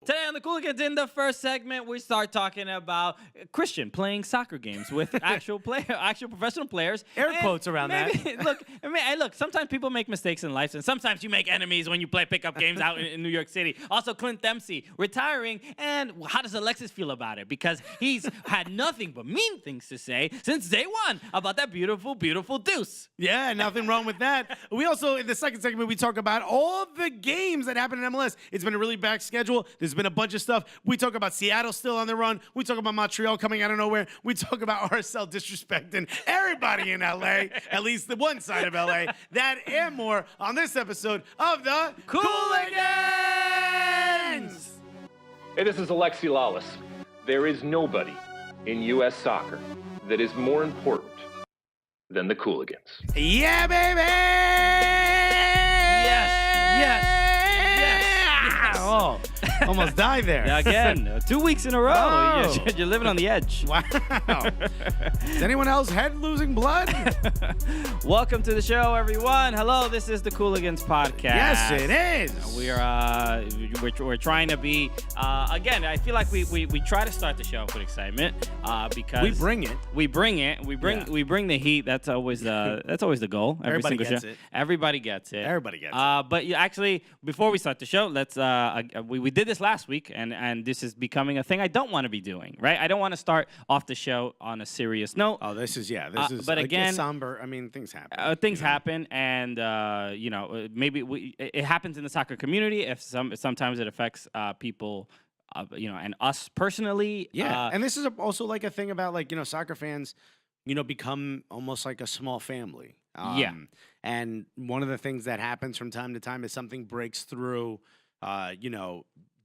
Today on the Cooligans, in the first segment, we start talking about Christian playing soccer games with actual professional players. Air quotes around that. Look, sometimes people make mistakes in life, and sometimes you make enemies when you play pickup games out in New York City. Also, Clint Dempsey retiring, and how does Alexis feel about it? Because he's had nothing but mean things to say since day one about that beautiful, beautiful deuce. Yeah, nothing wrong with that. We also, in the second segment, we talk about all the games that happen in MLS. It's been a really back schedule. There's been a bunch of stuff. We talk about Seattle still on the run. We talk about Montreal coming out of nowhere. We talk about RSL disrespecting everybody in LA, at least the one side of LA. That and more on this episode of the Cooligans! Hey, this is Alexi Lawless. There is nobody in U.S. soccer that is more important than the Cooligans. Yeah, baby! Yes. Oh, almost died there. Again, 2 weeks in a row. Oh. You're living on the edge. Wow. Is anyone else head losing blood? Welcome to the show, everyone. Hello, this is the Cooligans podcast. Yes, it is. We're trying to be again. I feel like we try to start the show with excitement because we bring it. We bring the heat. That's always the goal. Everybody gets it. Everybody gets it. Everybody gets it. But actually, before we start the show, let's we did this last week, and this is becoming a thing I don't want to be doing. Right? I don't want to start off the show on a serious note. Oh, this is but again, somber. I mean, things happen. Things happen, and maybe it happens in the soccer community. If sometimes it affects people, and us personally. Yeah, and this is also like a thing about soccer fans, become almost like a small family. And one of the things that happens from time to time is something breaks through,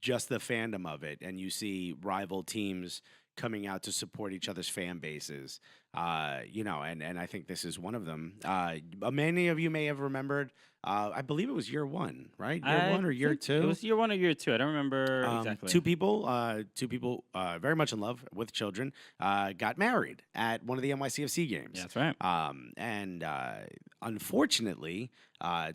just the fandom of it, and you see rival teams coming out to support each other's fan bases, and I think this is one of them. Many of you may have remembered, I believe it was year one, right? Year one or year two? It was year 1 or year 2. I don't remember exactly. Two people very much in love with children, got married at one of the NYCFC games. That's right. And unfortunately,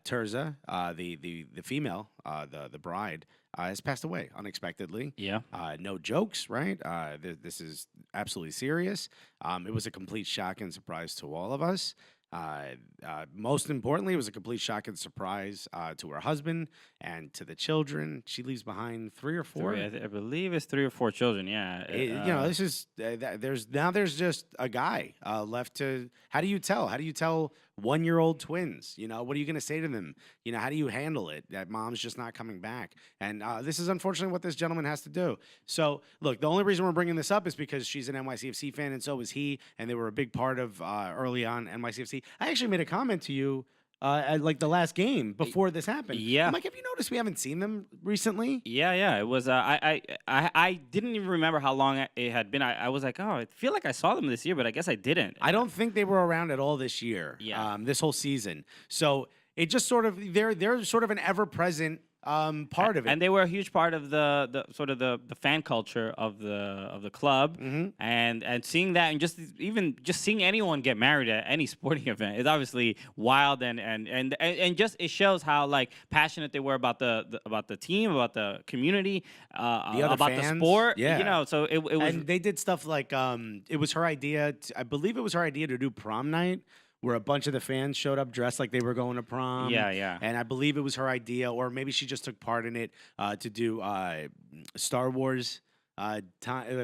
Terza, the female, the bride, has passed away unexpectedly. Yeah. No jokes, right? This is absolutely serious. It was a complete shock and surprise to all of us. Most importantly, it was a complete shock and surprise to her husband and to the children. She leaves behind 3 or 4. I believe it's 3 or 4 children. Yeah. This is there's just a guy left to. How do you tell? How do you tell 1-year-old twins? What are you going to say to them? How do you handle it that mom's just not coming back? And this is unfortunately what this gentleman has to do. So look, the only reason we're bringing this up is because she's an NYCFC fan, and so was he, and they were a big part of early on NYCFC. I actually made a comment to you at the last game before this happened. Yeah. I'm like, have you noticed we haven't seen them recently? Yeah. It was. I didn't even remember how long it had been. I was like, oh, I feel like I saw them this year, but I guess I didn't. I don't think they were around at all this year. Yeah. This whole season. So it just sort of they're sort of an ever-present part of it. And they were a huge part of the sort of the fan culture of the club, and seeing that, and just seeing anyone get married at any sporting event is obviously wild, and just it shows how passionate they were about the team, about the community, about fans. the sport. Yeah. So it was. And they did stuff like it was her idea. I believe it was her idea to do prom night, where a bunch of the fans showed up dressed like they were going to prom. Yeah. And I believe it was her idea, or maybe she just took part in it to do Star Wars.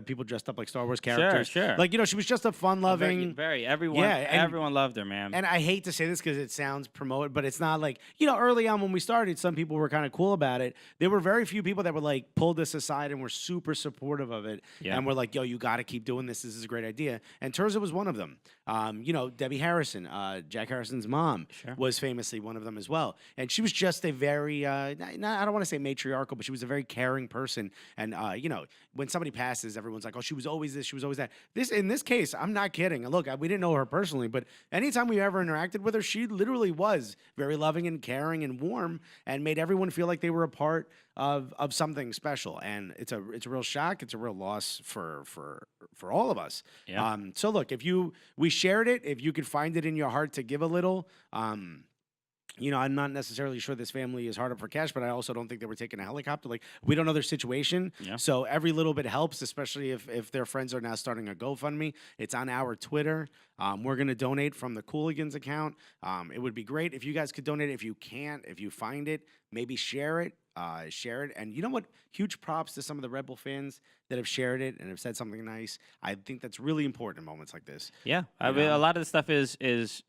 People dressed up like Star Wars characters. Sure. She was just a fun-loving. Everyone loved her, man. And I hate to say this because it sounds promoted, but it's not early on when we started, some people were kind of cool about it. There were very few people that were pulled us aside and were super supportive of it. Yeah. And were like, yo, you got to keep doing this. This is a great idea. And Terza was one of them. Debbie Harrison, Jack Harrison's mom, was famously one of them as well. And she was just a very, I don't want to say matriarchal, but she was a very caring person. And, when somebody passes, everyone's like, oh, she was always this, she was always that. In this case, I'm not kidding. Look, we didn't know her personally, but anytime we ever interacted with her, she literally was very loving and caring and warm, and made everyone feel like they were a part of something special. And it's a real shock. It's a real loss for all of us. Yeah. So look, we shared it. If you could find it in your heart to give a little, I'm not necessarily sure this family is hard up for cash, but I also don't think they were taking a helicopter. Like, we don't know their situation. Yeah. So every little bit helps, especially if their friends are now starting a GoFundMe. It's on our Twitter. We're going to donate from the Cooligans account. It would be great if you guys could donate. If you can't, if you find it, maybe share it. And you know what? Huge props to some of the Red Bull fans that have shared it and have said something nice. I think that's really important in moments like this. Yeah, I mean, a lot of the stuff is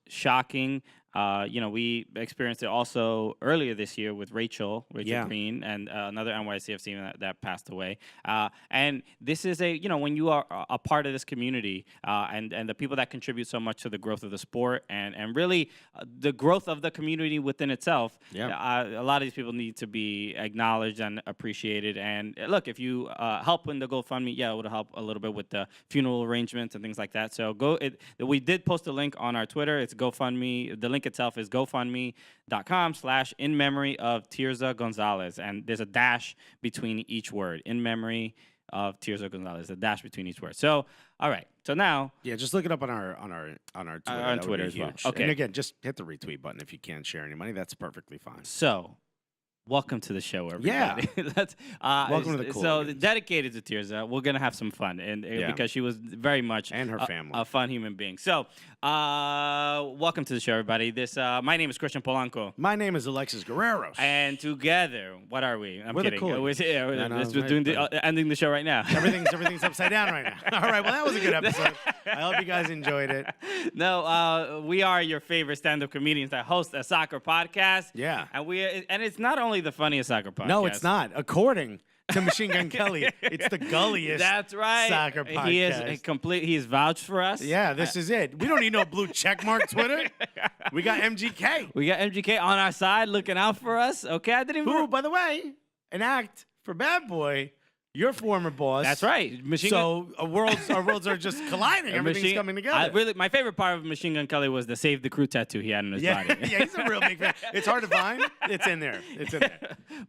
shocking. We experienced it also earlier this year with Rachel Green, and another NYCFC team that passed away. And this is when you are a part of this community and the people that contribute so much to the growth of the sport and really the growth of the community within itself. Yeah. A lot of these people need to be acknowledged and appreciated. And look, if you help in the GoFundMe, it would help a little bit with the funeral arrangements and things like that. So we did post a link on our Twitter. It's GoFundMe. The link itself is gofundme.com/in-memory of Tirza Gonzalez, and there's a dash between each word. In memory of Tirza Gonzalez, a dash between each word. So, all right. So now, just look it up on our Twitter. On Twitter as well. Okay. And again, just hit the retweet button if you can't share any money. That's perfectly fine. So, welcome to the show, everybody. Yeah. Welcome to the Cooligans. So, dedicated to Tirza, we're going to have some fun because she was very much and her family a fun human being. So, welcome to the show, everybody. My name is Christian Polanco. My name is Alexis Guerreros. And together, what are we? We're kidding. We're doing ending the show right now. Everything's upside down right now. All right, well, that was a good episode. I hope you guys enjoyed it. No, we are your favorite stand-up comedians that host a soccer podcast. Yeah. And it's not only the funniest soccer podcast. No, it's not. According to Machine Gun Kelly, it's the gulliest. That's right. Soccer podcast. He is vouched for us. Yeah, this is it. We don't need no blue checkmark Twitter. We got MGK. We got MGK on our side looking out for us. Okay, I didn't even. Who, by the way, an act for Bad Boy. Your former boss. That's right. Our worlds are just colliding. Everything's coming together. My favorite part of Machine Gun Kelly was the Save the Crew tattoo he had on his body. Yeah, he's a real big fan. It's hard to find. It's in there.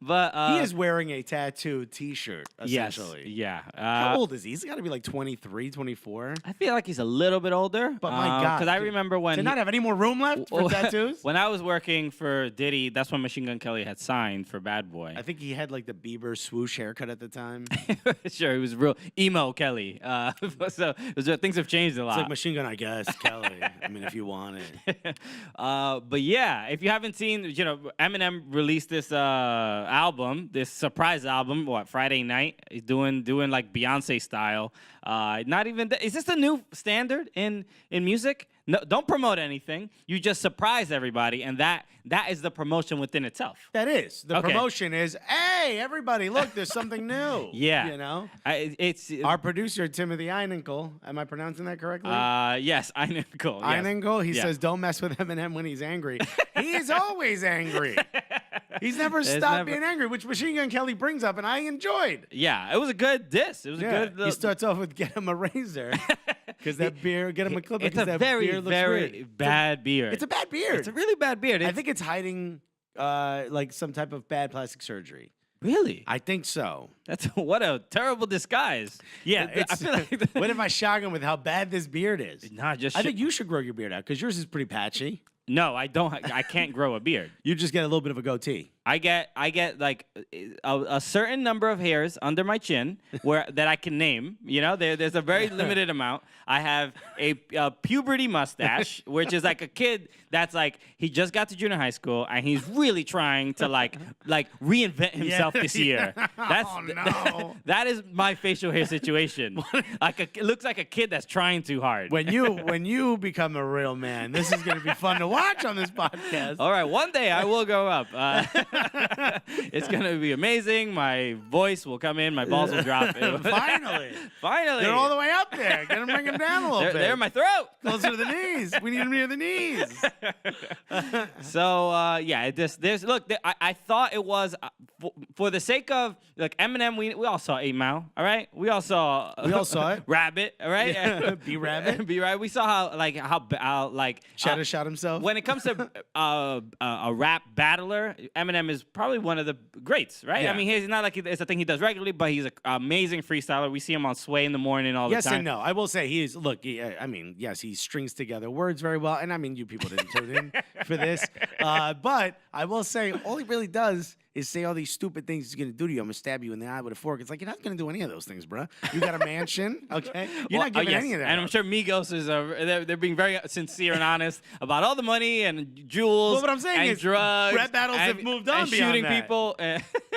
But he is wearing a tattoo T-shirt, essentially. Yes, yeah. How old is he? He's got to be like 23, 24. I feel like he's a little bit older. But my God. Because I remember when... Did not have any more room left for tattoos? When I was working for Diddy, that's when Machine Gun Kelly had signed for Bad Boy. I think he had like the Bieber swoosh haircut at the time. Sure, he was real emo Kelly. So things have changed a lot. It's like Machine Gun, I guess, Kelly. I mean, if you want it. But yeah, if you haven't seen, Eminem released this album, this surprise album. Friday night? He's doing like Beyonce style. Not even. Is this the new standard in music? No, don't promote anything. You just surprise everybody, and that is the promotion within itself. That is. The promotion is, hey, everybody, look, there's something new. Yeah. It's our producer, Timothy Einenkel. Am I pronouncing that correctly? Yes, Einenkel. Yes. Einenkel, he says, don't mess with Eminem when he's angry. He is always angry. He's never stopped being angry, which Machine Gun Kelly brings up, and I enjoyed. Yeah, it was a good diss. It was a good... He starts off with, get him a razor. Because that beard, get him a clip. It's a very bad beard. It's a bad beard. It's a really bad beard. I think it's hiding like some type of bad plastic surgery. Really? I think so. What a terrible disguise. Yeah, I feel like what if I shock him with how bad this beard is? Nah, I think you should grow your beard out because yours is pretty patchy. No, I don't. I can't grow a beard. You just get a little bit of a goatee. I get like a certain number of hairs under my chin that I can name. There's a very limited amount. I have a puberty mustache, which is like a kid that's like he just got to junior high school and he's really trying to like reinvent himself this year. That is my facial hair situation. It looks like a kid that's trying too hard. When you become a real man, this is going to be fun to watch on this podcast. All right, one day I will grow up. It's going to be amazing. My voice will come in. My balls will drop. Finally. They're all the way up there. Bring them down a little bit. They're in my throat. Closer to the knees. We need them near the knees. So, look, I thought it was, for the sake of, like, Eminem, we all saw 8 Mile, all right? We all saw it. Rabbit, all right? B-Rabbit. B-Rabbit. We saw how Cheddar shot himself. When it comes to a rap battler, Eminem him is probably one of the greats, right? Yeah. I mean, he's not like it's a thing he does regularly, but he's an amazing freestyler. We see him on Sway in the morning all the Yes time. and no. I will say he is. Look, I mean, yes, he strings together words very well, and I mean, you people didn't tune in for this, but I will say all he really does is say all these stupid things he's gonna do to you. I'm gonna stab you in the eye with a fork. It's like you're not gonna do any of those things, bro. You got a mansion, okay? You're not giving any of that. And I'm sure Migos is they're being very sincere and honest about all the money and jewels. Well, what I'm saying and is drugs, rap battles and, have moved on and beyond shooting that. people.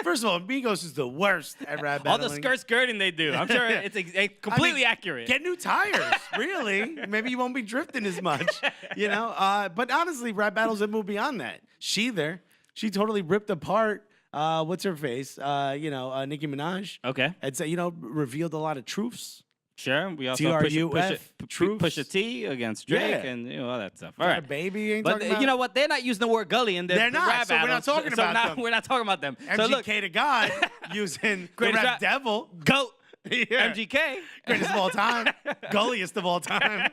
First of all, Migos is the worst at rap all battling. the skirting they do. I'm sure it's completely accurate. Get new tires, really. Maybe you won't be drifting as much, you know? But honestly, rap battles have moved beyond that. She totally ripped apart what's her face? Nicki Minaj. Okay. It's revealed a lot of truths. Sure. We also push a T against Drake and all that stuff. All right. A baby ain't but talking about. You know what? They're not using the word gully in their They're not, rap so we're not battles. talking about them. We're not talking about them. MGK So look, to God using the Greatest rap rap- devil. GOAT. Yeah. MGK. Greatest of all time. Gulliest of all time.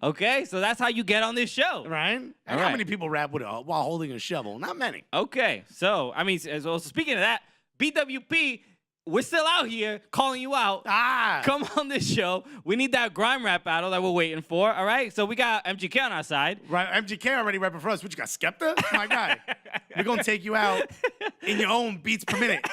Okay, so that's how you get on this show. Right? And how right. many people rap while holding a shovel? Not many. Okay, so, I mean, so speaking of that, BWP, we're still out here calling you out. Come on this show. We need that grime rap battle that we're waiting for, all right? So we got MGK on our side. Right, MGK already rapping for us. What, you got Skepta? My guy. We're going to take you out in your own beats per minute,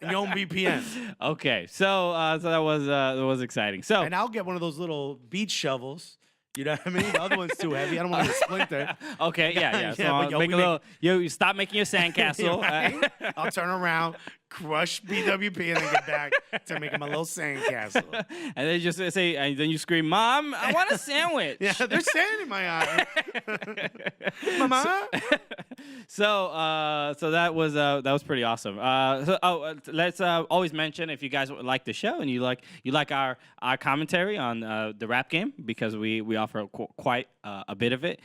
in your own BPM. Okay, so that was exciting. So And I'll get one of those little beach shovels. You know what I mean? The other one's too heavy. I don't want to splinter. Okay, yeah. So but make a little. You stop making your sandcastle. Right? I'll turn around, crush BWP, and then get back to making my little sandcastle. And then just say, and then you scream, "Mom, I want a sandwich." Yeah, there's sand in my eye. Mama. So that was pretty awesome. Let's always mention if you guys like the show and you like our commentary on the rap game, because we offer quite a bit of it.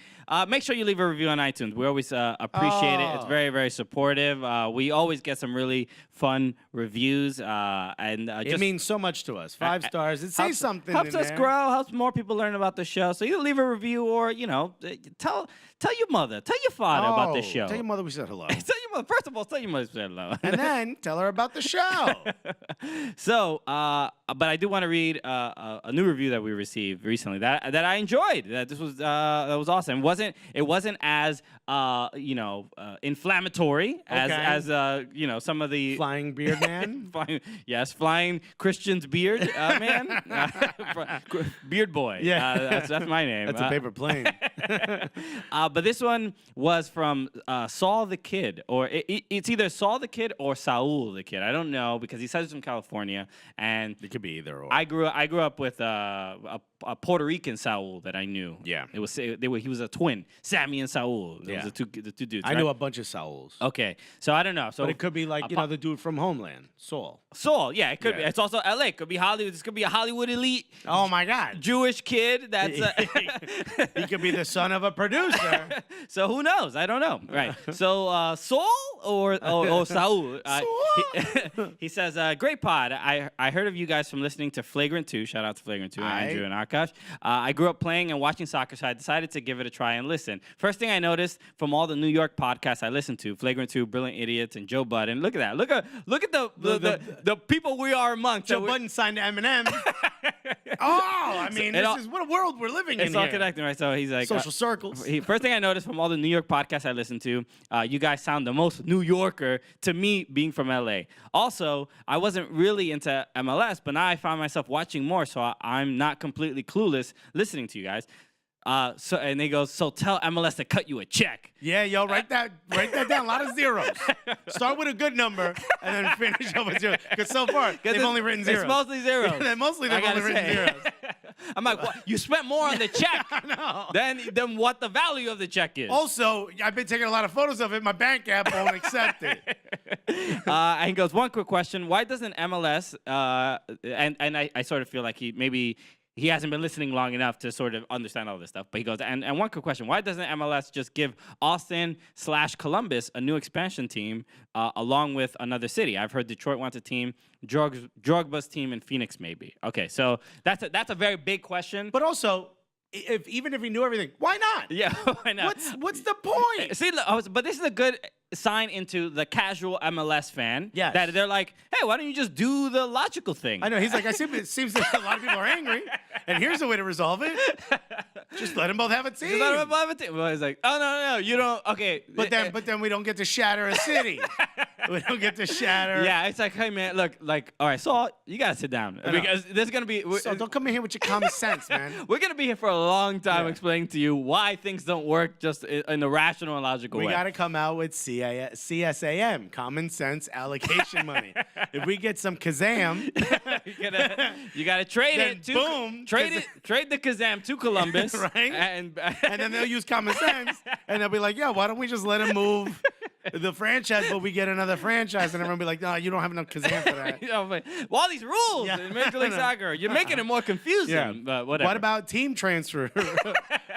Make sure you leave a review on iTunes. We always appreciate it. It's very, very supportive. We always get some really fun reviews, and it means so much to us. 5 stars. It says something. Helps us grow. Helps more people learn about the show. So you leave a review, or tell your mother, tell your father about the show. Tell your mother we said hello. Tell your mother. First of all, tell your mother we said hello, and then tell her about the show. So, but I do want to read a new review that we received recently that I enjoyed. That was awesome. It wasn't as inflammatory as some of the Flying beard man. flying Christian's beard man, beard boy. Yeah, that's my name. That's a paper plane. But this one was from Saul the Kid, or it's either Saul the Kid or Saul the Kid. I don't know, because he says it's from California, and it could be either or. I grew up with a Puerto Rican Saul that I knew. Yeah, he was a twin, Sammy and Saul. Those the two dudes. I knew a bunch of Sauls. Okay, so I don't know. So, but it could be like the dude from Homeland, Saul. Yeah, it could be. It's also LA. It could be Hollywood. This could be a Hollywood elite. Oh my God, Jewish kid. That's he could be the son of a producer. So who knows? I don't know. Right. So Saul or Saul. He says, "Great pod. I heard of you guys from listening to Flagrant 2. Shout out to Flagrant 2, Andrew and Akash. I grew up playing and watching soccer, so I decided to give it a try and listen. First thing I noticed from all the New York podcasts I listened to, Flagrant 2, Brilliant Idiots, and Joe Budden. Look at that. Look at the people we are amongst. Joe Budden signed to Eminem. I mean, this is what a world we're living in. It's all connecting, right? So he's like social circles. First thing I noticed from all the New York podcasts I listened to, you guys sound the most New Yorker to me, being from LA. Also, I wasn't really into MLS, but now I find myself watching more, so I'm not completely clueless listening to you guys. And he goes, so tell MLS to cut you a check. Yeah, yo, write that down. A lot of zeros. Start with a good number and then finish up with zeros. Because so far, they've only written zeros. It's mostly zeros. They've only written zeros. I'm like, what? You spent more on the check than what the value of the check is. Also, I've been taking a lot of photos of it. My bank app won't accept it. And he goes, one quick question. Why doesn't MLS, and I sort of feel like he hasn't been listening long enough to sort of understand all this stuff. But he goes, and one quick question. Why doesn't MLS just give Austin/Columbus a new expansion team along with another city? I've heard Detroit wants a team, Drogba's team, and Phoenix maybe. Okay, so that's a very big question. But also, even if he knew everything, why not? Yeah, why not? What's the point? See, but this is a good sign into the casual MLS fan. Yes. That they're like, hey, why don't you just do the logical thing? I know. He's like, it seems that a lot of people are angry, and here's a way to resolve it. Just let them both have a team. Just let them have a team. Well, he's like, oh, no, you don't. Okay. But then we don't get to shatter a city. We don't get to shatter. Yeah, it's like, hey, man, look, like, all right, Saul, you got to sit down. Because there's going to be. So don't come in here with your common sense, man. We're going to be here for a long time explaining to you why things don't work just in a rational and logical way. We got to come out with CSAM, common sense allocation money. If we get some Kazam, you got to trade it to boom, trade the Kazam to Columbus, right? And then they'll use common sense, and they'll be like, yeah, why don't we just let him move the franchise, but we get another franchise, and everyone will be like, no, you don't have enough Kazam for that. But all these rules in Major League Soccer, you're making it more confusing. Yeah. But whatever. What about team transfer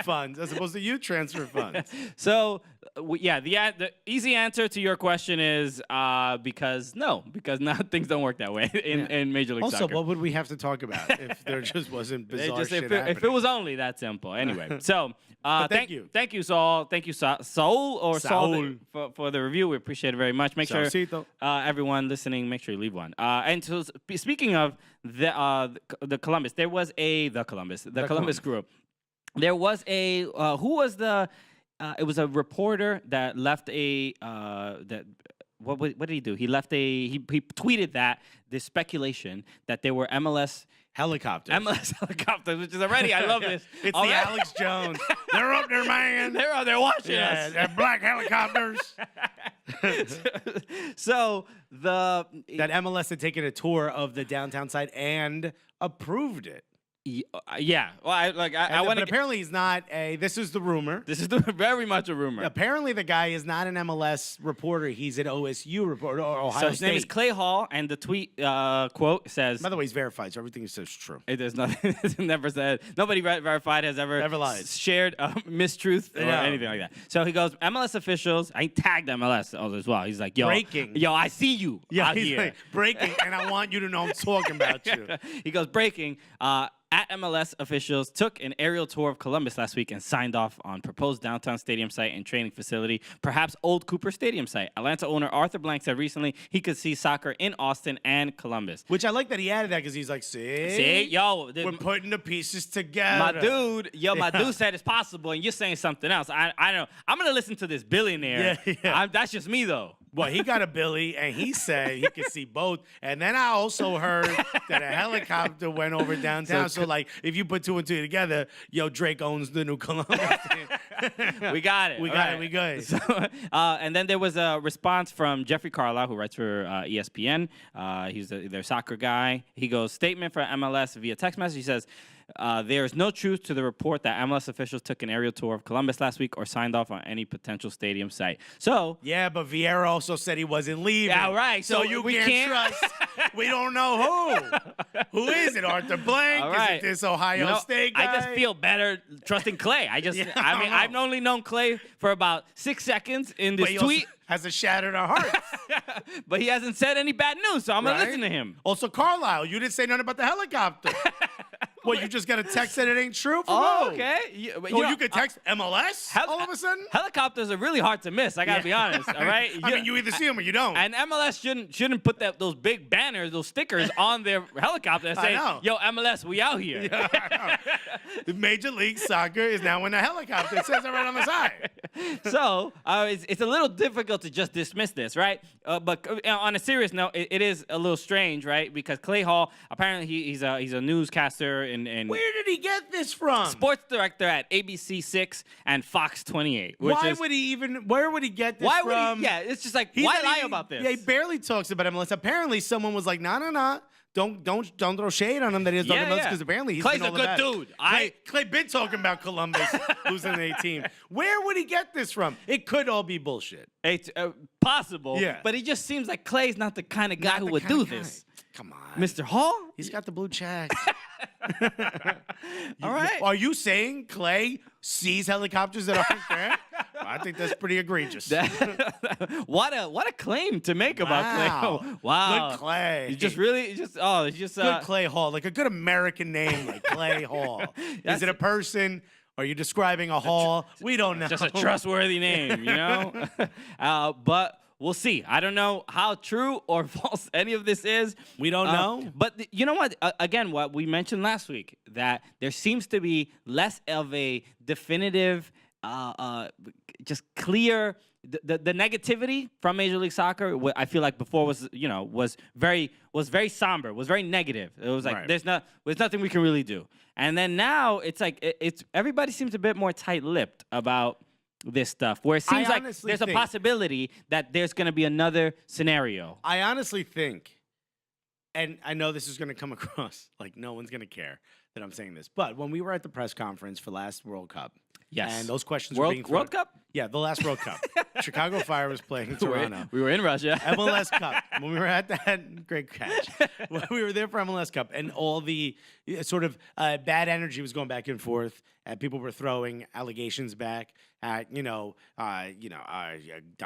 funds as opposed to youth transfer funds? So, the easy answer to your question is because now things don't work that way in Major League Soccer. Also, what would we have to talk about if there just wasn't bizarre shit happening? If it was only that simple. Anyway, so thank you, Saul. Thank you, Saul for the review. We appreciate it very much. Make sure everyone listening, make sure you leave one. And so, speaking of the Columbus, there was the Columbus group. There was who was the it was a reporter that left what did he do? He left he tweeted that there's speculation that there were MLS helicopters, which is already, I love this. It's the Alex Jones. They're up there, man. They're out there watching us. They're black helicopters. So that MLS had taken a tour of the downtown side and approved it. Yeah. Well, I want to. Apparently, he's not a. This is the rumor. This is very much a rumor. Apparently, the guy is not an MLS reporter. He's an OSU reporter or Ohio State. So his name is Clay Hall, and the tweet quote says. By the way, he's verified, so everything he says is true. It is nothing. It's never said. Nobody verified has ever lied, shared mistruth or anything like that. So he goes, MLS officials. I tagged MLS as well. He's like, yo, breaking. Yo, I see you. Yeah, he's here. Like, breaking, and I want you to know I'm talking about you. He goes, breaking. At MLS officials took an aerial tour of Columbus last week and signed off on proposed downtown stadium site and training facility, perhaps old Cooper Stadium site. Atlanta owner Arthur Blank said recently he could see soccer in Austin and Columbus. Which I like that he added that because he's like, see, we're putting the pieces together. My dude said it's possible, and you're saying something else. I don't know. I'm gonna listen to this billionaire. Yeah. That's just me though. Well, he got a Billy, and he said he could see both. And then I also heard that a helicopter went over downtown. So like, if you put two and two together, Drake owns the new Columbus. We got it. We got it. We good. So, and then there was a response from Jeffrey Carlisle, who writes for ESPN. He's their soccer guy. He goes, statement for MLS via text message. He says, there is no truth to the report that MLS officials took an aerial tour of Columbus last week or signed off on any potential stadium site. So yeah, but Vieira also said he wasn't leaving. Yeah, right. So we can't trust. We don't know who. Who is it? Arthur Blank? All right. Is it this Ohio State guy? I just feel better trusting Clay. I've only known Clay for about 6 seconds in this tweet. Hasn't shattered our hearts. But he hasn't said any bad news, so I'm going to listen to him. Also, Carlisle, you didn't say nothing about the helicopter. Well, you just got a text that it ain't true? Okay. You could text MLS all of a sudden? Helicopters are really hard to miss, I got to be honest, all right? I mean, you either see them or you don't. And MLS shouldn't put those big banners, those stickers on their helicopter and say, yo, MLS, we out here. Yeah, Major League Soccer is now in a helicopter. It says it right on the side. So it's a little difficult to just dismiss this, right? But on a serious note, it is a little strange, right? Because Clay Hall, apparently he's a newscaster. Where did he get this from? Sports director at ABC 6 and Fox 28. Where would he get this from? It's just like, why lie about this? Yeah, he barely talks about MLS. Apparently, someone was like, no. Don't throw shade on him that he's talking about because apparently he's Clay's been all a good dude. Clay been talking about Columbus losing the 18. Where would he get this from? It could all be bullshit. It's possible. Yeah. But he just seems like Clay's not the kind of guy who would do this. Come on. Mr. Hall? He's got the blue check. All right. Are you saying Clay sees helicopters that aren't there? I think that's pretty egregious. What a claim to make about Clay. Wow. Good Clay. Good Clay Hall, like a good American name like Clay Hall. Is it a person Are you describing a hall? We don't know. Just a trustworthy name, you know? But we'll see. I don't know how true or false any of this is. We don't know. But you know what? Again, what we mentioned last week, that there seems to be less of a definitive, just clear. The negativity from Major League Soccer, I feel like before was very somber, was very negative. It was like there's nothing we can really do. And then now it's like it's everybody seems a bit more tight-lipped about this stuff, where it seems like there's a possibility that there's going to be another scenario. I honestly think, and I know this is going to come across like no one's going to care that I'm saying this, but when we were at the press conference for last World Cup, yes, and those questions were being thrown. World Cup? Yeah, the last World Cup. Chicago Fire was playing in Toronto. We were in Russia. MLS Cup. When we were at that, great catch. When we were there for MLS Cup, and all the sort of bad energy was going back and forth, and people were throwing allegations back at, Don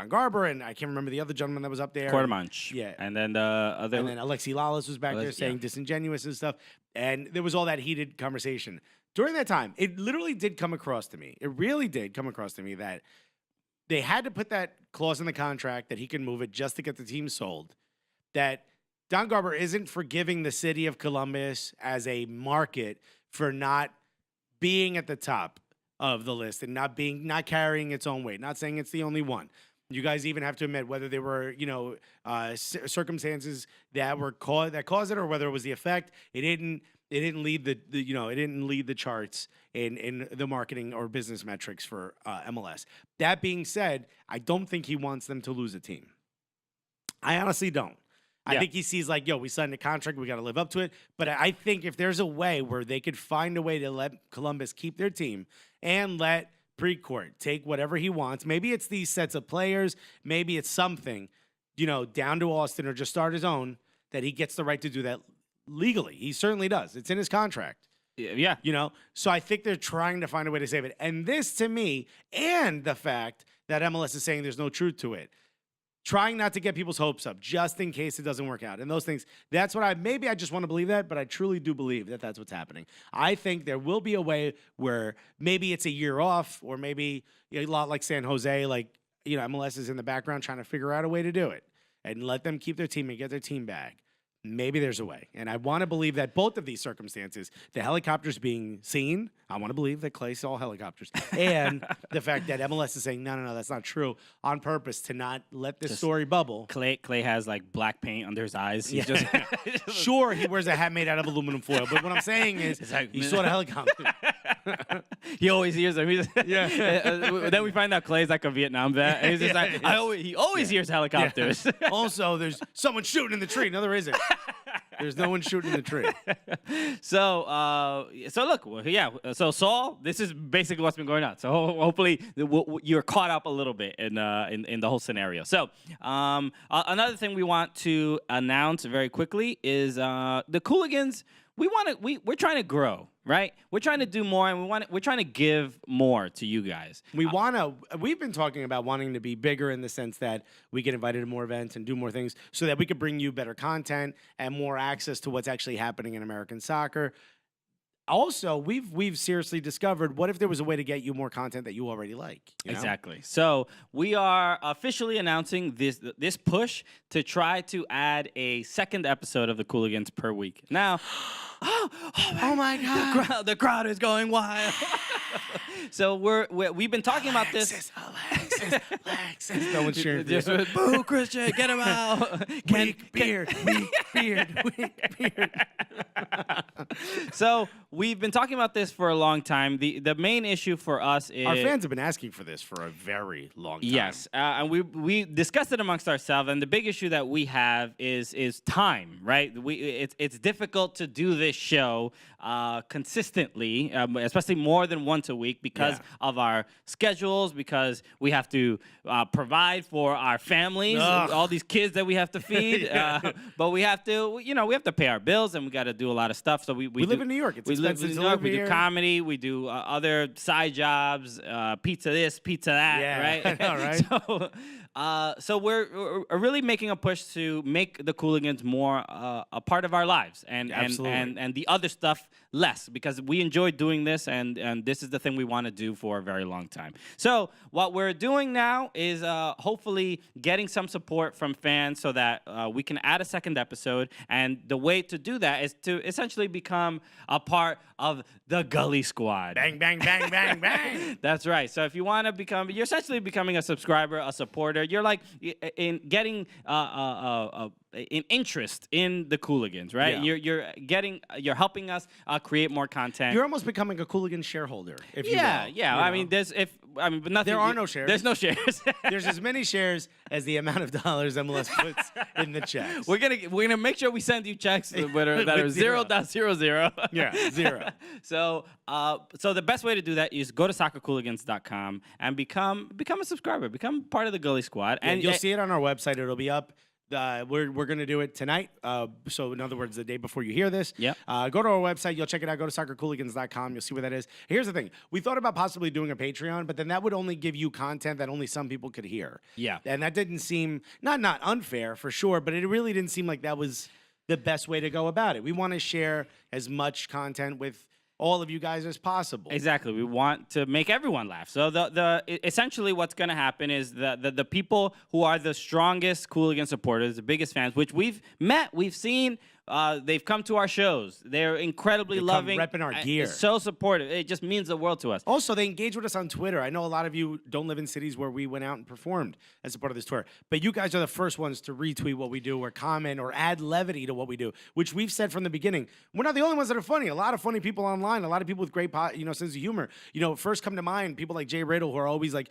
Garber, and I can't remember the other gentleman that was up there. Quartermanch. Yeah. And then the other. And then Alexi Lalas was back there saying disingenuous and stuff. And there was all that heated conversation. During that time, it literally did come across to me. It really did come across to me that they had to put that clause in the contract that he can move it just to get the team sold. That Don Garber isn't forgiving the city of Columbus as a market for not being at the top of the list and not carrying its own weight. Not saying it's the only one. You guys even have to admit whether there were, circumstances that caused it, or whether it was the effect. It didn't lead the charts in the marketing or business metrics for MLS. That being said, I don't think he wants them to lose a team. I honestly don't. I think he sees like, we signed a contract, we got to live up to it. But I think if there's a way where they could find a way to let Columbus keep their team and let Precourt take whatever he wants, maybe it's these sets of players, maybe it's something, down to Austin or just start his own, that he gets the right to do that legally. He certainly does. It's in his contract. Yeah. So I think they're trying to find a way to save it. And this to me, and the fact that MLS is saying there's no truth to it, trying not to get people's hopes up just in case it doesn't work out. And those things, that's what I just want to believe that, but I truly do believe that that's what's happening. I think there will be a way where maybe it's a year off, or maybe a lot like San Jose, MLS is in the background trying to figure out a way to do it and let them keep their team and get their team back. Maybe there's a way. And I want to believe that both of these circumstances, the helicopters being seen, I want to believe that Clay saw helicopters, and the fact that MLS is saying, no, that's not true, on purpose to not let this story bubble. Clay has like black paint under his eyes. He's just sure, he wears a hat made out of aluminum foil, but what I'm saying is he saw the helicopter. He always hears them. Then we find out Clay's like a Vietnam vet. And he's just like, he always hears helicopters. Yeah. Also, there's someone shooting in the tree. No, there isn't. There's no one shooting in the tree. So look, So Saul, this is basically what's been going on. So hopefully you're caught up a little bit in the whole scenario. So another thing we want to announce very quickly is the Cooligans. We're trying to grow, right? We're trying to do more, and we're trying to give more to you guys. We've been talking about wanting to be bigger in the sense that we get invited to more events and do more things so that we could bring you better content and more access to what's actually happening in American soccer. Also, we've seriously discovered, what if there was a way to get you more content that you already like? Exactly. So we are officially announcing this push to try to add a second episode of the Cooligans per week. Now, oh my God, the crowd is going wild. So we've been talking about this. Alexis. No one's cheering. Just boo, Christian, get him out. Weak beard. So we've been talking about this for a long time. The main issue for us is our fans have been asking for this for a very long time. Yes, and we discussed it amongst ourselves, and the big issue that we have is time. Right? It's difficult to do this show consistently, especially more than once a week because of our schedules, because we have to provide for our families, all these kids that we have to feed. But we have to pay our bills, and we got to do a lot of stuff. So we live in New York. We live in New York. We do comedy. We do other side jobs, pizza this, pizza that. Yeah. Right. All right. So we're really making a push to make the Cooligans more a part of our lives, and the other stuff less, because we enjoy doing this, and this is the thing we want to do for a very long time. So what we're doing now is hopefully getting some support from fans so that we can add a second episode, and the way to do that is to essentially become a part of the Gully Squad. Bang, bang, bang, bang, bang. That's right. So if you want to become, you're essentially becoming a subscriber, a supporter. You're like in getting an interest in the Cooligans, right? Yeah. You're helping us create more content. You're almost becoming a Cooligan shareholder, if you will. Yeah. You I know? mean, but nothing. There are no shares. There's no shares. There's as many shares as the amount of dollars MLS puts in the checks. We're gonna make sure we send you checks that are 0.00. Yeah, 0. So the best way to do that is go to soccercooligans.com and become a subscriber, become part of the Gully Squad, and you'll see it on our website. It'll be up. We're going to do it tonight. So in other words, the day before you hear this, Yep. Go to our website. You'll check it out. Go to soccercooligans.com. You'll see where that is. Here's the thing. We thought about possibly doing a Patreon, but then that would only give you content that only some people could hear. Yeah. And that didn't seem, not unfair for sure, but it really didn't seem like that was the best way to go about it. We want to share as much content with all of you guys as possible. Exactly. We want to make everyone laugh. So essentially what's going to happen is the people who are the strongest Cooligan supporters, the biggest fans, which we've met, we've seen, they've come to our shows. They're incredibly loving. Repping our gear. So supportive. It just means the world to us. Also, they engage with us on Twitter. I know a lot of you don't live in cities where we went out and performed as a part of this tour, but you guys are the first ones to retweet what we do or comment or add levity to what we do, which we've said from the beginning. We're not the only ones that are funny. A lot of funny people online, a lot of people with great sense of humor. First come to mind people like Jay Riddle, who are always like,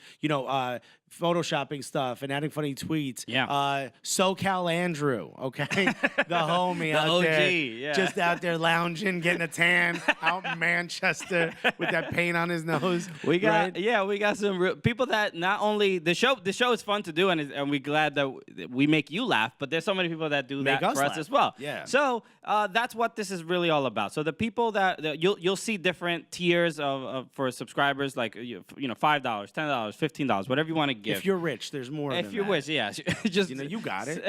photoshopping stuff and adding funny tweets. Yeah. SoCal Andrew, okay? The homie out OG, there. yeah. Just out there lounging, getting a tan out in Manchester with that paint on his nose. We got right? we got some people that not only the show is fun to do, and we're glad that we make you laugh, but there's so many people that do Make that us for laugh. us as well. Yeah. So that's what this is really all about. So the people that you'll see different tiers of for subscribers, like $5, $10, $15, whatever you want to give. If you're rich, there's more. If than you that. wish, yeah. Just you got it.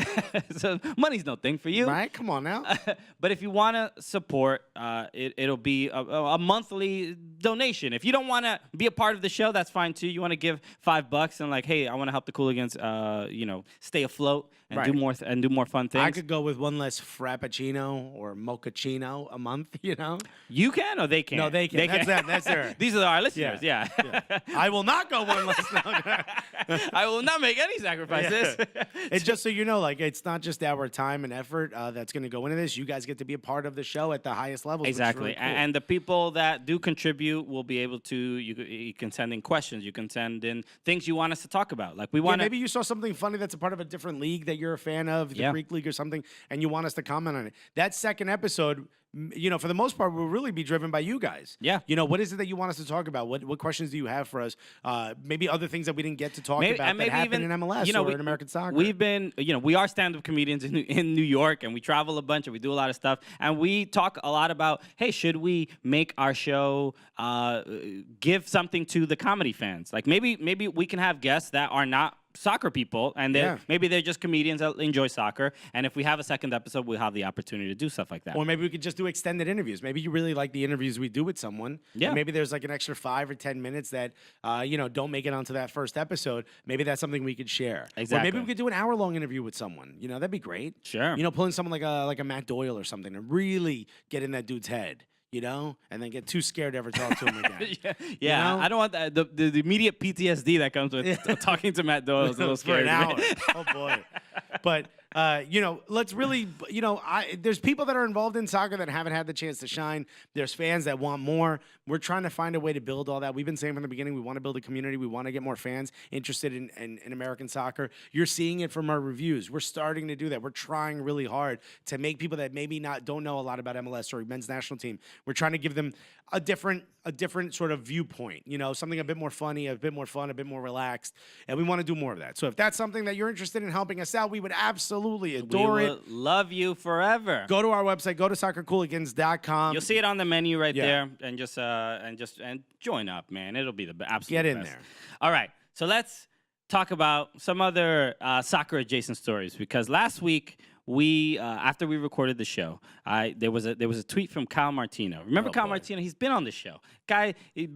So money's no thing for you, Right? Come on now. But if you want to support, it'll be a monthly donation. If you don't want to be a part of the show, that's fine too. You want to give $5 and like, hey, I want to help the Cooligans, stay afloat and Right. do more fun things. I could go with one less frappuccino or mochaccino a month. You can or they can. No, they can. That's them. That's their. These are our listeners. Yeah. I will not go one less. I will not make any sacrifices. It's just so you know, like, it's not just our time and effort that's going to go into this. You guys get to be a part of the show at the highest levels. Exactly. Which is really cool. And the people that do contribute will be able to, you can send in questions. You can send in things you want us to talk about. Like we want maybe you saw something funny that's a part of a different league that you're a fan of, the Greek League or something, and you want us to comment on it. That second episode, for the most part, will really be driven by you guys. Yeah. What is it that you want us to talk about? What questions do you have for us? Maybe other things that we didn't get to talk about that happen in MLS or in American soccer. We've been, we are stand-up comedians in New York, and we travel a bunch, and we do a lot of stuff, and we talk a lot about, hey, should we make our show give something to the comedy fans? Like maybe we can have guests that are not soccer people, and maybe they're just comedians that enjoy soccer, and if we have a second episode, we'll have the opportunity to do stuff like that. Or maybe we could just do extended interviews. Maybe you really like the interviews we do with someone. Yeah. And maybe there's like an extra 5 or 10 minutes that don't make it onto that first episode. Maybe that's something we could share. Exactly. Or maybe we could do an hour-long interview with someone. That'd be great. Sure. Pulling someone like a Matt Doyle or something and really get in that dude's head. And then get too scared to ever talk to him again. Yeah. I don't want that. The immediate PTSD that comes with talking to Matt Doyle is a little scary. For an hour. Oh, boy. But, let's really, there's people that are involved in soccer that haven't had the chance to shine. There's fans that want more. We're trying to find a way to build all that. We've been saying from the beginning, we want to build a community. We want to get more fans interested in American soccer. You're seeing it from our reviews. We're starting to do that. We're trying really hard to make people that maybe don't know a lot about MLS or men's national team. We're trying to give them a different sort of viewpoint, something a bit more funny, a bit more fun, a bit more relaxed, and we want to do more of that. So if that's something that you're interested in helping us out, we would absolutely adore it. We will love you forever. Go to our website, go to soccercooligans.com. You'll see it on the menu right there, and just join up, man. It'll be the absolute Get in best. there. All right, so let's talk about some other soccer adjacent stories because last week we after we recorded the show, there was a tweet from Kyle Martino. Remember Kyle Martino? He's been on the show. Guy, he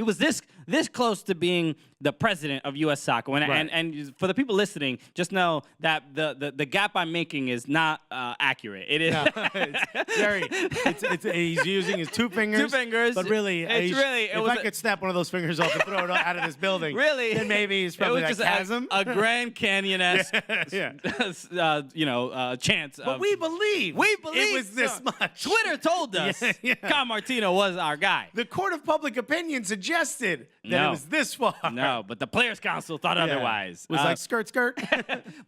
was this close to being the president of U.S. Soccer. And for the people listening, just know that the gap I'm making is not accurate. It is. No, he's using his two fingers. But really, if I could snap one of those fingers off and throw it out of this building, really, then maybe it's probably that chasm. A Grand Canyon-esque, chance. But we believe it was this much. Twitter told us Kyle Martino was our guy. The court of public opinion suggested that it was this far. No, but the Players' Council thought otherwise. It was like skirt.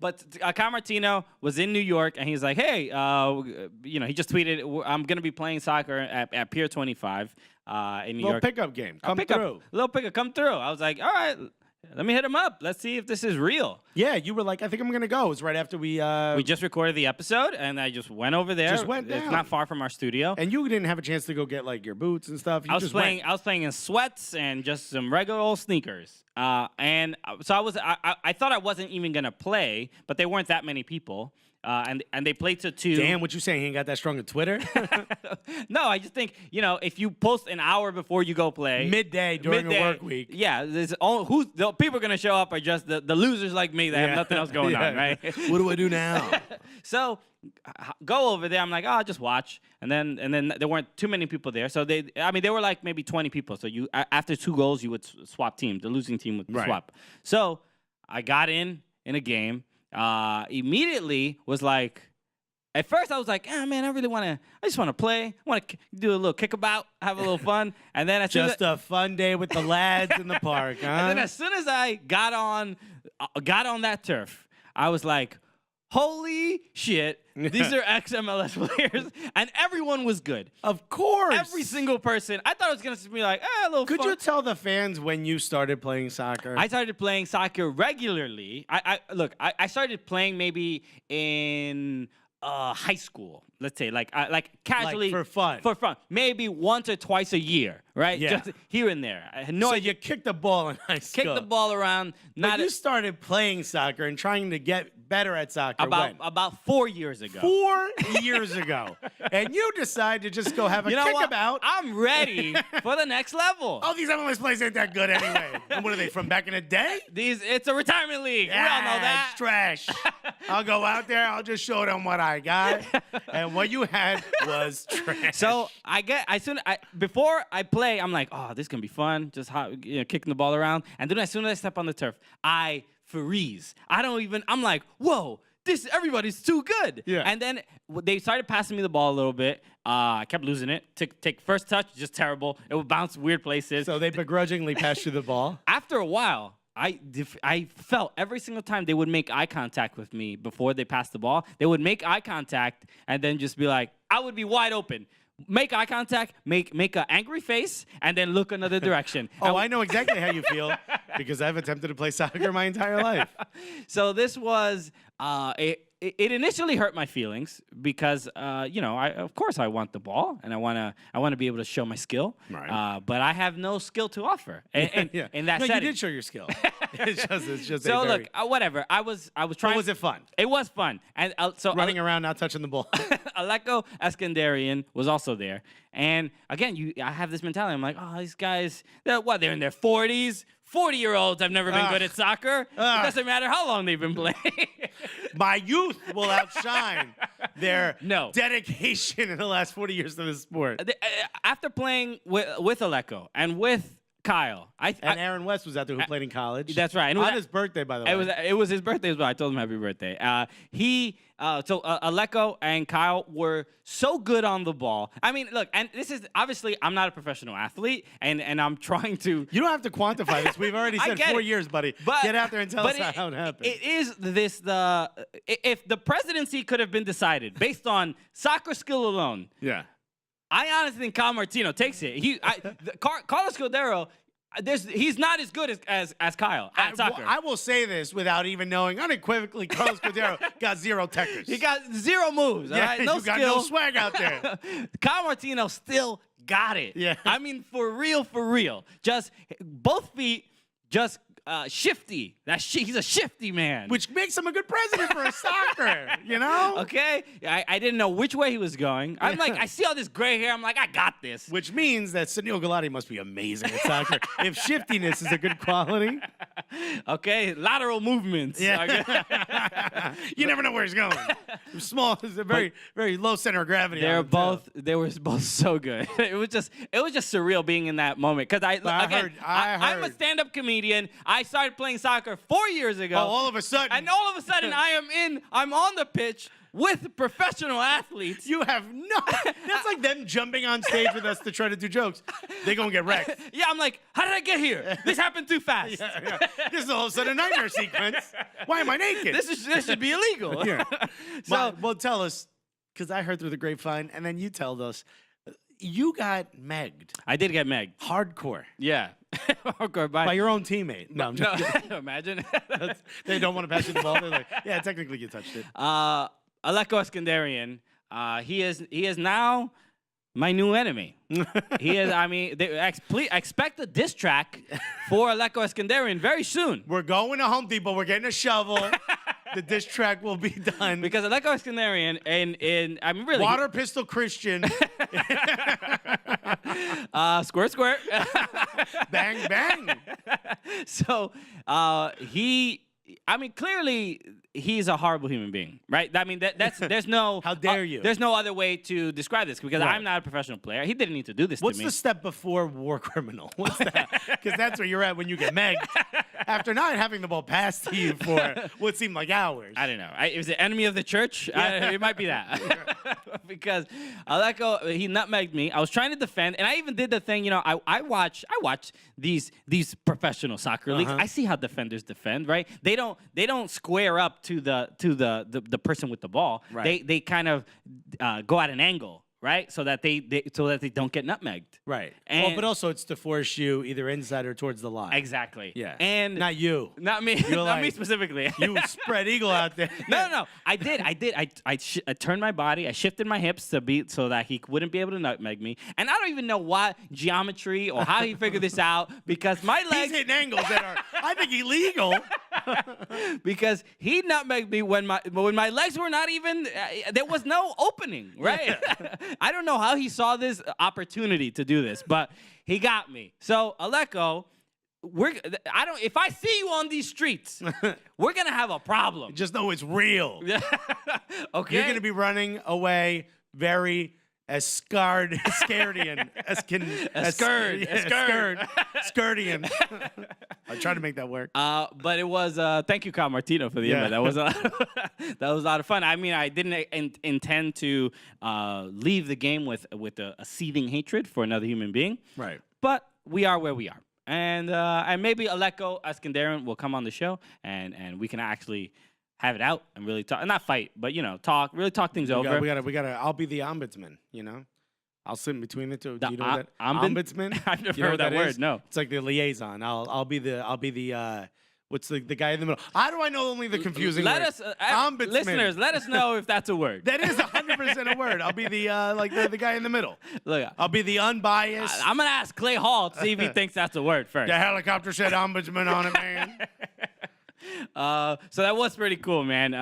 But Kyle Martino was in New York, and he's like, hey, he just tweeted, I'm going to be playing soccer at Pier 25 in New York. Little pickup game. Come through. I was like, all right. Let me hit him up. Let's see if this is real. Yeah, you were like, I think I'm going to go. It was right after we just recorded the episode, and I just went over there. Just went down. It's not far from our studio. And you didn't have a chance to go get, like, your boots and stuff. I was playing in sweats and just some regular old sneakers. And so I thought I wasn't even going to play, but there weren't that many people. And they played to 2. Damn, what you saying? He ain't got that strong on Twitter? No, I just think, if you post an hour before you go play. Midday during a work week. Yeah, the people are going to show up are just the losers like me that have nothing else going on, right? What do I do now? So go over there. I'm like, I'll just watch. And then there weren't too many people there. So they were like maybe 20 people. So after 2 goals, you would swap teams. The losing team would swap. So I got in a game. Immediately was like, at first I was like, man, I just want to play. I want to do a little kickabout, have a little fun. And then just a fun day with the lads in the park, huh? And then as soon as I got on that turf, I was like, holy shit, these are ex-MLS players, and everyone was good. Of course. Every single person. I thought it was going to be like, a little Could fun. you tell the fans when you started playing soccer? I started playing soccer regularly. I started playing maybe in high school, let's say, like casually. Like for fun. For fun. Maybe once or twice a year, right? Yeah. Just here and there. I had so you kicked the ball in high school. Kicked the ball around. You started playing soccer and trying to get better at soccer about 4 years ago. 4 years ago. And you decide to just go have a kickabout. I'm ready for the next level. Oh, these MLS players ain't that good anyway. And what are they, from back in the day? It's a retirement league. We all know that. It's trash. I'll go out there. I'll just show them what I got. And what you had was trash. So before I play, I'm like, oh, this can be fun. Just kicking the ball around. And then as soon as I step on the turf, I freeze. I'm like, whoa, everybody's too good. Yeah. And then they started passing me the ball a little bit. I kept losing it. Take first touch, just terrible. It would bounce weird places. So they begrudgingly passed you the ball? After a while, I felt every single time they would make eye contact with me before they passed the ball. They would make eye contact and then just be like, I would be wide open. Make eye contact, make an angry face, and then look another direction. I know exactly how you feel because I've attempted to play soccer my entire life. So this was it initially hurt my feelings because of course I want the ball and I want to be able to show my skill. Right. But I have no skill to offer. In that setting. You did show your skill. It's just so look, whatever. I was trying. But was it fun? It was fun, and so running around, not touching the ball. Aleko Eskandarian was also there, and again, I have this mentality. I'm like, oh, these guys, they're in their 40s. 40-year-olds have never been good at soccer. It doesn't matter how long they've been playing. My youth will outshine their dedication in the last 40 years to the sport. After playing with Aleko and with Kyle. Aaron West was out there who played in college. That's right. And on his birthday, by the way. It was his birthday as well. I told him happy birthday. Aleko and Kyle were so good on the ball. I mean, look, and this is obviously I'm not a professional athlete, and I'm trying to. You don't have to quantify this. We've already said 4 years, buddy. Get out there and tell us how it happened. It is if the presidency could have been decided based on soccer skill alone. Yeah. I honestly think Kyle Martino takes it. Carlos Cordero, he's not as good as Kyle at soccer. I will say this without even knowing unequivocally. Carlos Cordero got 0 techers. He got 0 moves. Yeah, right? No you skill. got no swag out there. Kyle Martino still got it. Yeah. I mean, for real. Just both feet. Just shifty. He's a shifty man. Which makes him a good president for soccer, you know? Okay, I didn't know which way he was going. I'm like, I see all this gray hair. I'm like, I got this. Which means that Sunil Gulati must be amazing at soccer. If shiftiness is a good quality. Okay, lateral movements. Yeah. You never know where he's going. Small, it's a very low center of gravity. They were both so good. It was just surreal being in that moment because I'm a stand-up comedian. I started playing soccer 4 years ago. Oh, all of a sudden, I'm on the pitch with professional athletes. You have no. That's like them jumping on stage with us to try to do jokes. They're gonna get wrecked. Yeah, I'm like, how did I get here? This happened too fast. Yeah. This is all of a sudden a nightmare sequence. Why am I naked? This should be illegal. Yeah. So, well, tell us, because I heard through the grapevine, and then you told us, you got megged. I did get megged. Hardcore. Yeah. Hardcore by your own teammate. No, I'm just kidding. Imagine. They don't want to pass you the ball. They're like, yeah, technically you touched it. Aleko Eskandarian, he is now my new enemy. He is. I mean, expect a diss track for Aleko Eskandarian very soon. We're going to Home Depot. We're getting a shovel. The diss track will be done because Aleko Eskandarian and I mean really Water Pistol Christian. Squirt squirt. Bang bang. So I mean, clearly he's a horrible human being, right? I mean, there's no. How dare you? There's no other way to describe this because I'm not a professional player. He didn't need to do this What's to me. What's the step before war criminal? What's that? Because that's where you're at when you get megged. After not having the ball passed to you for what seemed like hours. I don't know. Is it enemy of the church? Yeah. It might be that. Because Aleko, he nutmegged me. I was trying to defend, and I even did the thing. You know, I watch these professional soccer leagues. I see how defenders defend, right? They don't square up to the person with the ball. Right. They kind of go at an angle, right? So that they don't get nutmegged. Right. And but also it's to force you either inside or towards the line. Exactly. Yeah. And not you. Not me. Not me specifically. You spread eagle out there. No. I did. I turned my body. I shifted my hips so that he wouldn't be able to nutmeg me. And I don't even know what geometry or how he figured this out because my legs. He's hitting angles that are, I think, illegal. Because he nutmegged me when my legs were not even. There was no opening, right? Yeah. I don't know how he saw this opportunity to do this, but he got me. So Aleko, if I see you on these streets, we're gonna have a problem. Just know it's real. Okay. You're gonna be running away very Scardian. I tried to make that work. But it was thank you, Tata Martino, for the invite. That was that was a lot of fun. I mean, I didn't intend to leave the game with a seething hatred for another human being. Right. But we are where we are, and maybe Aleko Eskandarian will come on the show, and we can actually have it out and really talk, not fight, but really talk things over. We gotta. I'll be the ombudsman. I'll sit in between the two. Do you know that? Ombudsman? I've never heard that word. No. It's like the liaison. I'll be the. What's the guy in the middle? How do I know only the confusing word? Ombudsman. Listeners, let us know if that's a word. That is 100% a word. I'll be the the guy in the middle. Look, I'll be the unbiased. I'm gonna ask Clay Hall to see if he thinks that's a word first. The helicopter said ombudsman on it, man. So that was pretty cool, man.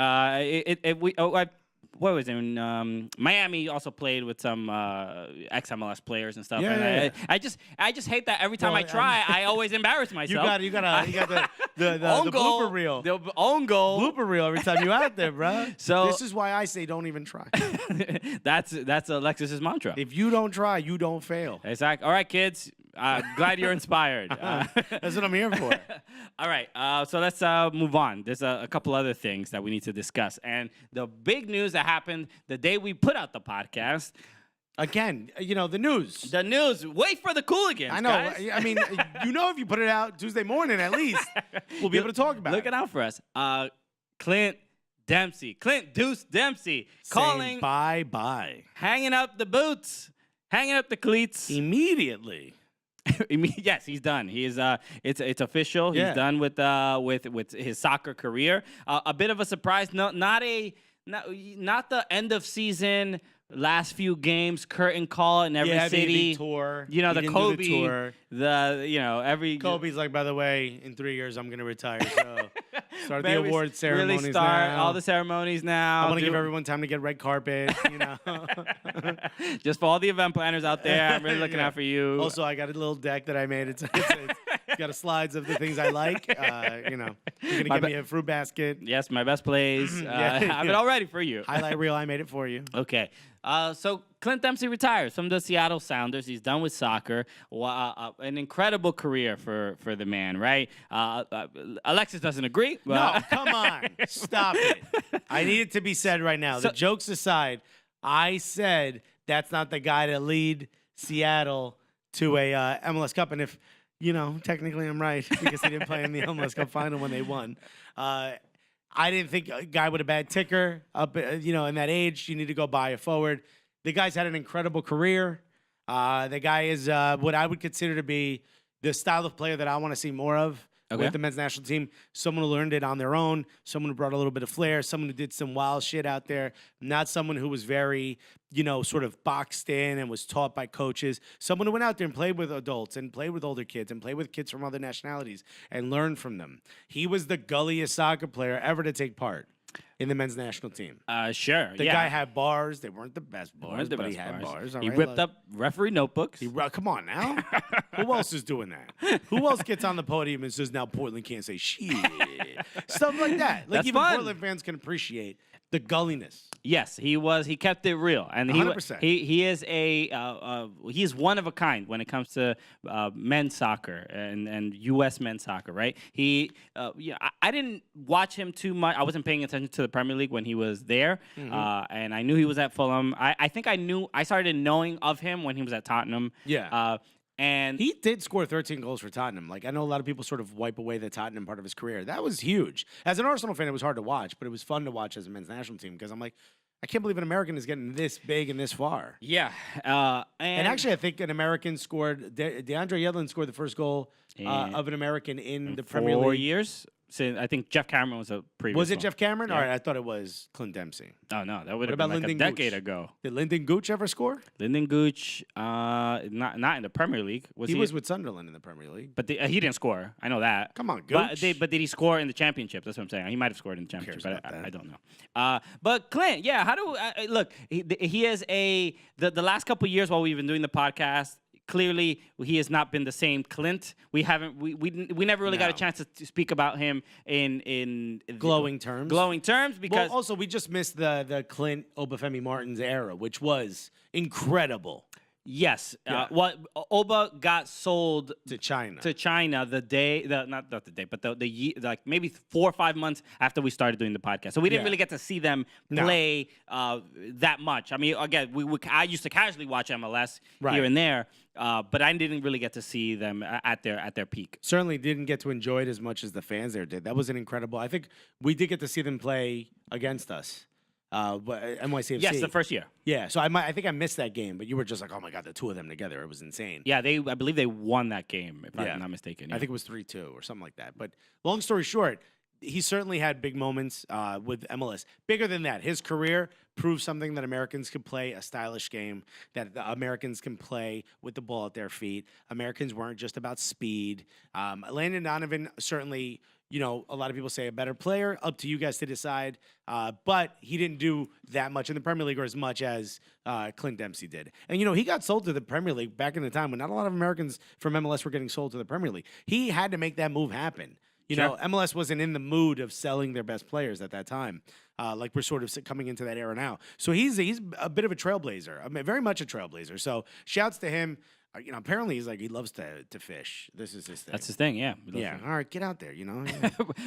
What was it? In Miami also played with some ex-MLS players and stuff. Yeah. I just hate that every time I try, I always embarrass myself. You got the blooper reel. The own goal. Blooper reel every time you're out there, bro. So this is why I say don't even try. That's Alexis's mantra. If you don't try, you don't fail. Exactly. All right, kids. Glad you're inspired. That's what I'm here for. All right, so let's move on. There's a couple other things that we need to discuss. And the big news that happened the day we put out the podcast. Again, the news. The news. Wait for the Cooligans, I know. Guys. I mean, if you put it out Tuesday morning at least, we'll be able to talk about it. Looking out for us. Clint Dempsey. Clint Deuce Dempsey. Saying bye-bye. Hanging up the boots. Hanging up the cleats. Immediately. Yes, he's done. He's it's official. He's done with his soccer career. A bit of a surprise. Not the end of season last few games, curtain call in every city. Baby tour. You know, He the didn't do Kobe, tour. every Kobe's like, by the way, in 3 years I'm gonna retire. So start the Really- award ceremonies really start now. all the ceremonies now. I want to give everyone time to get red carpet. Just for all the event planners out there, I'm really looking Yeah. out for you. Also, I got a little deck that I made. It's got a slides of the things I like. You're gonna give me a fruit basket. Yes, my best plays. I have it all ready for you. Highlight reel. I made it for you. Okay. So Clint Dempsey retires from the Seattle Sounders. He's done with soccer. An incredible career for the man, right? Alexis doesn't agree. No, come on. Stop it. I need it to be said right now. The jokes aside, I said that's not the guy to lead Seattle to a MLS Cup. And if, technically I'm right because he didn't play in the MLS Cup final when they won. I didn't think a guy with a bad ticker up, in that age, you need to go buy a forward. The guy's had an incredible career. The guy is what I would consider to be the style of player that I want to see more of with the men's national team. Someone who learned it on their own, someone who brought a little bit of flair, someone who did some wild shit out there, not someone who was very, sort of boxed in and was taught by coaches. Someone who went out there and played with adults and played with older kids and played with kids from other nationalities and learned from them. He was the gulliest soccer player ever to take part in the men's national team. Sure. The guy had bars. They weren't the best bars, but he had bars. He ripped up referee notebooks. Come on now. Who else is doing that? Who else gets on the podium and says, now Portland can't say shit? Stuff like that. Like That's even fun. Portland fans can appreciate the gulliness. Yes, he was. He kept it real, and 100%. he is he's one of a kind when it comes to men's soccer and U.S. men's soccer. Right? I didn't watch him too much. I wasn't paying attention to the Premier League when he was there, and I knew he was at Fulham. I think I started knowing of him when he was at Tottenham. Yeah. And he did score 13 goals for Tottenham. Like, I know a lot of people sort of wipe away the Tottenham part of his career. That was huge. As an Arsenal fan, it was hard to watch, but it was fun to watch as a men's national team because I'm like, I can't believe an American is getting this big and this far. Yeah. And actually, I think an American scored, DeAndre Yedlin scored the first goal of an American in the Premier League. 4 years. So I think Jeff Cameron was a previous. Was it one. Jeff Cameron? Yeah. All right, I thought it was Clint Dempsey. Oh no, that would have about been like Lyndon a decade Gooch? ago. Did Lyndon Gooch ever score? Lyndon Gooch, not in the Premier League. He was with Sunderland in the Premier League. But he didn't score. I know that. Come on, But Gooch. did he score in the championship? That's what I'm saying. He might have scored in the championship, cares but about that? I don't know. But Clint, yeah, how do look? He is the last couple of years while we've been doing the podcast. Clearly, he has not been the same Clint. We never really got a chance to speak about him in Glowing terms. Glowing terms because Well, also, we just missed the Clint Obafemi Martins era, which was incredible. yes, Yeah. Oba got sold To China. not the day, but the year, like maybe 4 or 5 months after we started doing the podcast. So we didn't Yeah. really get to see them play that much. I mean, again, I used to casually watch MLS Right. here and there, but I didn't really get to see them at their peak. Certainly didn't get to enjoy it as much as the fans there did. That was an incredible. I think we did get to see them play against us. NYCFC. Yes, the first year. Yeah, so I think I missed that game, but you were just like, oh my God, the two of them together. It was insane. Yeah, I believe they won that game, if I'm not mistaken. I think it was 3-2 or something like that. But long story short, he certainly had big moments with MLS. Bigger than that, his career proved something that Americans could play a stylish game, that the Americans can play with the ball at their feet. Americans weren't just about speed. Landon Donovan, certainly, a lot of people say a better player. Up to you guys to decide. But he didn't do that much in the Premier League or as much as Clint Dempsey did. And, he got sold to the Premier League back in the time when not a lot of Americans from MLS were getting sold to the Premier League. He had to make that move happen. MLS wasn't in the mood of selling their best players at that time. Like we're sort of coming into that era now. So he's a bit of a trailblazer. I mean, very much a trailblazer. So shouts to him. Apparently he loves to fish. This is his thing. That's his thing, yeah. Yeah. All right, get out there,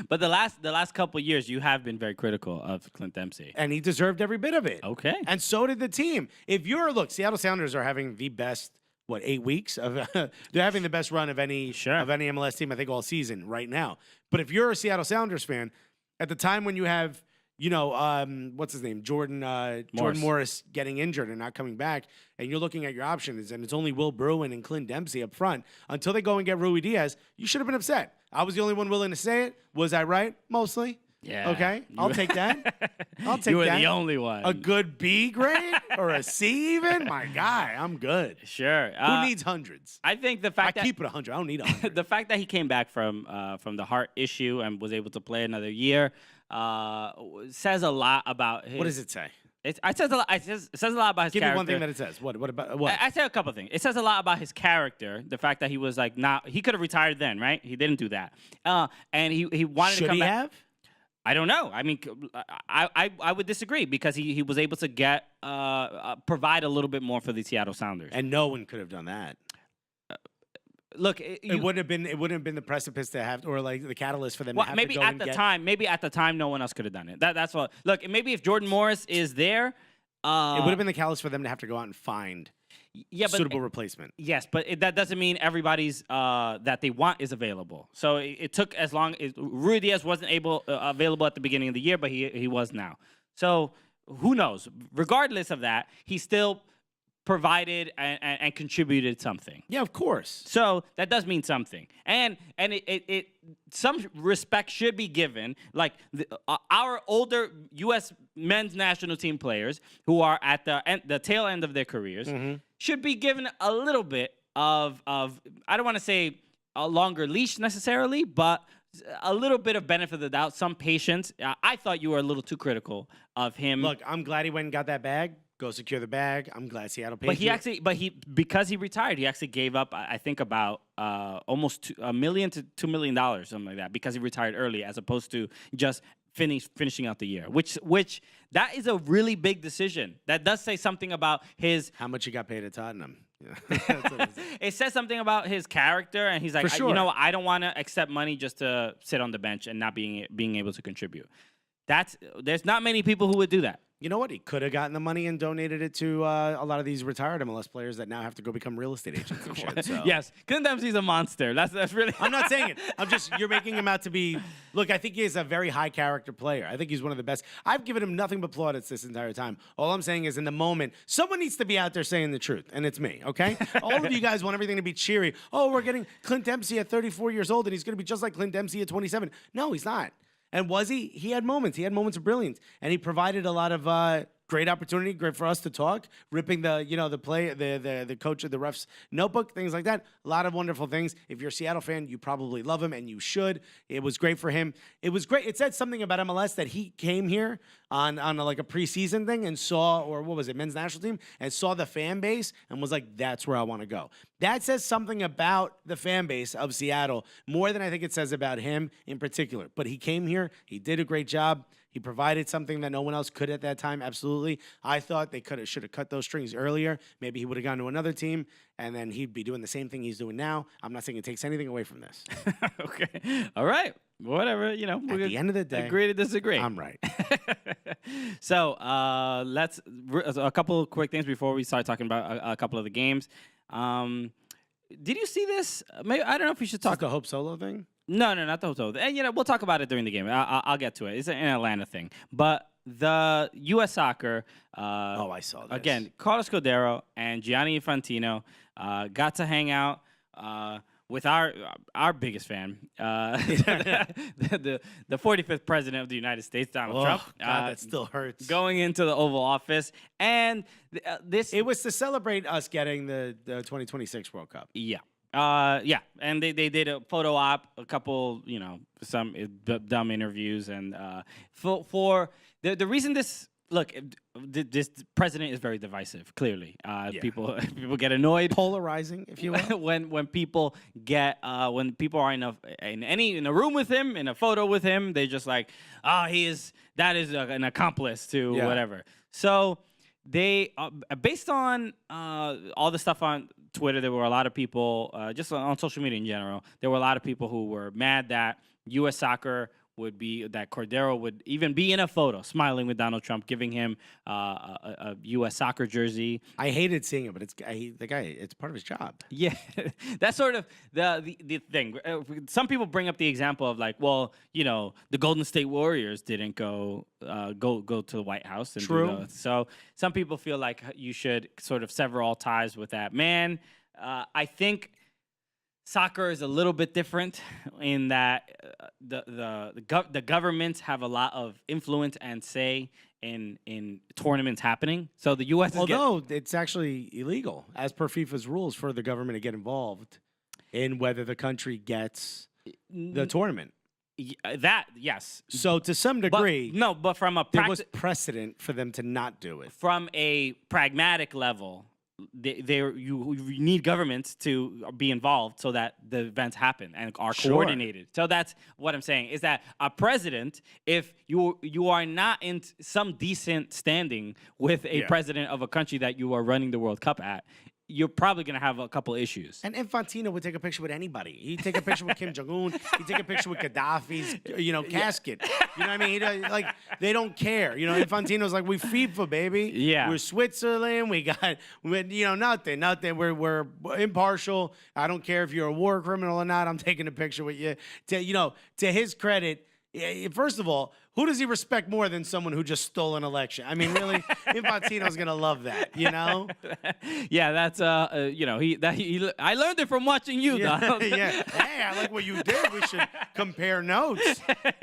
But the last couple of years, you have been very critical of Clint Dempsey. And he deserved every bit of it. Okay. And so did the team. Seattle Sounders are having the best 8 weeks of they're having the best run of any MLS team I think all season right now. But if you're a Seattle Sounders fan, at the time when you have what's his name, Jordan Morris getting injured and not coming back, and you're looking at your options, and it's only Will Bruin and Clint Dempsey up front until they go and get Rui Diaz, you should have been upset. I was the only one willing to say it. Was I right? Mostly. Yeah. Okay, I'll take that. I'll take You were that. the only one. A good B grade or a C even? My guy, I'm good. Sure. Who needs hundreds? I think the I fact that keep it 100. I don't need 100. the fact that he came back from the heart issue and was able to play another year says a lot about his. What does it say? It says a lot. It says a lot about his Give character. me one thing that it says. What about what? I say a couple things. It says a lot about his character. The fact that he was like not. He could have retired then, right? He didn't do that. And he wanted Should to come he back. have? I don't know. I mean, I would disagree because he was able to get provide a little bit more for the Seattle Sounders. And no one could have done that. Look, It wouldn't have been the precipice to have, or like the catalyst for them well, to have maybe to go at and the get. time, no one else could have done it. That's what. Look, maybe if Jordan Morris is there, It would have been the catalyst for them to have to go out and find but suitable replacement. yes, but that doesn't mean everybody's that they want is available. So it took as long as Rui Diaz wasn't available at the beginning of the year, but he was now. So who knows? Regardless of that, he still provided and contributed something. Yeah, of course. So that does mean something, and it some respect should be given. Like our older U.S. men's national team players who are at the tail end of their careers should be given a little bit of I don't want to say a longer leash necessarily, but a little bit of benefit of the doubt, some patience. I thought you were a little too critical of him. Look, I'm glad he went and got that bag. Go secure the bag. I'm glad Seattle paid. Because he retired, he actually gave up, I think, about almost $1 million to $2 million, something like that, because he retired early, as opposed to just finishing out the year. Which that is a really big decision. That does say something about his. How much he got paid at Tottenham? It says something about his character, and he's like, For sure. I don't want to accept money just to sit on the bench and not being able to contribute. There's not many people who would do that. You know what? He could have gotten the money and donated it to a lot of these retired MLS players that now have to go become real estate agents and shit. So. Yes, Clint Dempsey's a monster. That's really. I'm not saying it. You're making him out to be. Look, I think he is a very high character player. I think he's one of the best. I've given him nothing but plaudits this entire time. All I'm saying is, in the moment, someone needs to be out there saying the truth, and it's me. Okay? All of you guys want everything to be cheery. Oh, we're getting Clint Dempsey at 34 years old, and he's going to be just like Clint Dempsey at 27. No, he's not. And was he? He had moments. He had moments of brilliance, and he provided a lot of great opportunity, great for us to talk, ripping the coach of the ref's notebook, things like that. A lot of wonderful things. If you're a Seattle fan, you probably love him, and you should. It was great for him. It was great. It said something about MLS that he came here on like a preseason thing and saw, or what was it, men's national team, and saw the fan base and was like, that's where I want to go. That says something about the fan base of Seattle more than I think it says about him in particular. But he came here. He did a great job. He provided something that no one else could at that time. Absolutely. I thought they should have cut those strings earlier. Maybe he would have gone to another team, and then he'd be doing the same thing he's doing now. I'm not saying it takes anything away from this. Okay. All right. Whatever. At the end of the day, agree to disagree. I'm right. So let's a couple of quick things before we start talking about a couple of the games. Did you see this? Maybe I don't know if we should talk. Is this the Hope Solo thing? No, not the hotel. And we'll talk about it during the game. I'll get to it. It's an Atlanta thing. But the U.S. Soccer. I saw this. Again, Carlos Cordero and Gianni Infantino got to hang out with our biggest fan, the 45th president of the United States, Donald Trump. God, that still hurts. Going into the Oval Office, and this. It was to celebrate us getting the 2026 World Cup. Yeah. And they did a photo op, a couple, some dumb interviews, and for the reason this president is very divisive. Clearly, people get annoyed, polarizing, if you will, when people are in a room with him, in a photo with him, they just like, that is an accomplice to whatever. So they based on all the stuff on Twitter, there were a lot of people, just on social media in general, there were a lot of people who were mad that U.S. Soccer that Cordero would even be in a photo smiling with Donald Trump, giving him a U.S. Soccer jersey. I hated seeing it, but the guy, it's part of his job. Yeah, that's sort of the thing. Some people bring up the example of like, well, the Golden State Warriors didn't go to the White House. And True. So some people feel like you should sort of sever all ties with that man. I think soccer is a little bit different in that the governments have a lot of influence and say in tournaments happening. So the U.S. is although it's actually illegal as per FIFA's rules for the government to get involved in whether the country gets the tournament. That, yes. So to some degree, but from a there was precedent for them to not do it. From a pragmatic level, you need governments to be involved so that the events happen and are coordinated. So that's what I'm saying, is that a president, if you are not in some decent standing with a president of a country that you are running the World Cup at, you're probably going to have a couple issues. And Infantino would take a picture with anybody. He'd take a picture with Kim Jong-un. He'd take a picture with Gaddafi's, casket. You know what I mean? They don't care. Infantino's like, we FIFA, baby. Yeah. We're Switzerland. We got, nothing. We're impartial. I don't care if you're a war criminal or not. I'm taking a picture with you. To his credit, first of all, who does he respect more than someone who just stole an election? I mean, really, Infantino's gonna love that, Yeah, that's I learned it from watching you, dog. Yeah. Hey, I like what you did. We should compare notes.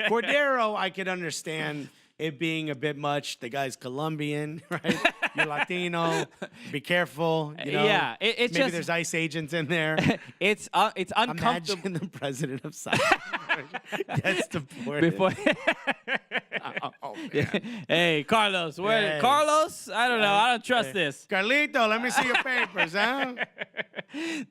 Cordero, I could understand it being a bit much. The guy's Colombian, right? You're Latino. Be careful. Yeah, maybe there's ICE agents in there. It's uncomfortable. Imagine the president of soccer gets deported. Hey, Carlos, where? Carlos? I don't know. I don't trust this. Carlito, let me see your papers, huh?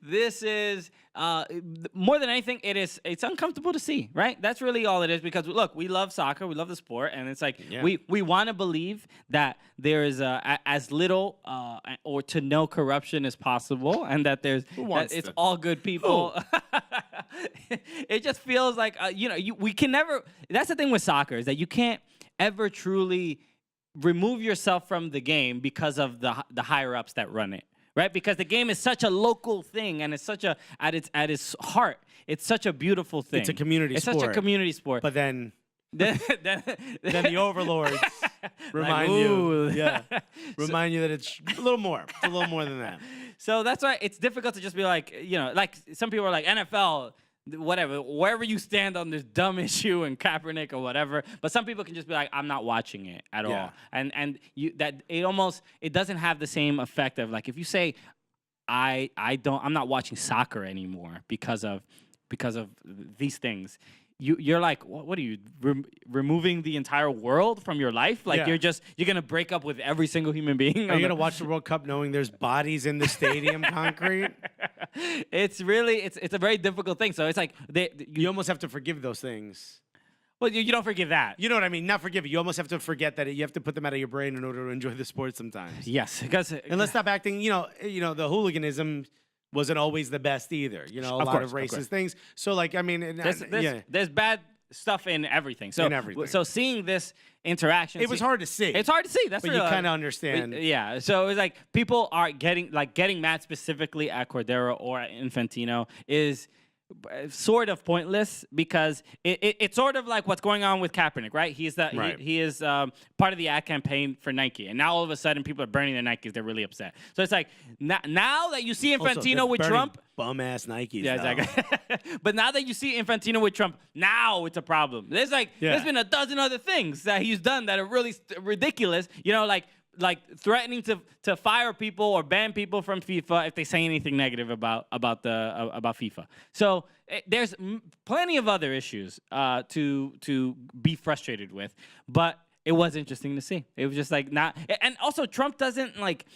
This is more than anything, it's uncomfortable to see, right? That's really all it is, because look, we love soccer, we love the sport, and it's like we want to believe that there is as little or to no corruption as possible, and that it's all good people. It just feels like we can never. That's the thing with soccer, is that you can't ever truly remove yourself from the game because of the higher ups that run it. Right, because the game is such a local thing, and it's such a at its heart, it's such a beautiful thing. It's a community sport. It's such a community sport. But then the overlords remind you that it's a little more. It's a little more than that. So that's why it's difficult to just be like, like some people are like NFL. Whatever, wherever you stand on this dumb issue and Kaepernick or whatever, but some people can just be like, I'm not watching it at all, and it doesn't have the same effect of like if you say, I'm not watching soccer anymore because of these things. You're like, what are you removing the entire world from your life? Like you're gonna break up with every single human being. Are you gonna watch the World Cup knowing there's bodies in the stadium concrete? It's a very difficult thing. So it's like you almost have to forgive those things. Well, you don't forgive that. You know what I mean? Not forgive it. You almost have to forget that you have to put them out of your brain in order to enjoy the sport sometimes. Yes, because and let's stop acting. The hooliganism wasn't always the best either. A lot of racist things. So like, I mean, there's bad stuff in everything. So seeing this interaction, it was hard to see. It's hard to see. That's but you kind of understand. Yeah. So it's like people are getting mad specifically at Cordero or at Infantino is sort of pointless, because it's sort of like what's going on with Kaepernick, right? He is part of the ad campaign for Nike, and now all of a sudden people are burning their Nikes. They're really upset. So it's like now that you see Infantino with Trump, bum ass Nikes. Yeah, exactly. But now that you see Infantino with Trump, now it's a problem. There's been a dozen other things that he's done that are really ridiculous. Like threatening to fire people or ban people from FIFA if they say anything negative about FIFA. So there's plenty of other issues to be frustrated with, but it was interesting to see. It was just like not, and also Trump doesn't like.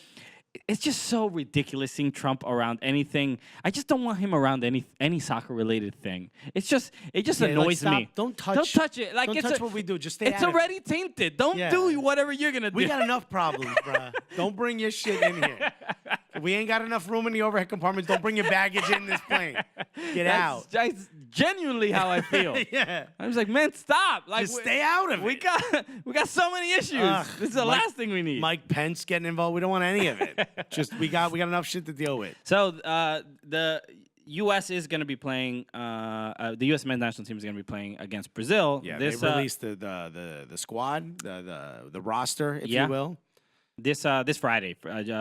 It's just so ridiculous seeing Trump around anything. I just don't want him around any soccer related thing. It just annoys me. Don't touch it. Like don't touch what we do. Just stay. It's already tainted. Don't do whatever you're gonna do. We got enough problems, bruh. Don't bring your shit in here. If we ain't got enough room in the overhead compartments, don't bring your baggage in this plane. That's That's genuinely how I feel. Yeah. I was like, man, stop. Like, just stay out of it. We got so many issues. This is the last thing we need. Mike Pence getting involved. We don't want any of it. Just we got enough shit to deal with. So the U.S. is going to be playing. The U.S. men's national team is going to be playing against Brazil. Yeah, they released the squad, the roster, if you will. this Friday,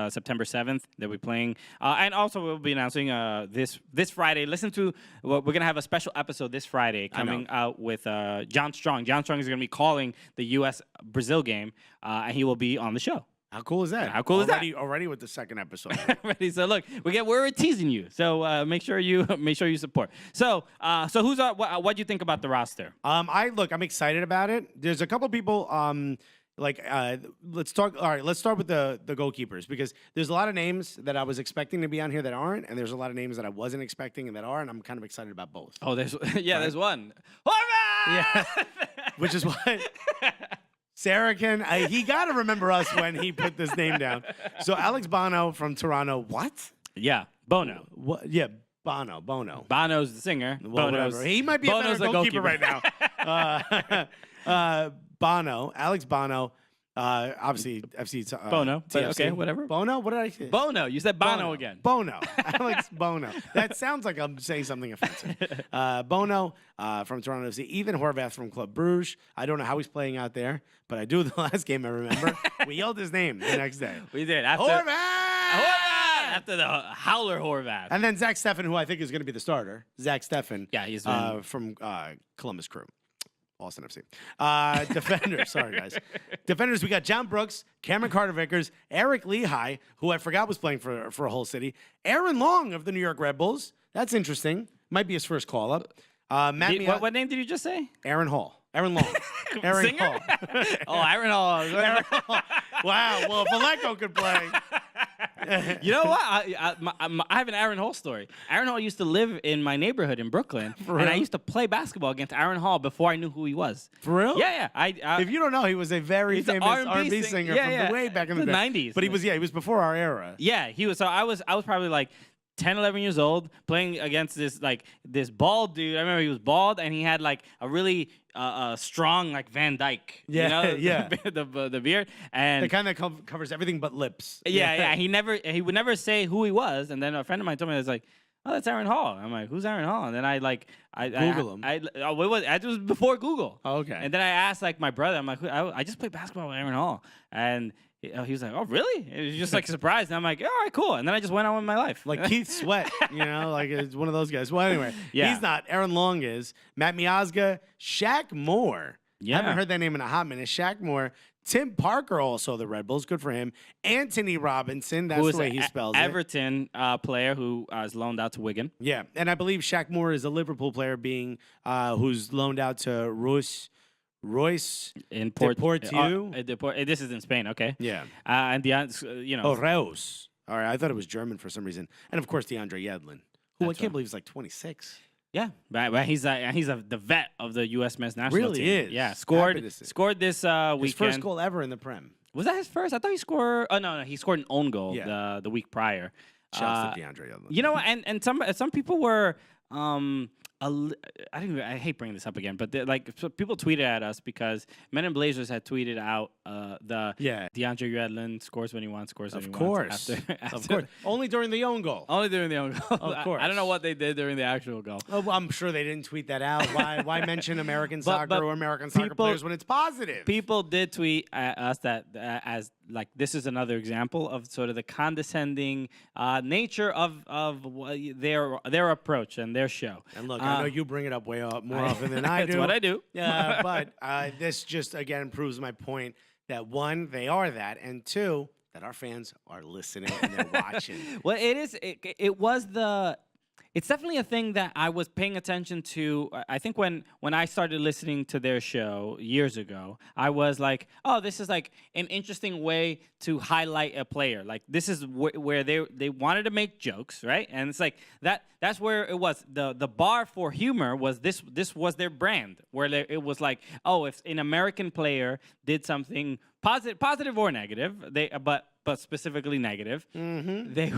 September 7th, that we're playing. And also we'll be announcing this Friday. Listen to, we're going to have a special episode this Friday coming out with John Strong. John Strong is going to be calling the U.S.-Brazil game, and he will be on the show. How cool is that? How cool is that? Already with the second episode. Ready? So look, we're teasing you. So make sure you support. So who's what do you think about the roster? I'm excited about it. There's a couple people. Let's talk. All right, let's start with the goalkeepers, because there's a lot of names that I was expecting to be on here that aren't, and there's a lot of names that I wasn't expecting and that are, and I'm kind of excited about both. Oh, there's there's one. Horvath! Yeah, which is why. Sarah he got to remember us when he put this name down. So Alex Bono from Toronto. What? Yeah, Bono. What? Yeah, Bono. Bono's the singer. Well, whatever. He might be Bono's a better goalkeeper right now. Bono, Alex Bono. Obviously, FC Bono. But TFC. okay, whatever. Bono? What did I say? Bono. You said Bono again. Bono. Alex Bono. That sounds like I'm saying something offensive. Bono from Toronto FC. Ethan Horvath from Club Bruges. I don't know how he's playing out there, but I do the last game I remember. We yelled his name the next day. We did. Horvath! After the howler Horvath. And then Zach Steffen, who I think is going to be the starter. Zach Steffen. Yeah, he's from Columbus Crew. Austin FC. Defenders, sorry guys. Defenders, we got John Brooks, Cameron Carter-Vickers, Eric Lehigh, who I forgot was playing for a whole city, Aaron Long of the New York Red Bulls. That's interesting. Might be his first call-up. What name did you just say? Aaron Hall. Aaron Long. Aaron Singer? Hall. Aaron Hall. Aaron Hall. Wow. Well, if Aleko could play. You know what? I have an Aaron Hall story. Aaron Hall used to live in my neighborhood in Brooklyn, and I used to play basketball against Aaron Hall before I knew who he was. For real? Yeah. If you don't know, he was a very famous R&B singer from the way back in the day. 90s. But he was before our era. Yeah, he was. So I was probably like 10, 11 years old, playing against this bald dude. I remember he was bald, and he had like a really strong like Van Dyke. Yeah, you know? the beard, and the kind that covers everything but lips. Yeah. He would never say who he was, and then a friend of mine told me, I was like, oh, that's Aaron Hall. I'm like, who's Aaron Hall? And then I Google him. It was before Google. Oh, okay. And then I asked like my brother. I'm like, I just played basketball with Aaron Hall, and he was like, oh, really? It was just like surprised. And I'm like, all right, cool. And then I just went on with my life. Like Keith Sweat, like it's one of those guys. Well, anyway, he's not. Aaron Long is. Matt Miazga, Shaq Moore. Yeah. Haven't heard that name in a hot minute. Shaq Moore. Tim Parker, also the Red Bulls. Good for him. Anthony Robinson. That's the way he spells it. Everton player who is loaned out to Wigan. Yeah. And I believe Shaq Moore is a Liverpool player who's loaned out to Royce in Deportivo. This is in Spain, okay? Yeah. And Reus. All right, I thought it was German for some reason. And of course, DeAndre Yedlin, who I can't believe is like 26. Yeah, but he's the vet of the U.S. men's national team. Really is. Yeah, scored this weekend. His first goal ever in the Prem. Was that his first? I thought he scored. Oh no, he scored an own goal the week prior. Shouts to DeAndre Yedlin. You know, and some people were. I hate bringing this up again, but so people tweeted at us because Men in Blazers had tweeted out DeAndre Yedlin scores when he wants, scores when he wants. Of course. Only during the own goal. Only during the own goal. Of course. I don't know what they did during the actual goal. Oh, well, I'm sure they didn't tweet that out. Why mention American soccer or American soccer players when it's positive? People did tweet at us that as like this is another example of sort of the condescending nature of their approach and their show. And look, I know you bring it up more often than I do. That's what I do. Yeah, but this just again proves my point that one, they are that, and two, that our fans are listening and they're watching. Well, it's definitely a thing that I was paying attention to. I think when I started listening to their show years ago, I was like, oh, this is like an interesting way to highlight a player. Like this is where they wanted to make jokes, right? And it's like that's where it was. The bar for humor was this was their brand, where it was like, oh, if an American player did something positive or negative, but specifically negative, they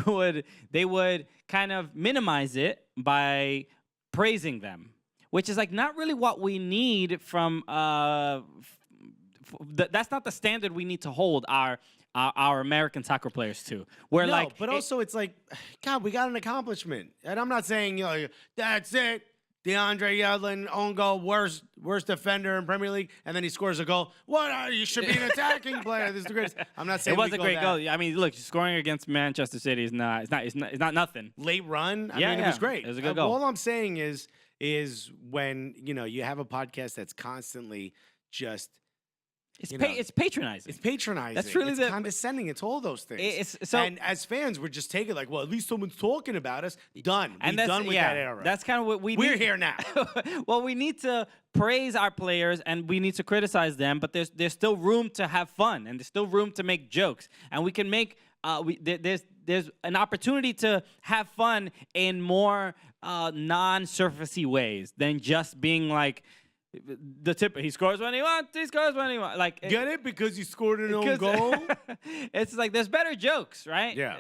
would kind of minimize it by praising them, which is like not really what we need from. That's not the standard we need to hold our American soccer players to. Also it's like, God, we got an accomplishment, and I'm not saying that's it. DeAndre Yedlin, own goal, worst defender in Premier League, and then he scores a goal. You should be an attacking player. This is the greatest. I'm not saying it was a great goal. I mean, look, scoring against Manchester City is not. It's not nothing. Late run. I mean, it was great. It was a good goal. All I'm saying is when you have a podcast that's constantly just. It's patronizing. It's patronizing. That's truly it's condescending. It's all those things. And as fans, we're just taking like, well, at least someone's talking about us. Done. We're done with that era. That's kind of what we're here now. Well, we need to praise our players and we need to criticize them, but there's still room to have fun and there's still room to make jokes, and we can make there's an opportunity to have fun in more non-surfacey ways than just being like. The tip, he scores when he wants. He scores when he wants. Like, get it because he scored an own goal. It's like there's better jokes, right? Yeah.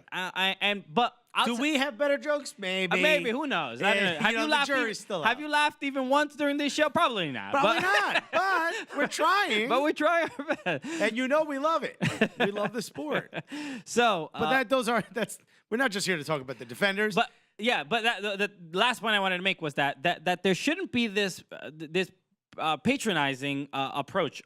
Do we have better jokes? Maybe. Maybe. Who knows? I don't know. Have you laughed even once during this show? Probably not. Probably not. But we're trying. But we're trying our best. And we love it. We love the sport. So. We're not just here to talk about the defenders. But yeah. But the last point I wanted to make was that there shouldn't be this patronizing approach.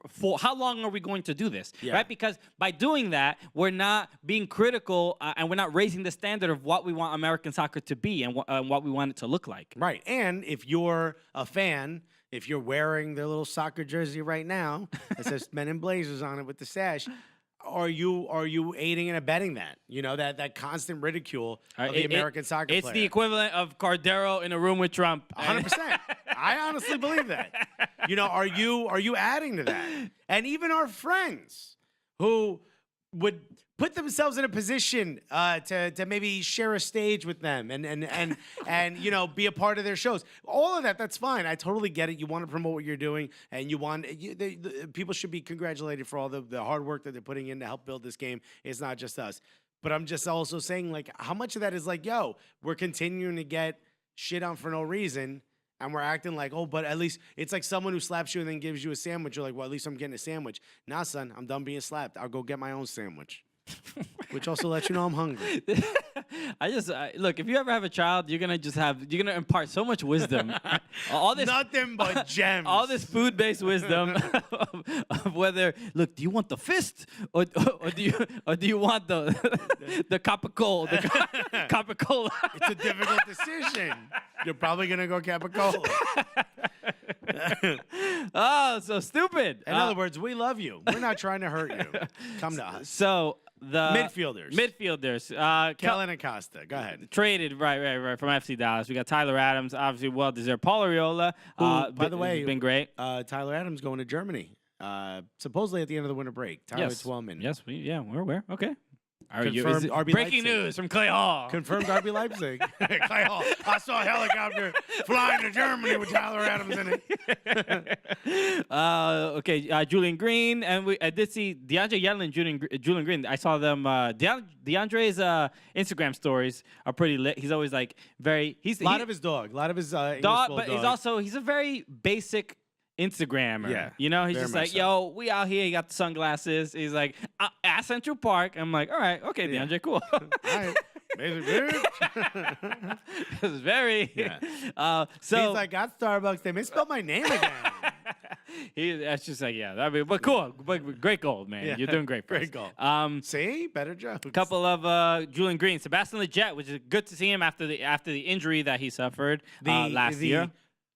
For how long are we going to do this, right? Because by doing that, we're not being critical and we're not raising the standard of what we want American soccer to be and what we want it to look like. Right. And if you're a fan, if you're wearing their little soccer jersey right now that says Men in Blazers on it with the sash, are you aiding and abetting that? That constant ridicule of the American soccer player. It's the equivalent of Cordero in a room with Trump. 100%. I honestly believe that. Are you adding to that? And even our friends who would put themselves in a position to maybe share a stage with them and be a part of their shows. All of that's fine. I totally get it. You want to promote what you're doing, and people should be congratulated for all the hard work that they're putting in to help build this game. It's not just us. But I'm just also saying, like, how much of that is like, we're continuing to get shit on for no reason. And we're acting like, but at least it's like someone who slaps you and then gives you a sandwich. You're like, well, at least I'm getting a sandwich. Nah, son, I'm done being slapped. I'll go get my own sandwich. Which also lets you know I'm hungry. Look, if you ever have a child, you're gonna impart so much wisdom. All this nothing but gems. All this food-based wisdom of whether, look, do you want the fist or do you want the Capicola? Capicola. It's a difficult decision. You're probably gonna go Capicola. Oh, so stupid. In other words, we love you. We're not trying to hurt you. Come to us. So the midfielders. Kellen Acosta. Go ahead. Traded right from FC Dallas. We got Tyler Adams, obviously well deserved. Paul Arriola, by the way, been great. Tyler Adams going to Germany. Supposedly at the end of the winter break. Tyler Twellman. Yes, we're aware. Okay. Confirmed RB breaking Leipzig. news from Clay Hall. Confirmed RB Leipzig. Clay Hall. I saw a helicopter flying to Germany with Tyler Adams in it. Julian Green, and I did see DeAndre Yedlin and Julian Green. I saw them. DeAndre's Instagram stories are pretty lit. He's always like very. He's a lot of his dog. A lot of his dog, but he's a very basic Instagrammer. Yeah. He's just like, yo, we out here. He got the sunglasses. He's like, at Central Park. I'm like, all right, okay, DeAndre, cool. All right. This is very. Yeah. So he's like, got Starbucks. They misspelled my name again. That's just like, I mean, but cool. But great goal, man. Yeah. You're doing great. Great goal. See, better jokes. A couple of Julian Green, Sebastian Lletget, which is good to see him after the injury that he suffered last year.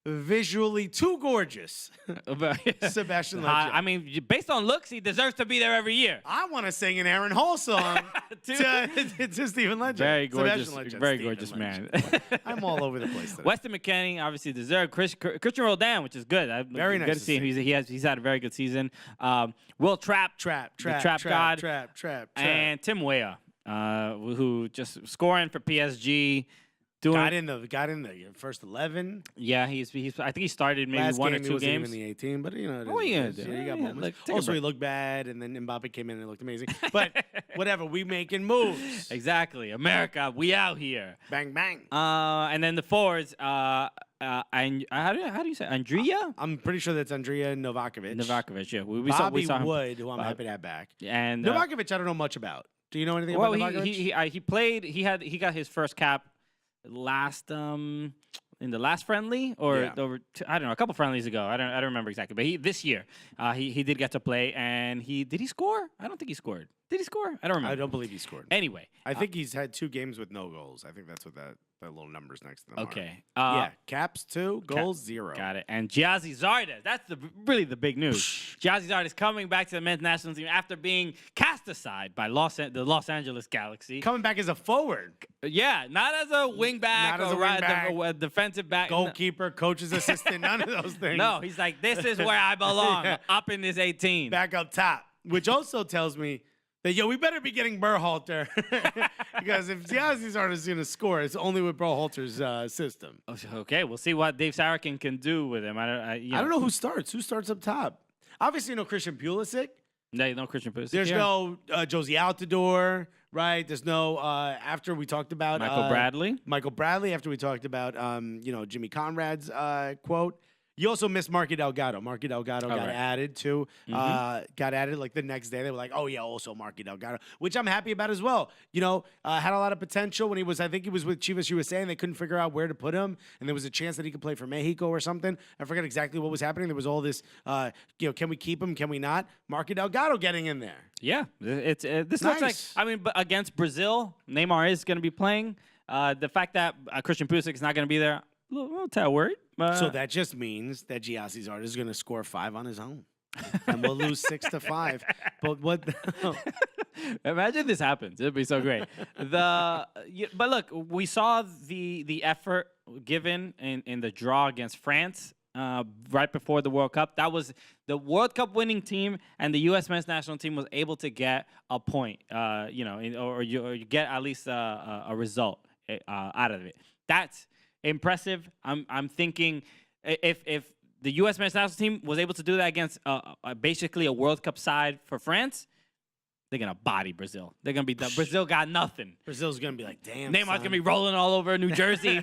Visually too gorgeous. Sebastian Lletget. I mean, based on looks, he deserves to be there every year. I want to sing an Aaron Hall song to Stephen Lletget. Very gorgeous, very gorgeous man. I'm all over the place today. Weston McKennie, obviously deserved. Christian Roldan, which is good. Very nice good to see him. He's had a very good season. Will Trapp, the Trap God, and Tim Weah, who just scoring for PSG. Got in the first 11. Yeah, I think he started maybe Last one game or two games. Even the 18, but you know. What are you gonna do? You got moments. Also, he looked bad, and then Mbappe came in and it looked amazing. But whatever, we making moves. Exactly, America, we out here. Bang bang. And then the forwards. And how do you say Andrea? I'm pretty sure that's Andrea Novakovic. Novakovic, yeah. We saw him. Wood, who I'm happy to have back. And Novakovic, I don't know much about. Do you know anything about Novakovic? He played. He got his first cap last in the last friendly, or Yeah. I don't know, a couple friendlies ago. I don't remember exactly, but this year he did get to play, and did he score? I don't think he scored. Did he score? I don't remember. I don't believe he scored. Anyway, I think he's had 2 games with no goals. I think that's what that little number's next to them. okay. Yeah, caps 2, goals 0. Got it. And Giazzi Zardes, that's really the big news. Giazzi Zardes coming back to the men's national team after being cast aside by the Los Angeles Galaxy. Coming back as a forward, Yeah, not as a wing back Not as or a wing back. a defensive back. goalkeeper, coach's assistant, none of those things. No, he's like, this is where I belong, Yeah. up in this 18. Back up top, which also tells me that, we better be getting Berhalter. Because if Giazzi Zardes is going to score, it's only with Berhalter's system. Okay, we'll see what Dave Sarakin can do with him. I don't know who starts. Who starts up top? Obviously, no Christian Pulisic. No Christian Pulisic. There's here. no Josie Altidore, right? There's no, after we talked about Michael Bradley. Michael Bradley, after we talked about, Jimmy Conrad's quote. You also missed Marky Delgado. Marky Delgado got right. added too. Got added like the next day. They were like, oh, yeah, also Marky Delgado, which I'm happy about as well. Had a lot of potential when I think he was with Chivas USA, and they couldn't figure out where to put him. And there was a chance that he could play for Mexico or something. I forget exactly what was happening. There was all this, can we keep him? Can we not? Marky Delgado getting in there. Yeah, this looks like, Nice. but against Brazil, Neymar is going to be playing. The fact that Christian Pulisic is not going to be there, a little tad worried. So that just means that Giazzi Zardes is going to score 5 on his own. And we'll lose 6-5. But what? Imagine this happens. It'd be so great. But look, we saw the effort given in the draw against France right before the World Cup. That was the World Cup winning team, and the U.S. men's national team was able to get a point, or you get at least a result out of it. That's impressive. I'm thinking if the U.S. men's national team was able to do that against basically a World Cup side for France, they're gonna body Brazil. They're gonna be done. Brazil got nothing. Brazil's going to be like, damn. Neymar's gonna be rolling all over New Jersey.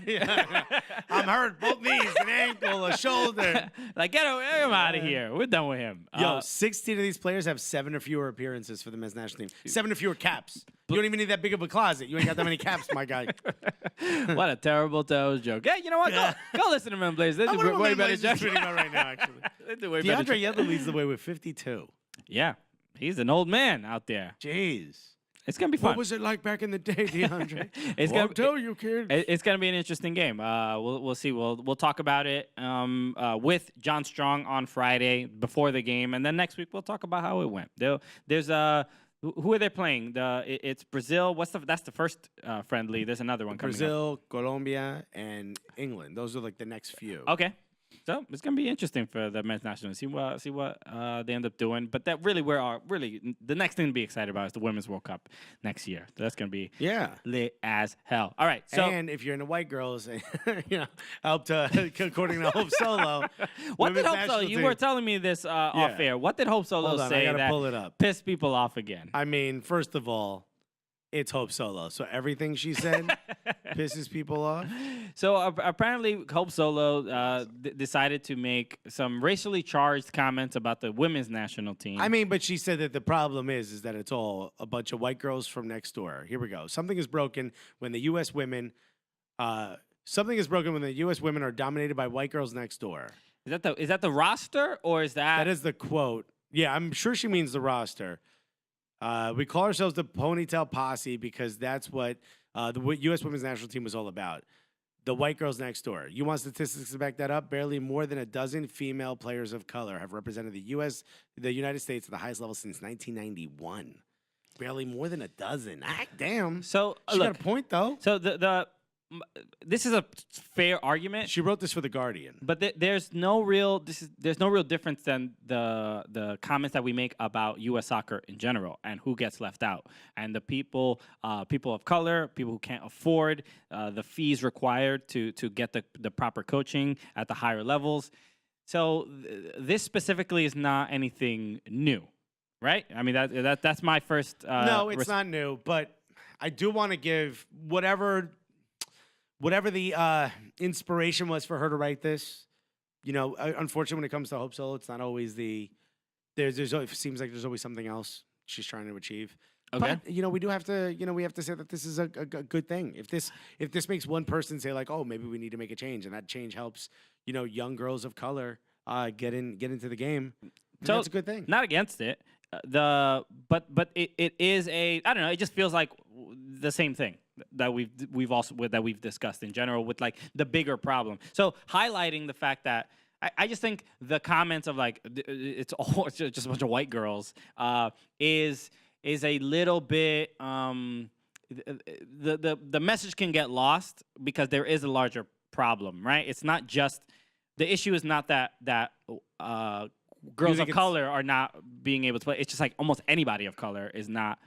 I'm hurt. Both knees, an ankle, a shoulder. Like, get him out of here. We're done with him. 16 of these players have 7 or fewer appearances for the men's national team. 7 or fewer caps. You don't even need that big of a closet. You ain't got that many caps, my guy. What a terrible toes joke. Hey, you know what? Go listen to Men Blaze. They do way better jokes tweeting about right now, actually. They do way better. DeAndre Yedlin leads the way with 52. Yeah, he's an old man out there. Jeez. It's gonna be fun. What was it like back in the day, DeAndre? It's I'll gonna tell you, kid. It's gonna be an interesting game. We'll see. We'll talk about it with John Strong on Friday before the game, and then next week we'll talk about how it went. There's who are they playing? It's Brazil. That's the first friendly. There's another one coming up. Brazil, Colombia, and England. Those are like the next few. Okay. So it's gonna be interesting for the men's national. See what they end up doing. But that really the next thing to be excited about is the Women's World Cup next year. So that's gonna be lit as hell. All right. So and if you're into white girls, help to according to Hope Solo. what did Hope Solo? You were telling me this off air. What did Hope Solo Hold on, I say gotta that pull it up. pissed people off again? I mean, first of all, it's Hope Solo, so everything she said pisses people off. So apparently, Hope Solo decided to make some racially charged comments about the women's national team. I mean, but she said that the problem is that it's all a bunch of white girls from next door. Here we go. Something is broken when the U.S. women. Something is broken when the U.S. women are dominated by white girls next door. Is that the roster, or is that? That is the quote. Yeah, I'm sure she means the roster. We call ourselves the Ponytail Posse because that's what the U.S. women's national team was all about. The white girls next door. You want statistics to back that up? Barely more than a dozen female players of color have represented the United States at the highest level since 1991. Barely more than a dozen. Damn. So she look, got a point though. So this is a fair argument. She wrote this for the Guardian. But there's no real difference than the comments that we make about U.S. soccer in general and who gets left out, and the people of color, people who can't afford the fees required to get the proper coaching at the higher levels. So this specifically is not anything new, right? I mean that's my first. No, it's not new, but I do want to give whatever the inspiration was for her to write this. Unfortunately, when it comes to Hope Solo, it's not always it seems like there's always something else she's trying to achieve. Okay. But we do have to, we have to say that this is a good thing. If this makes one person say like, oh, maybe we need to make a change, and that change helps, young girls of color get into the game, So that's a good thing. Not against it. But it is I don't know. It just feels like the same thing that we've discussed in general with like the bigger problem. So highlighting the fact that. I just think the comments of like it's just a bunch of white girls is a little bit the message can get lost because there is a larger problem, right? It's not just the issue is not that girls of color are not being able to play. It's just like almost anybody of color is not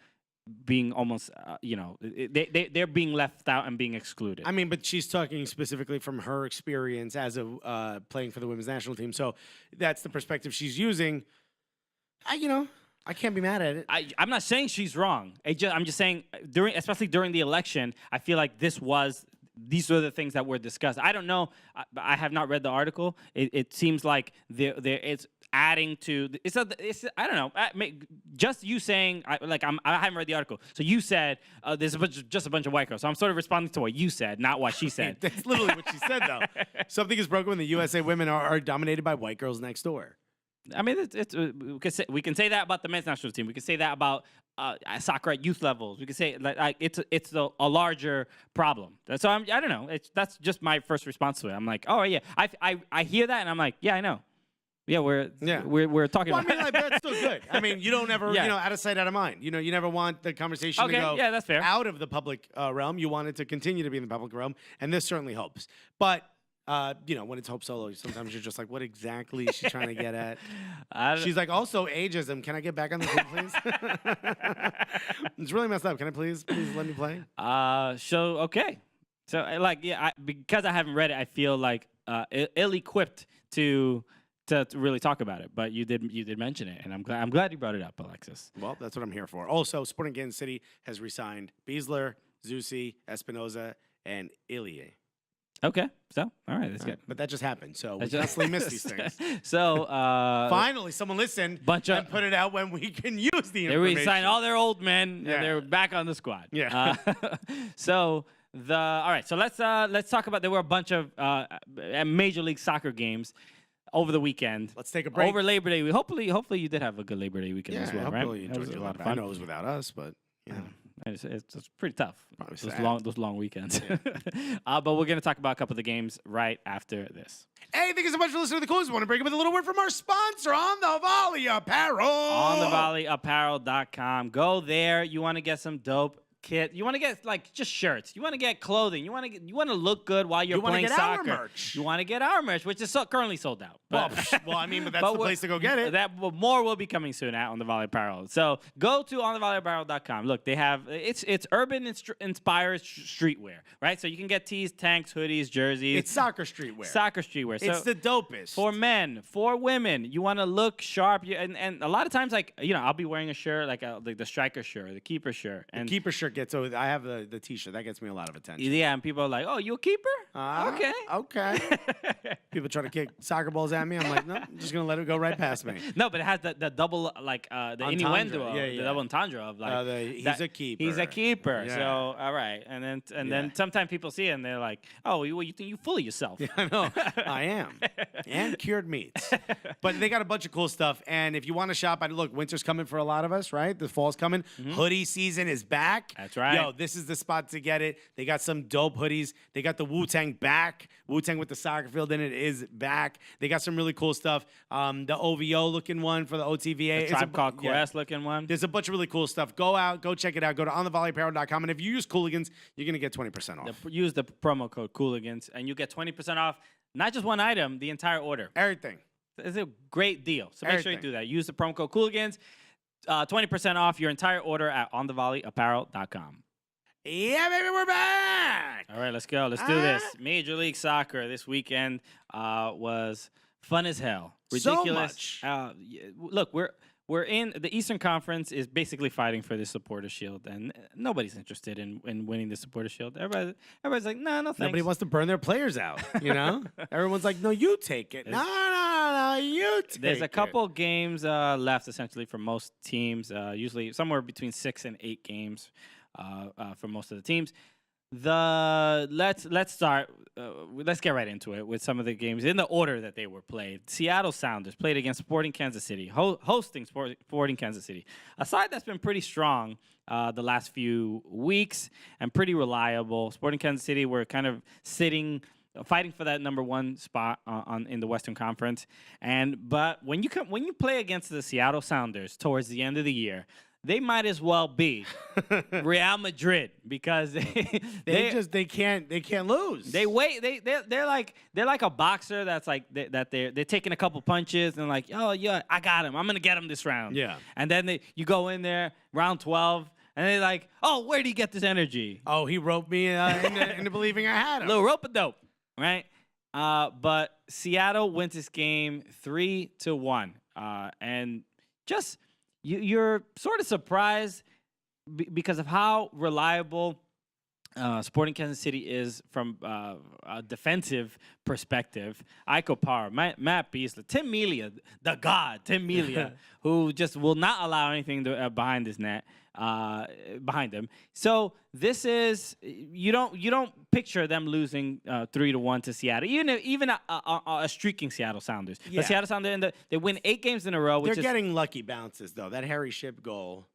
being almost, they're being left out and being excluded. I mean, but she's talking specifically from her experience as a playing for the women's national team. So that's the perspective she's using. I can't be mad at it. I'm not saying she's wrong. I'm just saying especially during the election, I feel like these are the things that were discussed. I don't know. I have not read the article. It seems like it's adding to. It's I don't know. Just you saying I haven't read the article. So you said there's just a bunch of white girls. So I'm sort of responding to what you said, not what she said. That's literally what she said, though. Something is broken when the USA women are dominated by white girls next door. I mean, we can say that about the men's national team. We can say that about soccer at youth levels. We can say it's a larger problem. So I don't know. That's just my first response to it. I'm like, oh yeah, I hear that and I'm like, yeah, I know. Yeah, we're talking about. I mean, like, that's still good. I mean, you don't ever, out of sight, out of mind. You never want the conversation to go that's fair. Out of the public realm. You want it to continue to be in the public realm, and this certainly helps. But when it's Hope Solo, sometimes you're just like, what exactly is she trying to get at? She's like, also ageism. Can I get back on the team, please? It's really messed up. Can I please let me play? Okay. So because I haven't read it, I feel like ill-equipped to really talk about it. But you did mention it, and I'm glad you brought it up, Alexis. Well, that's what I'm here for. Also, Sporting Kansas City has re-signed Beasler, Zusi, Espinoza, and Ilie. Okay, so all right, that's good. But that just happened, so we constantly miss these things. So finally, someone listened and put it out when we can use the information. They re-signed all their old men, and they're back on the squad. Yeah. All right, so let's talk about. There were a bunch of Major League Soccer games over the weekend. Let's take a break. Over Labor Day. Hopefully you did have a good Labor Day weekend as well, right? Hopefully you enjoyed a lot of fun. I know it was without us, but it's pretty tough. Those long weekends. But we're going to talk about a couple of the games right after this. Hey, thank you so much for listening to the Cooligans. I want to break up with a little word from our sponsor, On the Volley Apparel. OnTheVolleyApparel.com. Go there. You want to get some dope kit. You want to get just shirts. You want to get clothing. You want to look good while you're playing soccer. Our merch. You want to get our merch, which is currently sold out. But that's the place to go get it. More will be coming soon On the Volley Apparel. So go to OnTheVolleyApparel.com. Look, they have it's urban inspired streetwear, right? So you can get tees, tanks, hoodies, jerseys. It's soccer streetwear. Soccer streetwear. It's the dopest for men, for women. You want to look sharp. And a lot of times, I'll be wearing a shirt like the striker shirt, or the keeper shirt, and the keeper shirt gets. So I have the T-shirt that gets me a lot of attention. Yeah, and people are like, "Oh, you a keeper? Okay." People try to kick soccer balls at me. I'm like, no, I'm just gonna let it go right past me. No, but it has the double the innuendo, the double entendre of he's a keeper. He's a keeper. Yeah. So all right, and then sometimes people see it and they're like, "Oh, you think you full of yourself?" Yeah, I know. I am. And cured meats. But they got a bunch of cool stuff. And if you want to shop, look, winter's coming for a lot of us, right? The fall's coming. Mm-hmm. Hoodie season is back. That's right. Yo, this is the spot to get it. They got some dope hoodies. They got the Wu-Tang back. Wu-Tang with the soccer field in it is back. They got some really cool stuff. The OVO looking one for the OTVA. The Tribe Called Quest looking one. There's a bunch of really cool stuff. Go out, go check it out. Go to onthevolleyapparel.com. And if you use Cooligans, you're going to get 20% off. Use the promo code Cooligans, and you get 20% off, not just one item, the entire order. Everything. It's a great deal. So make sure you do that. Use the promo code Cooligans. 20% off your entire order at onthevolleyapparel.com. Yeah, baby, we're back. All right, let's go. Let's do this. Major League Soccer this weekend was fun as hell. Ridiculous. So much. Look, we're in the Eastern Conference is basically fighting for the Supporter Shield, and nobody's interested in winning the Supporter Shield. Everybody's like, no, thanks. Nobody wants to burn their players out. Everyone's like, no, you take it. No, you take There's a it. couple games left, essentially, for most teams. Usually somewhere between 6 and 8 games for most of the teams. Let's start. Let's get right into it with some of the games in the order that they were played. Seattle Sounders played against Sporting Kansas City, hosting Sporting Kansas City, a side that's been pretty strong the last few weeks and pretty reliable. Sporting Kansas City were kind of fighting for that number 1 spot in the Western Conference. But when you play against the Seattle Sounders towards the end of the year, they might as well be Real Madrid because they can't lose. They're like a boxer that's like they're taking a couple punches and like, oh yeah, I got him. I'm gonna get him this round. Yeah. And then you go in there round 12 and they're like, oh, where did he get this energy? Oh, he roped me into believing I had him. Little rope-a-dope, right? But Seattle wins this game 3-1, and just. You're sort of surprised because of how reliable Sporting Kansas City is from a defensive perspective. Iko Parr, Matt Beasley, Tim Melia, the god, Tim Melia, who just will not allow anything behind his net, behind him. So this is you don't picture them losing 3-1 to Seattle, even a streaking Seattle Sounders. Yeah. The Seattle Sounders they win 8 games in a row. They're getting lucky bounces though. That Harry Ship goal.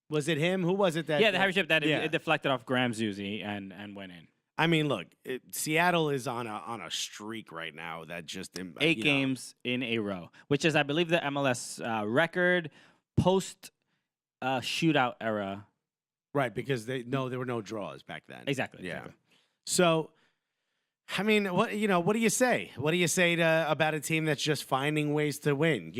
Was it him? Who was it that? Yeah, the Harry Ship that it deflected off Graham Zusi and went in. I mean, look, Seattle is on a streak right now that just 8 games in a row, which is, I believe, the MLS record post shootout era. Right, because there were no draws back then. Exactly. Yeah. Exactly. So, I mean, what do you say? What do you say about a team that's just finding ways to win?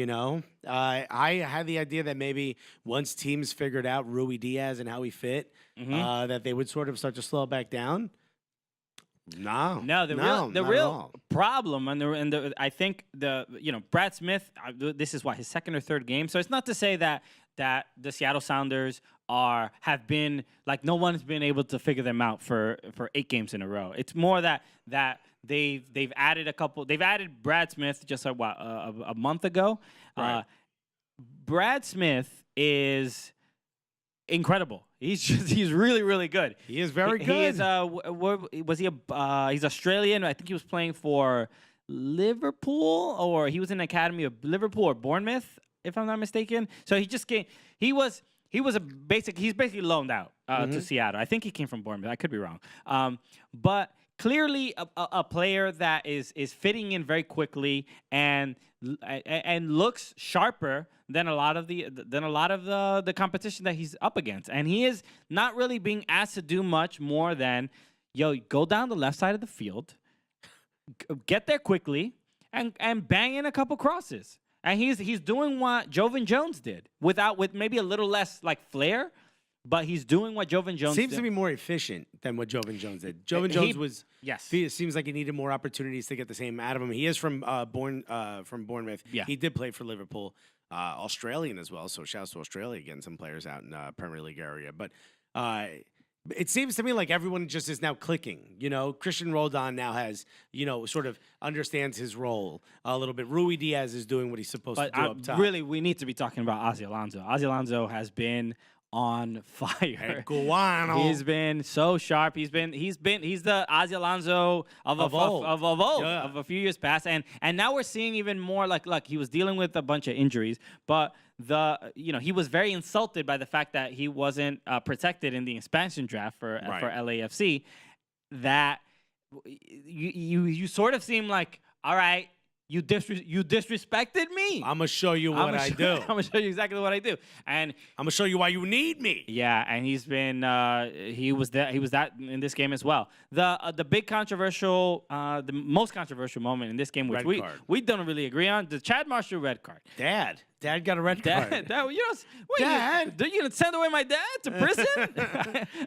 I had the idea that maybe once teams figured out Rui Diaz and how he fit, that they would sort of start to slow back down. No, the real problem, I think Brad Smith. This is his second or third game. So it's not to say that the Seattle Sounders have been like no one's been able to figure them out for 8 games in a row. It's more that they've added a couple. They've added Brad Smith just a month ago. Right. Brad Smith is incredible. He's really, really good. He is very good. He is he's Australian. I think he was playing for Liverpool, or he was in the academy of Liverpool or Bournemouth, if I'm not mistaken. So he just came. He's basically loaned out to Seattle. I think he came from Bournemouth. I could be wrong. But clearly a player that is fitting in very quickly and looks sharper than a lot of the competition that he's up against. And he is not really being asked to do much more than go down the left side of the field, get there quickly, and bang in a couple crosses. And he's doing what Jovan Jones did with maybe a little less like flair, but he's doing what Jovan Jones seems did. to be more efficient than what Jovan Jones did. Jovan Jones was it seems like he needed more opportunities to get the same out of him. He is from Bournemouth. Yeah. He did play for Liverpool, Australian as well. So shouts to Australia getting some players out in Premier League area. But it seems to me like everyone just is now clicking. Christian Roldan now has, sort of understands his role a little bit. Rui Diaz is doing what he's supposed to do up top. Really, we need to be talking about Ozzy Alonso. Ozzy Alonso has been on fire. Guano. He's been so sharp. He's the Ozzy Alonso of old, of a few years past, and now we're seeing even more like he was dealing with a bunch of injuries, but he was very insulted by the fact that he wasn't protected in the expansion draft for LAFC. That you sort of seem like, all right, you disrespected me. I'm gonna show you what I do. I'm gonna show you exactly what I do, and I'm gonna show you why you need me. Yeah, and he's been he was that in this game as well. The big controversial, the most controversial moment in this game, which we don't really agree on, the Chad Marshall red card. Dad got a red card. Dad, you gonna send away my dad to prison?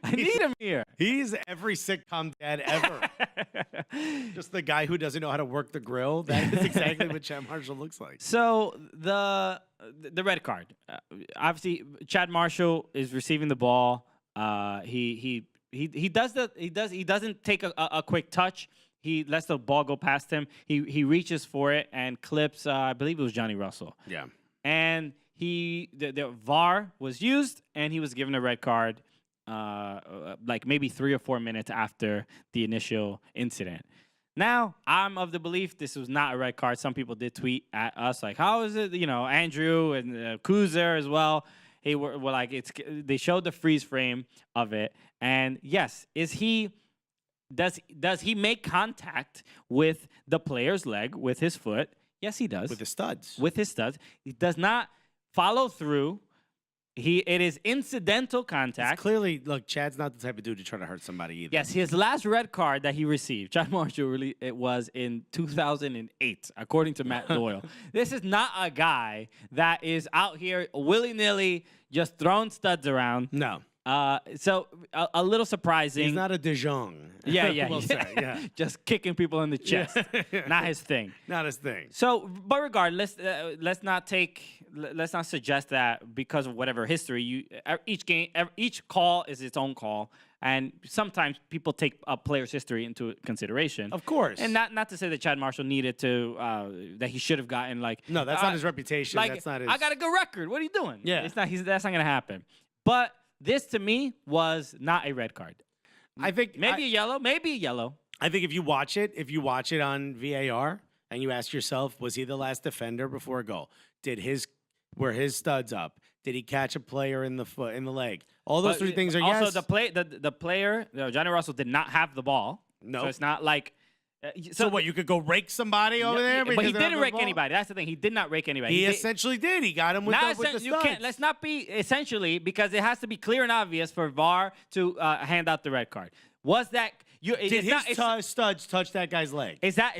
I need him here. He's every sitcom dad ever. Just the guy who doesn't know how to work the grill. That is exactly what Chad Marshall looks like. So the red card. Obviously, Chad Marshall is receiving the ball. He doesn't take a quick touch. he lets the ball go past him. He reaches for it and clips. I believe it was Johnny Russell. Yeah. And the VAR was used, and he was given a red card, like maybe 3 or 4 minutes after the initial incident. Now, I'm of the belief this was not a red card. Some people did tweet at us like, "How is it?" You know, Andrew and Kuzer as well. Hey, were like, they showed the freeze frame of it, and yes, does he make contact with the player's leg with his foot? Yes, he does. With the studs. With his studs, he does not follow through. It is incidental contact. It's clearly, look, Chad's not the type of dude to try to hurt somebody either. Yes, his last red card that he received, Chad Marshall, it was in 2008, according to Matt Doyle. This is not a guy that is out here willy-nilly just throwing studs around. No. So a little surprising. He's not a De Jong. Yeah. We'll say, yeah. Just kicking people in the chest. Not his thing. Not his thing. So, but regardless, let's not suggest that because of whatever history each call is its own call, and sometimes people take a player's history into consideration. Of course. And not to say that Chad Marshall needed to that he should have gotten like. No, that's not his reputation. Like, that's not his. I got a good record. What are you doing? Yeah. That's not gonna happen. But this to me was not a red card. I think maybe a yellow. I think if you watch it on VAR and you ask yourself, was he the last defender before a goal? Were his studs up? Did he catch a player in the foot, in the leg? All those three things are also yes. the player, Johnny Russell did not have the ball. No. So it's not like. So what? You could go rake somebody over there, but he because didn't rake anybody. That's the thing. He did not rake anybody. He essentially did. He got him with the studs. You can't. Let's not be essentially, because it has to be clear and obvious for VAR to hand out the red card. Was that you? Did his studs touch that guy's leg? Is that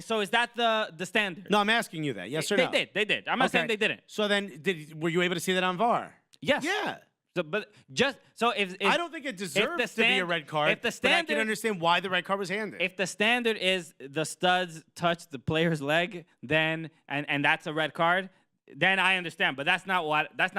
the standard? No, I'm asking you that. Yes or no? They did. I'm not saying they didn't. So then, were you able to see that on VAR? Yes. Yeah. So, but just so if I don't think it deserves to be a red card. But I can understand why the red card was handed. If the standard is the studs touch the player's leg, then and that's a red card, then I understand. But that's not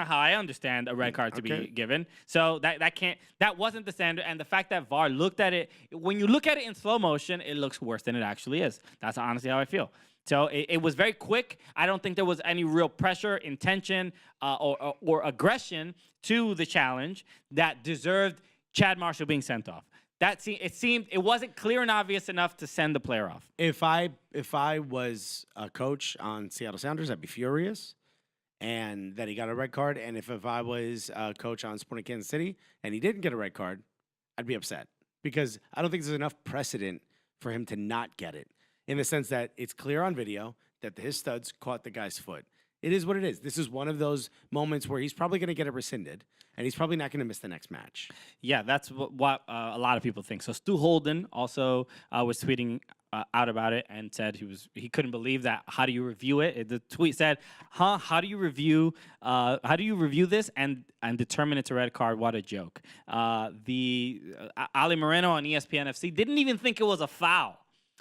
how I understand a red card to be given. So that wasn't the standard. And the fact that VAR looked at it, when you look at it in slow motion, it looks worse than it actually is. That's honestly how I feel. So it was very quick. I don't think there was any real pressure, intention, or aggression to the challenge that deserved Chad Marshall being sent off. It wasn't clear and obvious enough to send the player off. If I was a coach on Seattle Sounders, I'd be furious, and that he got a red card. And if I was a coach on Sporting Kansas City and he didn't get a red card, I'd be upset, because I don't think there's enough precedent for him to not get it. In the sense that it's clear on video that his studs caught the guy's foot. It is what it is. This is one of those moments where he's probably going to get it rescinded, and he's probably not going to miss the next match. Yeah, that's what a lot of people think. So Stu Holden also was tweeting out about it and said he couldn't believe that. How do you review it? The tweet said, How do you review this and determine it's a red card? What a joke." The Ali Moreno on ESPN FC didn't even think it was a foul.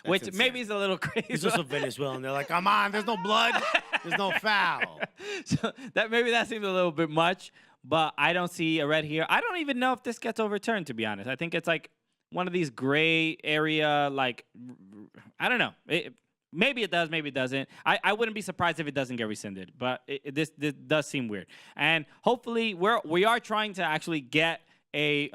Which insane. maybe is a little crazy. He's also Venezuelan. They're like, come on, there's no blood, there's no foul. So that seems a little bit much, but I don't see a red here. I don't even know if this gets overturned, to be honest. I think it's like one of these gray area, like, I don't know. Maybe it does, maybe it doesn't. I wouldn't be surprised if it doesn't get rescinded, but this does seem weird. And hopefully we are trying to actually get a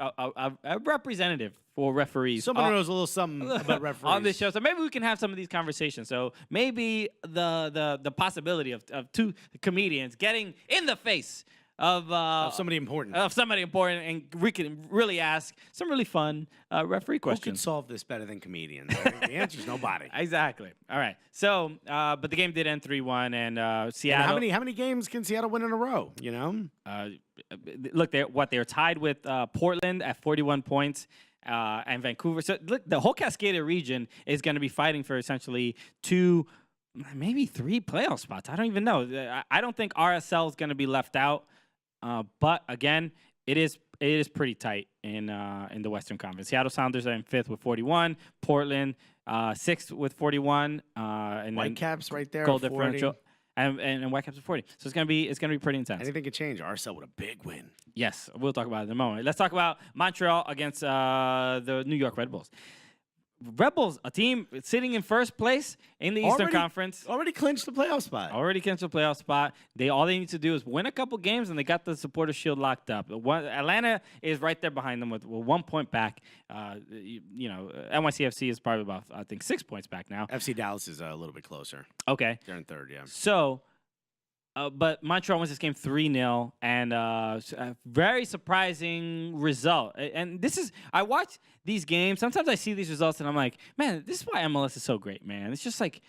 representative for referees. Someone who knows a little something about referees on this show. So maybe we can have some of these conversations. So maybe the possibility of two comedians getting in the face of somebody important. And we can really ask some really fun referee questions. Who could solve this better than comedians? The answer is nobody. Exactly. All right. So, but the game did end 3-1, and Seattle. And how many games can Seattle win in a row? You know. Look, they're tied with Portland at 41 points. And Vancouver. So look, the whole Cascadia region is going to be fighting for essentially 2, maybe 3 playoff spots. I don't even know. I don't think RSL is going to be left out. But again, it is pretty tight in the Western Conference. Seattle Sounders are in 5th with 41. Portland 6th with 41. And Whitecaps right there. Goal differential. And Whitecaps at 40. So it's gonna be pretty intense. Anything could change. RSL with a big win. Yes, we'll talk about it in a moment. Let's talk about Montreal against the New York Red Bulls. Rebels, a team sitting in first place in the Eastern Conference. Already clinched the playoff spot. Already clinched the playoff spot. All they need to do is win a couple games, and they got the Supporters Shield locked up. Atlanta is right there behind them with 1 point back. NYCFC is probably about, I think, 6 points back now. FC Dallas is a little bit closer. Okay. They're in third, yeah. So, but Montreal wins this game 3-0, and a very surprising result. And I watch these games. Sometimes I see these results, and I'm like, man, this is why MLS is so great, man. It's just like,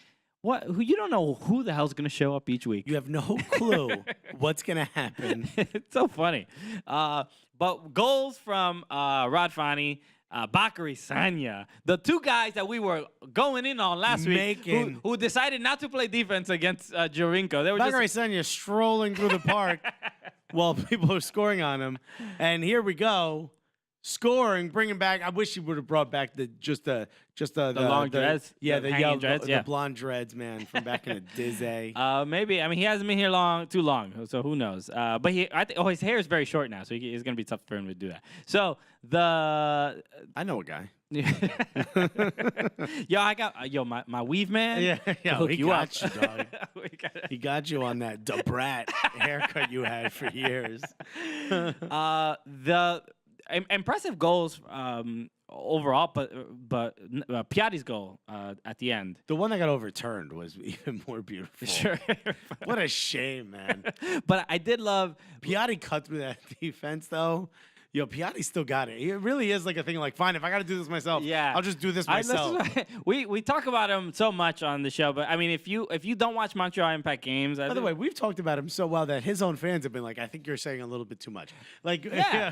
you don't know who the hell's going to show up each week. You have no clue what's going to happen. It's so funny. But goals from Rod Fani, Bakary Sagna, the two guys that we were going in on last week, who decided not to play defense against Jovinko. They were Bakary Sagna strolling through the park while people are scoring on him. And here we go. Scoring, bringing back. I wish he would have brought back the long dreads. Yeah, the yellow dreads. The blonde dreads, man, from back in the Dizzy. Maybe. I mean, he hasn't been here too long, so who knows? But his hair is very short now, so it's gonna be tough for him to do that. So I know a guy. My weave man. Yeah, he got you, dog. He got you on that Debrat haircut you had for years. The impressive goals overall, but Piatti's goal at the end. The one that got overturned was even more beautiful. Sure. What a shame, man. But I did love Piatti cut through that defense, though. Piatti still got it. It really is like a thing like, fine, if I got to do this myself, I'll just do this myself. We talk about him so much on the show, but I mean, if you don't watch Montreal Impact games, by the way, we've talked about him so well that his own fans have been like, I think you're saying a little bit too much. Like,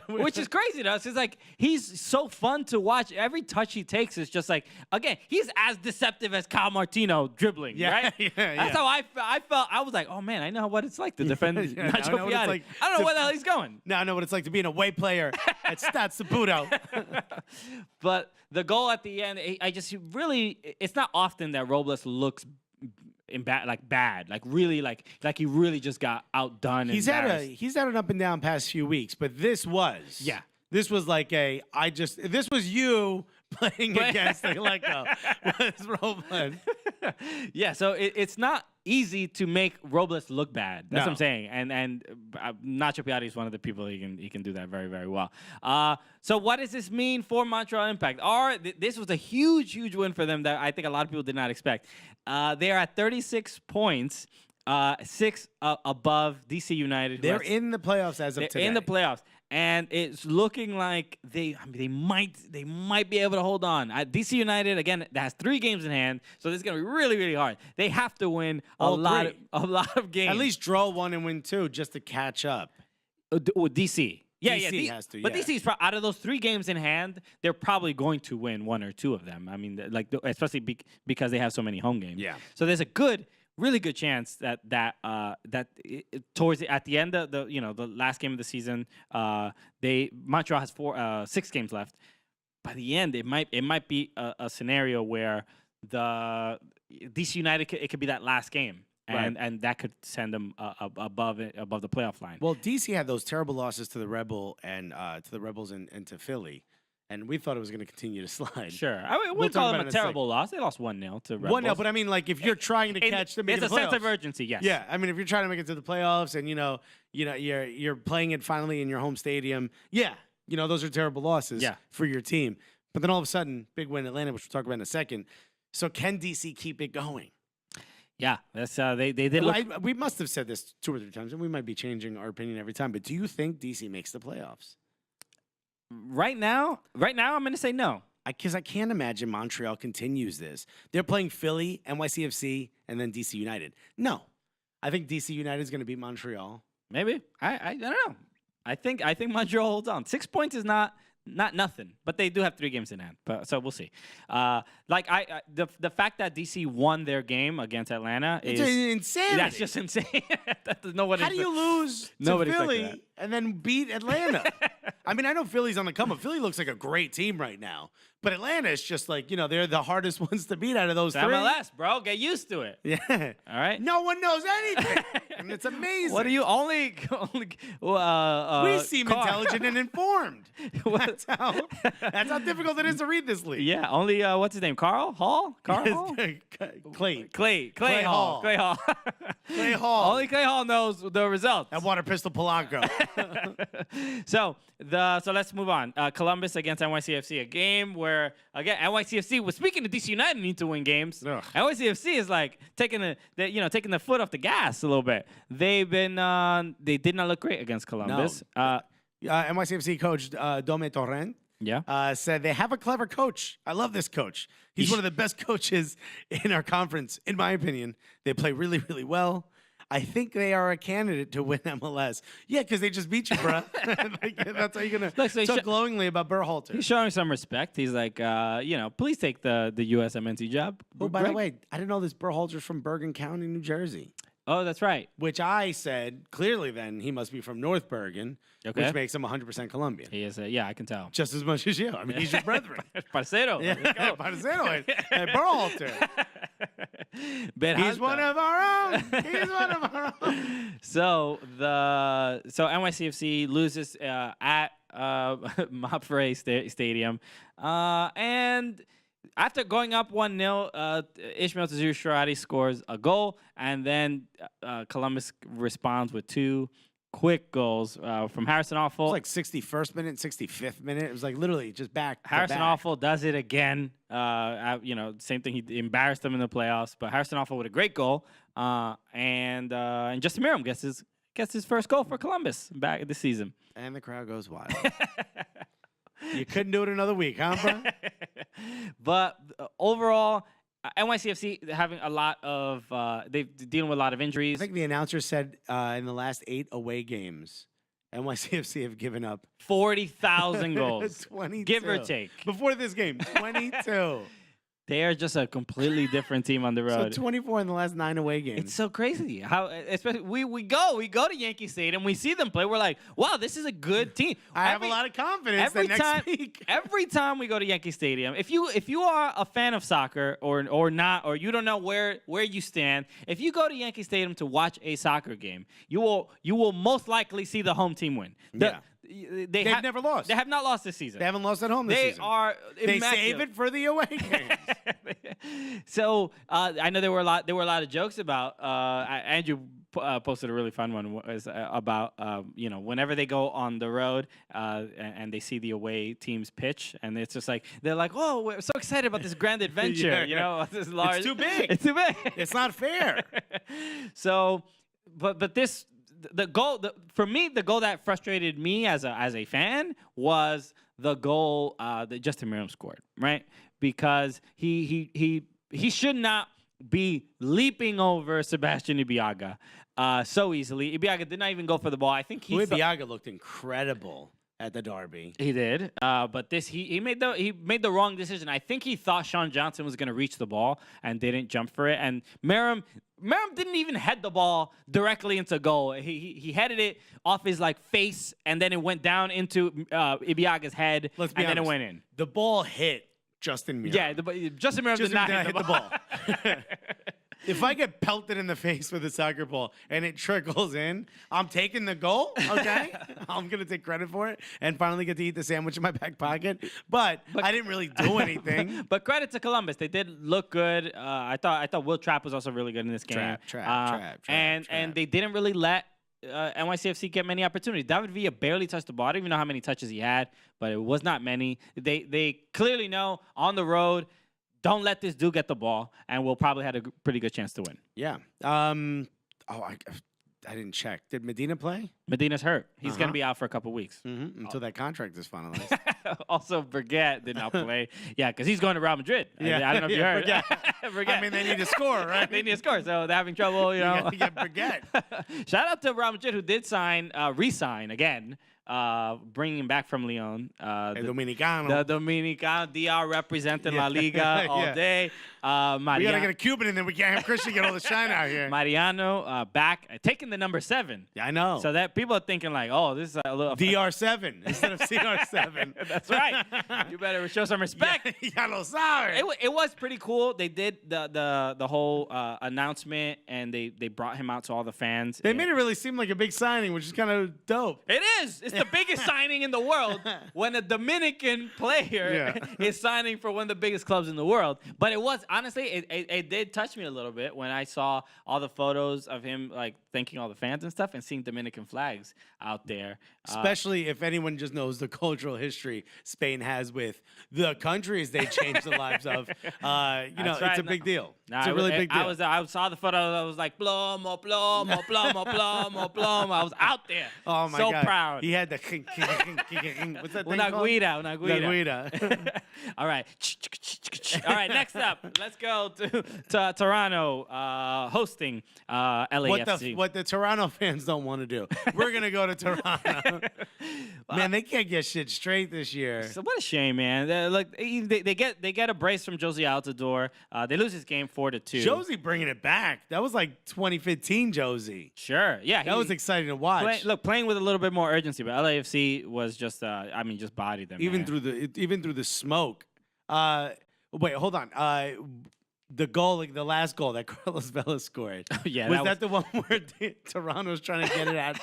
which is crazy to us. It's like he's so fun to watch. Every touch he takes is just like, again, he's as deceptive as Tata Martino dribbling, right? That's how I felt. I was like, oh man, I know what it's like to defend Nacho Piatti. I don't know where the hell he's going. Now I know what it's like to be an away player at Stat Saputo. But the goal at the end, it's not often that Robles looks bad, like he really just got outdone. He's had an up and down past few weeks, but this was This was like this was you playing against the Liga. Was Robles. Yeah, so it's not easy to make Robles look bad. That's what I'm saying. And Nacho Piatti is one of the people he can do that very, very well. So what does this mean for Montreal Impact? This was a huge, huge win for them that I think a lot of people did not expect. They are at 36 points. 6 above DC United. They're in the playoffs as of today. They're in the playoffs, and it's looking like they might be able to hold on. DC United again that has 3 games in hand, so this is gonna be really, really hard. They have to win a lot of games. At least draw 1 and win 2 just to catch up. DC. DC has to. But DC's out of those 3 games in hand, they're probably going to win 1 or 2 of them. I mean, especially because they have so many home games. Yeah. So there's really good chance that towards at the end of the last game of the season, Montreal has 6 games left. By the end, it might be a scenario where the DC United it could be that last game, and that could send them above the playoff line. Well, DC had those terrible losses to the Rebels and to Philly. And we thought it was going to continue to slide. Sure. I wouldn't call them a terrible loss. They lost 1-0 to Rebels. 1-0, but I mean, like, if you're trying to catch them in the playoffs. It's a sense of urgency, yes. Yeah, I mean, if you're trying to make it to the playoffs and, you're playing it finally in your home stadium, those are terrible losses for your team. But then all of a sudden, big win Atlanta, which we'll talk about in a second. So can DC keep it going? Yeah, that's they did. We must have said this 2 or 3 times, and we might be changing our opinion every time. But do you think DC makes the playoffs? Right now, I'm going to say no. Because I can't imagine Montreal continues this. They're playing Philly, NYCFC, and then DC United. No. I think DC United is going to beat Montreal. Maybe. I don't know. I think Montreal holds on. 6 points is not nothing, but they do have 3 games in hand. So we'll see. The fact that DC won their game against Atlanta is insanity. That's just insane. How do you lose to Philly and then beat Atlanta? I mean, I know Philly's on the come up. Philly looks like a great team right now, But Atlanta is just like, they're the hardest ones to beat out of those It's three. MLS, bro. Get used to it. Yeah. All right. No one knows anything. And it's amazing. What do you only We seem intelligent and informed. What? That's how difficult it is to read this league. Yeah, only what's his name? Carl Hall? Hall? Clay Clay Hall. Hall. Clay Hall. Clay Hall. Only Clay Hall knows the results. And Water Pistol Polanco. So let's move on. Columbus against NYCFC, a game where again NYCFC was speaking to DC United need to win games. Ugh. NYCFC is like taking the foot off the gas a little bit. They did not look great against Columbus. NYCFC coach Dome Torrent said they have a clever coach. I love this coach. He's one of the best coaches in our conference, in my opinion. They play really, really well. I think they are a candidate to win MLS. Yeah, because they just beat you, bro. That's how you're going to talk glowingly about Berhalter. He's showing some respect. He's like, please take the USMNT job. Oh, by the way, I didn't know this Berhalter's from Bergen County, New Jersey. Oh, that's right. Which I said, clearly then, he must be from North Bergen, which makes him 100% Colombian. He is, I can tell. Just as much as you. I mean, he's your brethren. Parcero. Yeah, Parcero. Berhalter. He's one of our own. He's one of our own. So NYCFC loses at Mapfre Stadium, and after going up 1-0, Ishmael Tazir scores a goal, and then Columbus responds with two quick goals from Harrison Awful. It was like 61st minute, 65th minute. It was like literally just back. Harrison Awful does it again. Same thing. He embarrassed them in the playoffs, but Harrison Awful with a great goal, and Justin Miram gets his first goal for Columbus back this season. And the crowd goes wild. You couldn't do it another week, huh, bro? But overall, NYCFC having a lot of they're dealing with a lot of injuries. I think the announcer said in the last 8 away games, NYCFC have given up 40,000 goals, 22. give or take. Before this game, 22. They are just a completely different team on the road. So 24 in the last 9 away games. It's so crazy how, especially we go to Yankee Stadium, we see them play. We're like, wow, this is a good team. I have a lot of confidence that next week. Every time we go to Yankee Stadium, if you are a fan of soccer or not, or you don't know where you stand, if you go to Yankee Stadium to watch a soccer game, you will most likely see the home team win. They've never lost. They have not lost this season. They haven't lost at home this season. They save it for the away games. So I know there were a lot of jokes about Andrew posted a really fun one about whenever they go on the road and they see the away team's pitch, and it's just like they're like, oh, we're so excited about this grand adventure. This large, it's too big. It's too big. It's not fair. So, but this. The goal for me, the goal that frustrated me as a fan was the goal that Justin Miram scored, right? Because he should not be leaping over Sebastian Ibeagha so easily. Ibeagha did not even go for the ball. I think Ibeagha looked incredible at the derby. He did, but he made the wrong decision. I think he thought Sean Johnson was going to reach the ball and didn't jump for it. And Miram didn't even head the ball directly into goal. He headed it off his face, and then it went down into Ibeagha's head, and then it went in. The ball hit Justin Miram. Yeah, Justin Miram did not hit the ball. If I get pelted in the face with a soccer ball and it trickles in, I'm taking the goal, okay? I'm going to take credit for it and finally get to eat the sandwich in my back pocket. But I didn't really do anything. But credit to Columbus. They did look good. I thought Will Trapp was also really good in this game. Trapp. And they didn't really let NYCFC get many opportunities. David Villa barely touched the ball. I don't even know how many touches he had, but it was not many. They clearly know on the road, don't let this dude get the ball, and we'll probably have a pretty good chance to win. Yeah. I didn't check. Did Medina play? Medina's hurt. He's going to be out for a couple weeks. Until that contract is finalized. Also, Brigette did not play. Yeah, because he's going to Real Madrid. I don't know if you heard. Brigette. I mean, they need to score, right? They need to score, so they're having trouble, You got to get Brigette. Shout out to Real Madrid, who did re-sign again. Bringing him back from Lyon. El Dominicano. The Dominicano, DR representing La Liga all day. We gotta get a Cuban in there. We can't have Christian get all the shine out here. Mariano back, taking the number 7. Yeah, I know. So that people are thinking like, oh, this is a little DR7 instead of CR7. That's right. You better show some respect. Ya lo sabe. It was pretty cool. They did the whole announcement, and they brought him out to all the fans. They made it really seem like a big signing, which is kind of dope. It is. It's the biggest signing in the world when a Dominican player is signing for one of the biggest clubs in the world. But it was, honestly, it did touch me a little bit when I saw all the photos of him like thanking all the fans and stuff, and seeing Dominican flags out there. Especially if anyone just knows the cultural history Spain has with the countries they changed the lives of. It's a big deal. It's a really big deal. I saw the photo. I was like, plomo, plomo, plomo, plomo, plomo. I was out there. Oh my God. So proud. He had the what's that thing called? Una guida. All right. All right, next up, let's go to Toronto hosting LAFC. What the Toronto fans don't want to do. We're going to go to Toronto. Man, they can't get shit straight this year. So what a shame, man. They get a brace from Josie Altidore. They lose this game 4-2. Josie bringing it back. That was like 2015 Josie. Sure. Yeah. That was exciting to watch. Playing with a little bit more urgency, but LAFC was just just bodied them. Even through the smoke. Wait, hold on. The goal, like the last goal that Carlos Vela scored. Oh, yeah, was that the one where Toronto's trying to get it at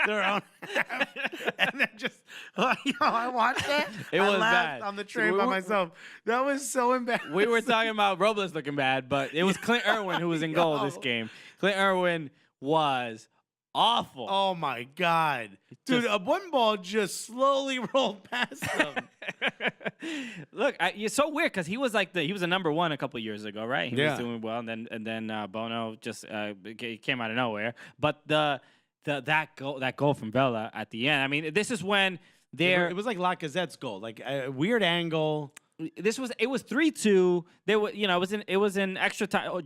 their own half? And then just, I watched that. It was bad. On the train by myself. That was so embarrassing. We were talking about Robles looking bad, but it was Clint Irwin who was in goal this game. Clint Irwin was awful. Oh my God. Dude, one ball just slowly rolled past him. Look, it's so weird because he was a number 1 a couple years ago, right? He was doing well, and then Bono just came out of nowhere. But that goal from Vela at the end. I mean, this is when it was like Lacazette's goal, like a weird angle. It was 3-2. It was in extra time.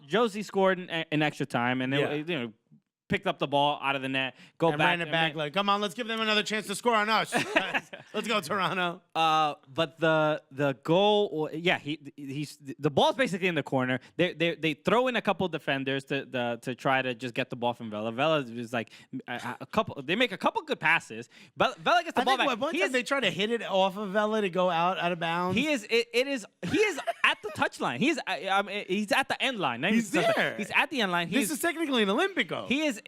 Josie scored in extra time, and picked up the ball out of the net, ran it back like, come on, let's give them another chance to score on us. Let's go, Toronto. But the goal, the ball's basically in the corner. They throw in a couple defenders to try to just get the ball from Vela. Vela is like a couple. They make a couple good passes. But Vela gets the ball back. They try to hit it off of Vela to go out of bounds. He is at the touchline. He's at the end line. He's there. He's at the end line. This is technically an Olympico. He is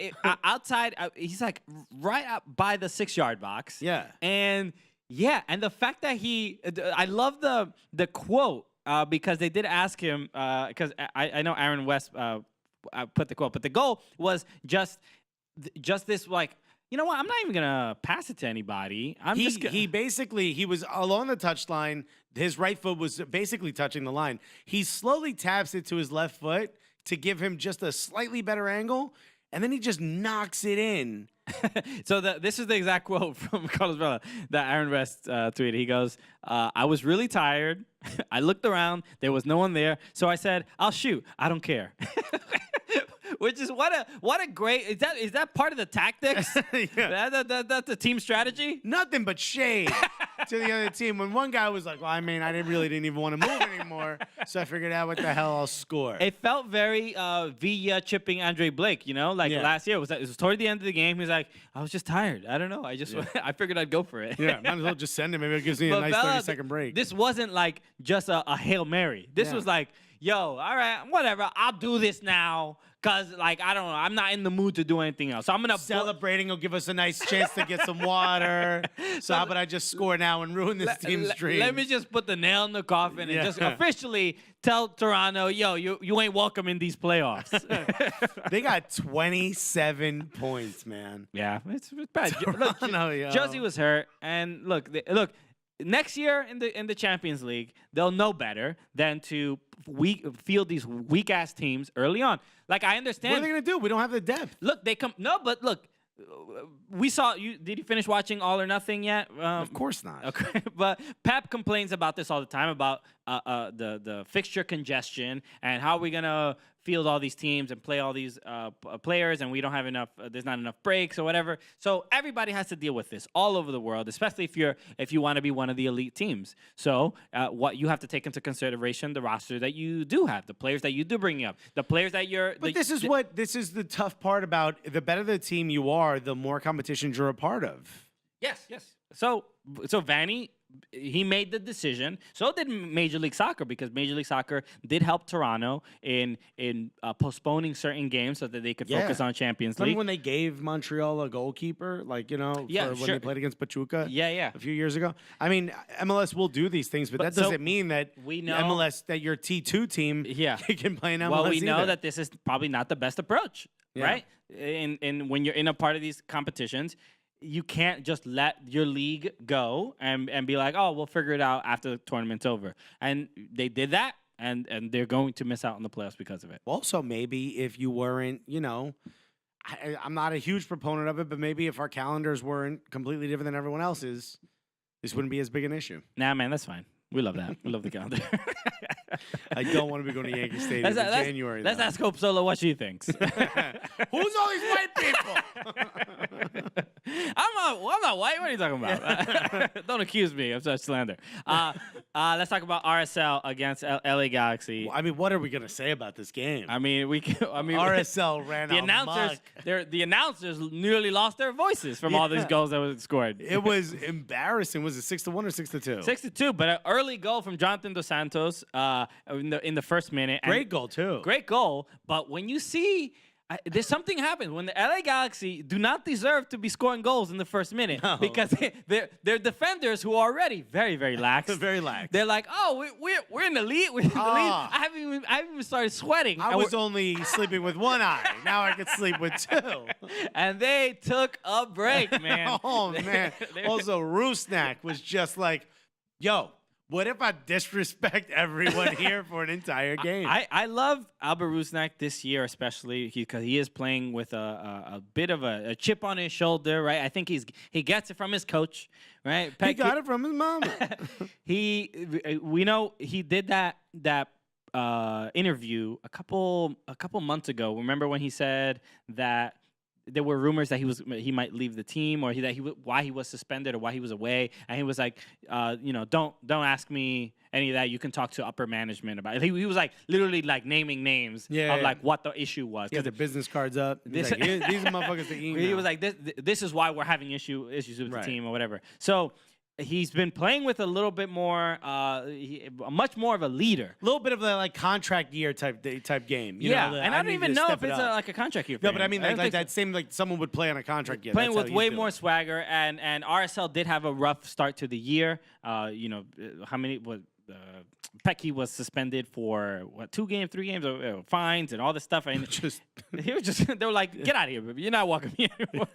outside. He's like right up by the 6-yard box. Yeah. And the fact that I love the quote because they did ask him because I know Aaron West put the quote, but the goal was just this like, you know what? I'm not even gonna pass it to anybody. He was along the touchline. His right foot was basically touching the line. He slowly taps it to his left foot to give him just a slightly better angle, and then he just knocks it in. So this is the exact quote from Carlos Vela that Aaron West tweeted. He goes, I was really tired. I looked around. There was no one there. So I said, I'll shoot. I don't care. Which is what a great is that part of the tactics? That's the team strategy? Nothing but shade to the other team. When one guy was like, well, I didn't even want to move anymore, so I figured out what the hell I'll score. It felt very Villa chipping Andre Blake, last year. It was toward the end of the game. He was like, I was just tired. I don't know. I figured I'd go for it. Yeah, might as well just send him. Maybe it gives me a nice 30-second break. This wasn't like just a Hail Mary. This was like, yo, all right, whatever. I'll do this now. Because, I don't know. I'm not in the mood to do anything else. So I'm going to... Celebrating will give us a nice chance to get some water. So how about I just score now and ruin this team's dream? Let me just put the nail in the coffin and just officially tell Toronto, yo, you ain't welcome in these playoffs. They got 27 points, man. Yeah, it's bad. Toronto, Josie was hurt. And look, next year in the Champions League, they'll know better than to field these weak-ass teams early on. I understand. What are they going to do? We don't have the depth. Look, we saw you. Did you finish watching All or Nothing yet? Of course not. Okay, but Pep complains about this all the time about the fixture congestion and how are we gonna field all these teams and play all these players, and we don't have enough. There's not enough breaks or whatever. So everybody has to deal with this all over the world, especially if you want to be one of the elite teams. So what you have to take into consideration the roster that you do have, the players that you do bring up, the players that you're. But this is the tough part about the better the team you are, the more competitions you're a part of. Yes. So Vanny, he made the decision. So did Major League Soccer, because Major League Soccer did help Toronto in postponing certain games so that they could focus on Champions League. Remember when they gave Montreal a goalkeeper, like, when they played against Pachuca? Yeah. A few years ago. I mean, MLS will do these things, but that doesn't mean that we know MLS, that your T2 team can play in MLS. Well, we know either. that this is probably not the best approach, right? And when you're in a part of these competitions, you can't just let your league go and be like, oh, we'll figure it out after the tournament's over. And they did that, and they're going to miss out on the playoffs because of it. Also, maybe if you weren't, I'm not a huge proponent of it, but maybe if our calendars weren't completely different than everyone else's, this wouldn't be as big an issue. Nah, man, that's fine. We love that. We love the calendar. I don't want to be going to Yankee Stadium in January. Let's ask Hope Solo what she thinks. Who's all these white people? I'm not white. What are you talking about? Don't accuse me of such slander. Let's talk about RSL against LA Galaxy. Well, I mean, what are we going to say about this game? RSL ran the announcers nearly lost their voices from all these goals that were scored. It was embarrassing. Was it 6-1 or 6-2? 6-2, but an early goal from Jonathan Dos Santos in the first minute. Great goal, too. Great goal, but when you see... there's something happens when the LA Galaxy do not deserve to be scoring goals in the first minute because they're defenders who are already very, very lax. Very lax. They're like, oh, we're in the lead. We're in the lead. I haven't even started sweating. I was only sleeping with one eye. Now I can sleep with two. And they took a break, man. Oh man. Also, Rusnak was just like, yo. What if I disrespect everyone here for an entire game? I love Albert Rusnak this year, especially because he is playing with a bit of a chip on his shoulder, right? I think he gets it from his coach, right? He got it from his mom. We know he did that interview a couple months ago. Remember when he said that there were rumors that he might leave the team, or why he was suspended or why he was away, and he was like, don't ask me any of that. You can talk to upper management about it. He was like literally like naming names of like what the issue was. He had the business cards up. These are motherfuckers to eat. He was like, this is why we're having issues with the team or whatever. So he's been playing with a little bit more, much more of a leader. A little bit of a like contract year type game. You know, and I don't even know if it's like a contract year. No, but I mean like that same like someone would play on a contract year. Playing with way more swagger, and RSL did have a rough start to the year. How many? Pecky was suspended for 2 games, 3 games, fines and all this stuff. And they were like, get out of here, baby. You're not welcome here anymore.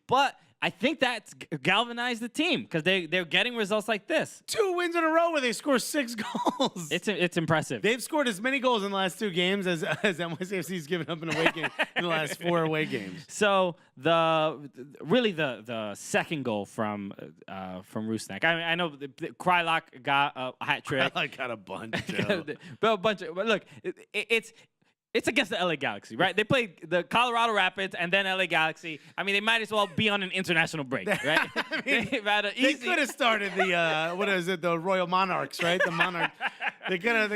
But I think that's galvanized the team because they're getting results like this. 2 wins in a row where they score 6 goals. It's impressive. They've scored as many goals in the last 2 games as NYCFC's given up in away game in the last 4 away games. So the second goal from Rusnak. I know Krylak got a hat trick. Krylak got a bunch. But look, it's against the LA Galaxy, right? They played the Colorado Rapids and then LA Galaxy. I mean, they might as well be on an international break, right? They could have started the Royal Monarchs, right? The Monarch. They could have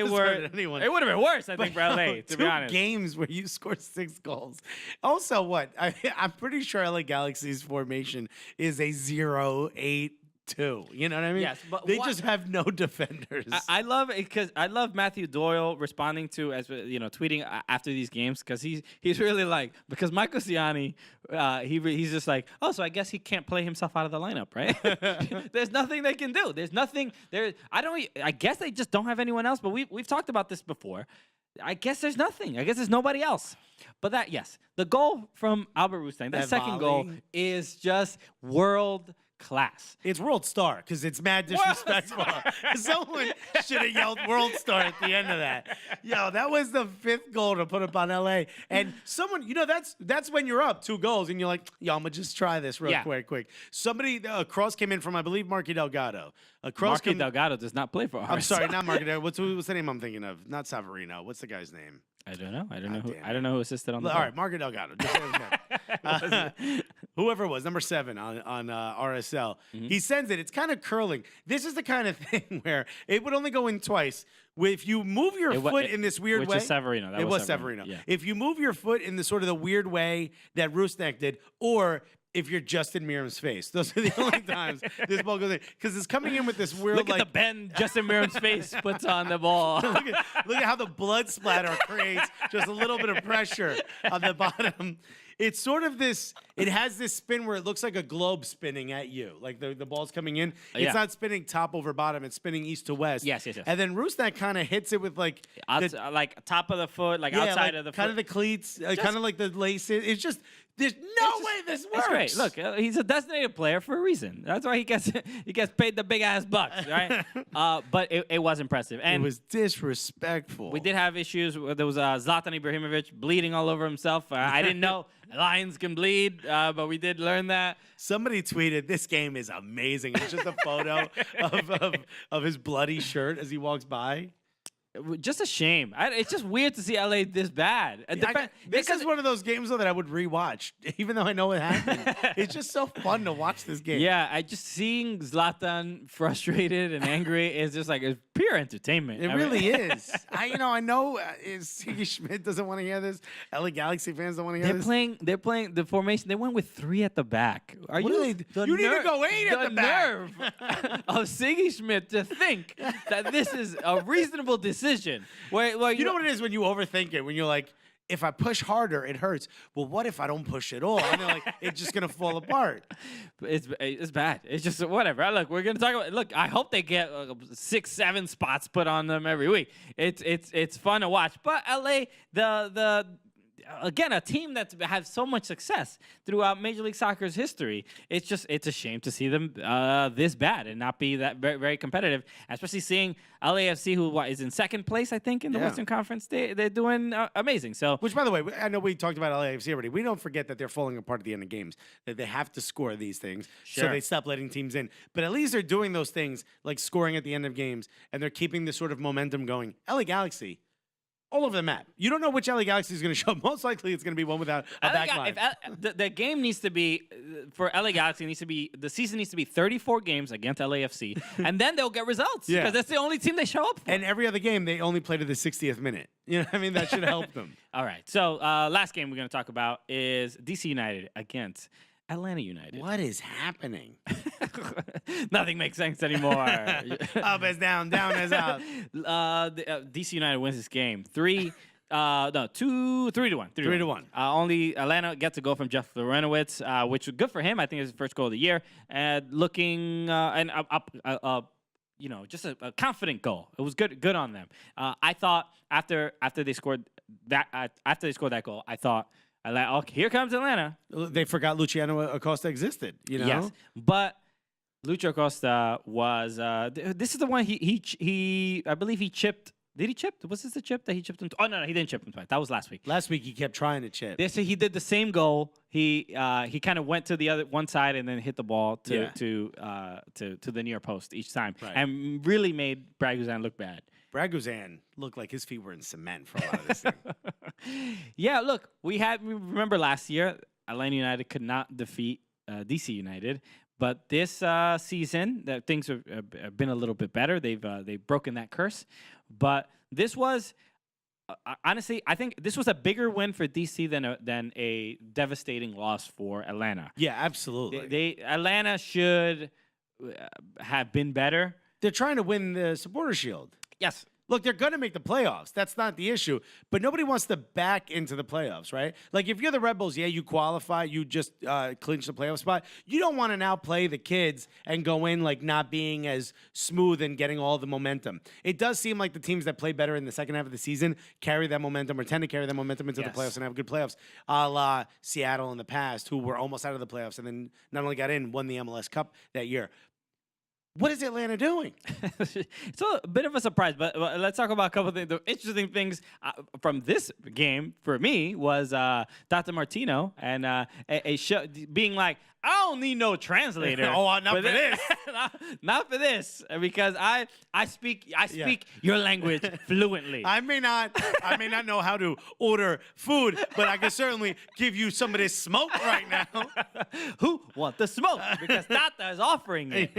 started anyone. It would have been worse, I think, for LA, to be honest. 2 games where you scored 6 goals. Also, I'm pretty sure LA Galaxy's formation is a 0-8-2. You know what I mean? Yes, but they just have no defenders. I love it because I love Matthew Doyle responding to tweeting after these games because he's really like, because Michael Ciani he's just like, oh, so I guess he can't play himself out of the lineup, right? There's nothing they can do. There's nothing there. I guess they just don't have anyone else. But we've talked about this before. I guess there's nothing. I guess there's nobody else. But the goal from Albert Rusnak, that second goal is just world class. It's World Star because it's mad disrespectful. Someone should have yelled World Star at the end of that. Yo, that was the 5th goal to put up on LA. And someone, that's when you're up 2 goals and you're like, yo, I'm going to just try this real quick. Somebody, cross came in from, I believe, Marky Delgado. Marky Delgado does not play for RSL. I'm sorry, not Marky Delgado. What's the name I'm thinking of? Not Savarino. What's the guy's name? I don't know. I don't know who assisted on the All right, Marky Delgado. Whoever it was, number 7 on RSL. He sends it. It's kind of curling. This is the kind of thing where it would only go in twice. If you move your foot in this weird way. Which is Savarino. It was Savarino. Yeah. If you move your foot in the sort of the weird way that Rusnak did, or if you're Justin Meram's face. Those are the only times this ball goes in. Because it's coming in with this weird, Look at the bend Justin Meram's face puts on the ball. look at how the blood splatter creates just a little bit of pressure on the bottom. It's sort of this, it has this spin where it looks like a globe spinning at you. Like the ball's coming in. It's not spinning top over bottom. It's spinning east to west. Yes. And then Rusnak kind of hits it with like like top of the foot, like outside of the foot. Kind of the cleats, kind of like the laces. It's just, there's no way this works. It's great. Look, he's a designated player for a reason. That's why he gets paid the big ass bucks, right? But it was impressive, and it was disrespectful. We did have issues. There was Zlatan Ibrahimovic bleeding all over himself. I didn't know lions can bleed, but we did learn that. Somebody tweeted, "This game is amazing." It's just a photo of his bloody shirt as he walks by. Just a shame. It's just weird to see LA this bad. This is one of those games, though, that I would rewatch, even though I know it happened. It's just so fun to watch this game. Yeah, I just seeing Zlatan frustrated and angry is just like it's pure entertainment. It really is. I know Sigi Schmidt doesn't want to hear this. LA Galaxy fans don't want to hear this. They're playing the formation. They went with 3 at the back. You need to go 8 at the back. Nerve of Sigi Schmidt to think that this is a reasonable decision. Well, you know what it is when you overthink it, when you're like, if I push harder, it hurts. Well, what if I don't push at all? And they're like, it's just going to fall apart. It's bad. It's just whatever. Look, we're going to talk about, look, I hope they get 6, 7 spots put on them every week. It's fun to watch. But LA, again, a team that's had so much success throughout Major League Soccer's history. It's a shame to see them this bad and not be that very, very competitive, especially seeing LAFC, who is in 2nd place, I think, in the Western Conference. They're doing amazing. So, which, by the way, I know we talked about LAFC already. We don't forget that they're falling apart at the end of games, that they have to score these things. Sure. So they stop letting teams in. But at least they're doing those things like scoring at the end of games, and they're keeping this sort of momentum going. LA Galaxy, all over the map. You don't know which LA Galaxy is going to show. Most likely it's going to be one without a backline. The game needs to be, for LA Galaxy, the season needs to be 34 games against LAFC, and then they'll get results. Yeah. Because that's the only team they show up for. And every other game, they only play to the 60th minute. You know what I mean? That should help them. All right. So last game we're going to talk about is DC United against Atlanta United. What is happening? Nothing makes sense anymore. Up is down, down is up. DC United wins this game 3-1. 3-1. Only Atlanta gets a goal from Jeff Lorenowitz, which was good for him. I think it's his first goal of the year. And looking just a confident goal. It was good on them. I thought after they scored that goal, I thought, here comes Atlanta. They forgot Luciano Acosta existed. Yes, but Lucho Acosta was. This is the one he I believe he chipped. Did he chip? Was this the chip that he chipped him? Oh no, he didn't chip him twice. That was last week. Last week he kept trying to chip. He did the same goal. He kind of went to the other one side and then hit the ball to the near post each time, and really made Braguzan look bad. Braguzan looked like his feet were in cement for a lot of this thing. Yeah, look, we remember last year, Atlanta United could not defeat DC United, but this season, things have been a little bit better. They've broken that curse, but this was honestly, I think this was a bigger win for DC than a devastating loss for Atlanta. Yeah, absolutely. Atlanta should have been better. They're trying to win the Supporter Shield. Yes, Look, they're going to make the playoffs. That's not the issue. But nobody wants to back into the playoffs, right? Like, if you're the Red Bulls, yeah, you qualify. You just clinch the playoff spot. You don't want to now play the kids and go in, like, not being as smooth and getting all the momentum. It does seem like the teams that play better in the second half of the season carry that momentum or tend to carry that momentum into the playoffs and have good playoffs, a la Seattle in the past, who were almost out of the playoffs and then not only got in, won the MLS Cup that year. What is Atlanta doing? It's a bit of a surprise, but let's talk about a couple of things. The interesting things from this game for me was Tata Martino and a show being like, I don't need no translator. Oh, not for this. Not for this, because I speak your language fluently. I may not know how to order food, but I can certainly give you some of this smoke right now. Who want the smoke? Because Tata is offering it.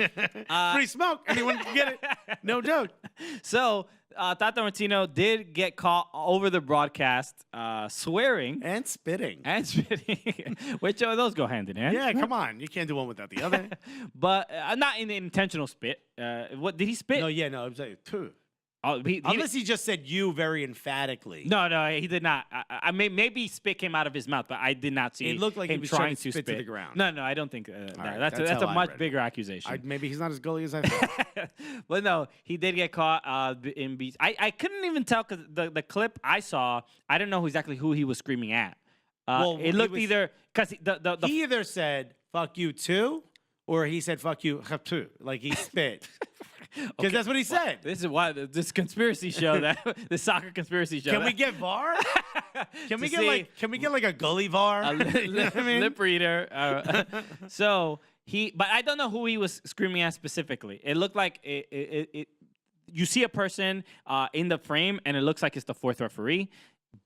Free smoke. Anyone can get it. No joke. So Tata Martino did get caught over the broadcast swearing. And spitting. Which those go hand in hand. Yeah, come on. You can't do one without the other. But not in the intentional spit. What did he spit? No, I'm saying two. Oh, Unless he just said you very emphatically. No, he did not. Maybe spit came out of his mouth, but I did not see. It looked like him he was trying to spit to the ground. No, I don't think that. Right, that's a much bigger accusation. Maybe he's not as gully as I thought. But no, he did get caught in beats. I couldn't even tell because the clip I saw, I didn't know exactly who he was screaming at. It looked either because he either said "fuck you too," or he said "fuck you too," like he spit. Because that's what he said. This is why this conspiracy show, the soccer conspiracy show. Can we get VAR? Can we get like a gully VAR? Lip reader. But I don't know who he was screaming at specifically. It looked like you see a person in the frame, and it looks like it's the fourth referee.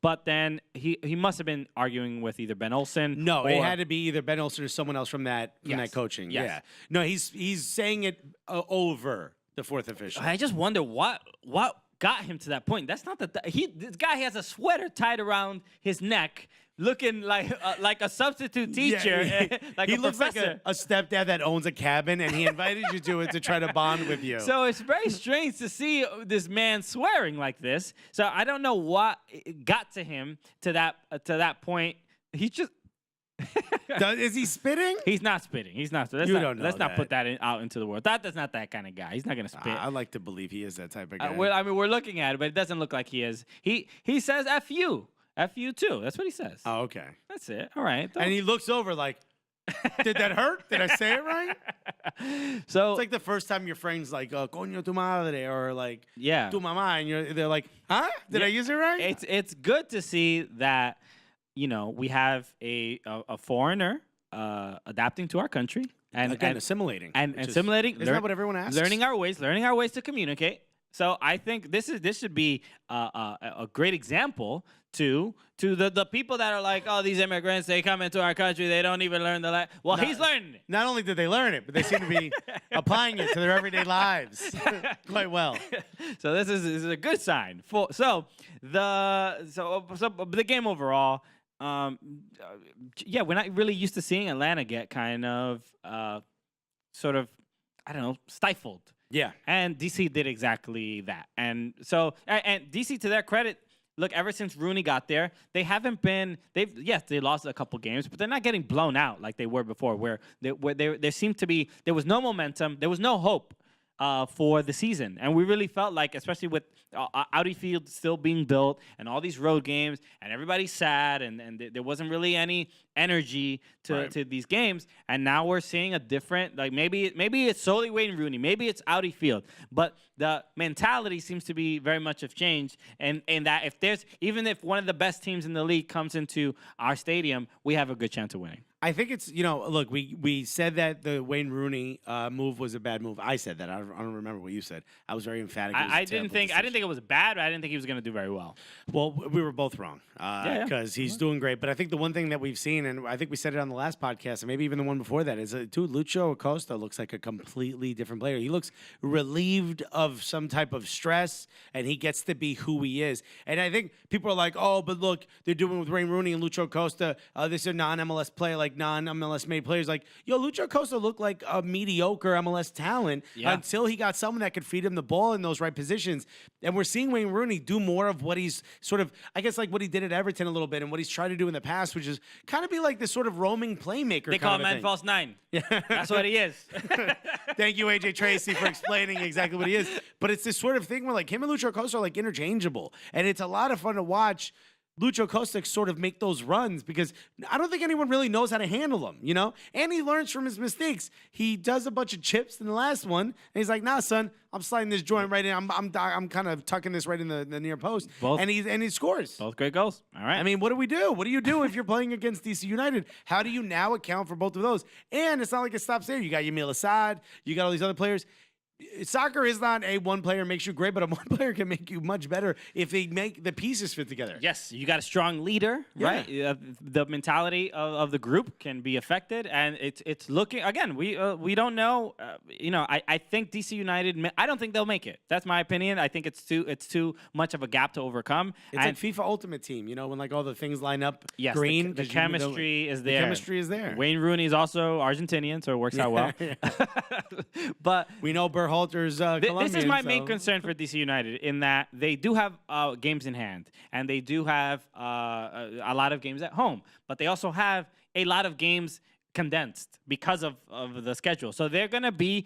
But then he must have been arguing with either Ben Olsen. No, it had to be either Ben Olsen or someone else from that coaching. Yes. Yeah. No, he's saying it over the fourth official. I just wonder what got him to that point. That's not this guy has a sweater tied around his neck, looking like a substitute teacher, like he a looks professor. like a stepdad that owns a cabin, and he invited you to it to try to bond with you. So it's very strange to see this man swearing like this. So I don't know what got to him to that point. He just. Is he spitting? He's not spitting. Don't know. Let's not put that out into the world. That's not that kind of guy. He's not going to spit. I like to believe he is that type of guy. We're looking at it, but it doesn't look like he is. He says F you too. That's what he says. Oh, okay. That's it. All right. And he looks over like, did that hurt? Did I say it right? So it's like the first time your friend's like, coño tu madre, or like, yeah, tu mamá, and they're like, huh? Did I use it right? It's good to see that. We have a foreigner adapting to our country and assimilating and assimilating. Isn't that what everyone asks? Learning our ways to communicate. So I think this should be a great example to the people that are like, oh, these immigrants, they come into our country, they don't even learn the language. Well, he's learning it. Not only did they learn it, but they seem to be applying it to their everyday lives quite well. So this is a good sign. So the game overall. We're not really used to seeing Atlanta get kind of sort of, I don't know, stifled. Yeah. And DC did exactly that. And so, and DC, to their credit, look, ever since Rooney got there, they haven't been, they lost a couple games, but they're not getting blown out like they were before, where there seemed to be, there was no momentum, there was no hope for the season. And we really felt like, especially with Audi Field still being built and all these road games and everybody's sad and there wasn't really any energy to these games. And now we're seeing a different, like maybe it's solely Wayne Rooney, maybe it's Audi Field, but the mentality seems to be very much have changed. And that even if one of the best teams in the league comes into our stadium, we have a good chance of winning. I think it's, look, we said that the Wayne Rooney move was a bad move. I said that. I don't remember what you said. I was very emphatic. I didn't think it was bad, but I didn't think he was going to do very well. Well, we were both wrong because he's doing great. But I think the one thing that we've seen, and I think we said it on the last podcast, and maybe even the one before that, is Lucho Acosta looks like a completely different player. He looks relieved of some type of stress, and he gets to be who he is. And I think people are like, oh, but look, they're doing with Wayne Rooney and Lucho Acosta. This is a non-MLS player. Like, like non-MLS made players. Like, yo, Lucho Acosta looked like a mediocre MLS talent until he got someone that could feed him the ball in those right positions. And we're seeing Wayne Rooney do more of what he's sort of, I guess, like what he did at Everton a little bit and what he's tried to do in the past, which is kind of be like this sort of roaming playmaker. They call him Man False 9. Yeah. That's what he is. Thank you, AJ Tracy, for explaining exactly what he is. But it's this sort of thing where like him and Lucho Acosta are like interchangeable. And it's a lot of fun to watch Lucho Acosta sort of make those runs because I don't think anyone really knows how to handle them, you know? And he learns from his mistakes. He does a bunch of chips in the last one, and he's like, nah, son, I'm sliding this joint right in. I'm kind of tucking this right in the near post. And he scores. Both great goals. All right. I mean, what do we do? What do you do if you're playing against DC United? How do you now account for both of those? And it's not like it stops there. You got Yamil Assad. You got all these other players. Soccer is not a one player makes you great, but a one player can make you much better if they make the pieces fit together. Yes, you got a strong leader, right? The mentality of the group can be affected, and it's looking again. We don't know. I think DC United. I don't think they'll make it. That's my opinion. I think it's too much of a gap to overcome. It's like FIFA Ultimate Team, when like all the things line up. Yes, green. The chemistry is there. The chemistry is there. Wayne Rooney is also Argentinian, so it works out well. But we know Halter's Colombian. This is my main concern for DC United in that they do have games in hand, and they do have a lot of games at home, but they also have a lot of games condensed because of the schedule. So they're going to be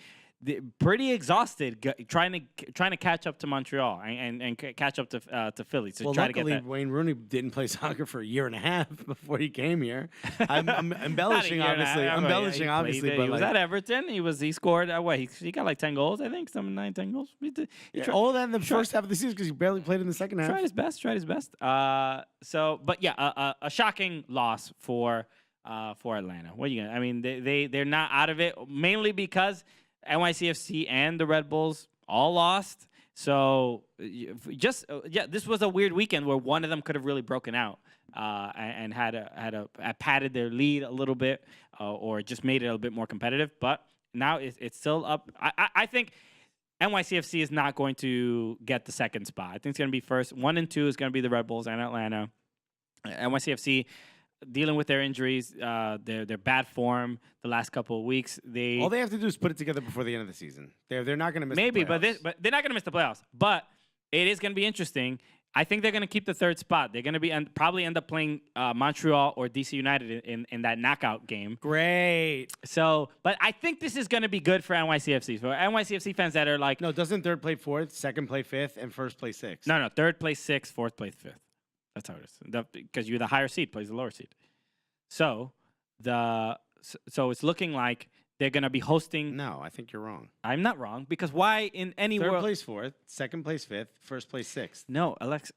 pretty exhausted trying to catch up to Montreal and catch up to Philly. So try to get that. Wayne Rooney didn't play soccer for a year and a half before he came here. I'm embellishing, obviously. But he was at Everton. He scored. He got like 10 goals, I think, 10 goals. All that in the first half of the season because he barely played in the second half. Tried his best. A shocking loss for Atlanta. What are you gonna? I mean, they're not out of it mainly because NYCFC and the Red Bulls all lost. So this was a weird weekend where one of them could have really broken out and had padded their lead a little bit or just made it a little bit more competitive. But now it's still up. I think NYCFC is not going to get the second spot. I think it's going to be first. 1 and 2 is going to be the Red Bulls and Atlanta. NYCFC dealing with their injuries, their bad form the last couple of weeks. All they have to do is put it together before the end of the season. They're not going to miss the playoffs. but they're not going to miss the playoffs. But it is going to be interesting. I think they're going to keep the third spot. They're going to probably end up playing Montreal or DC United in that knockout game. Great. So, but I think this is going to be good for NYCFC. For NYCFC fans that are like, no, doesn't third play fourth, second play fifth, and first play sixth? No, third plays sixth, fourth plays fifth. That's how it is. Because you're the higher seed plays the lower seed. So it's looking like they're going to be hosting. No, I think you're wrong. I'm not wrong because why in any third world? Place fourth, second place fifth, first place sixth. No, Alex,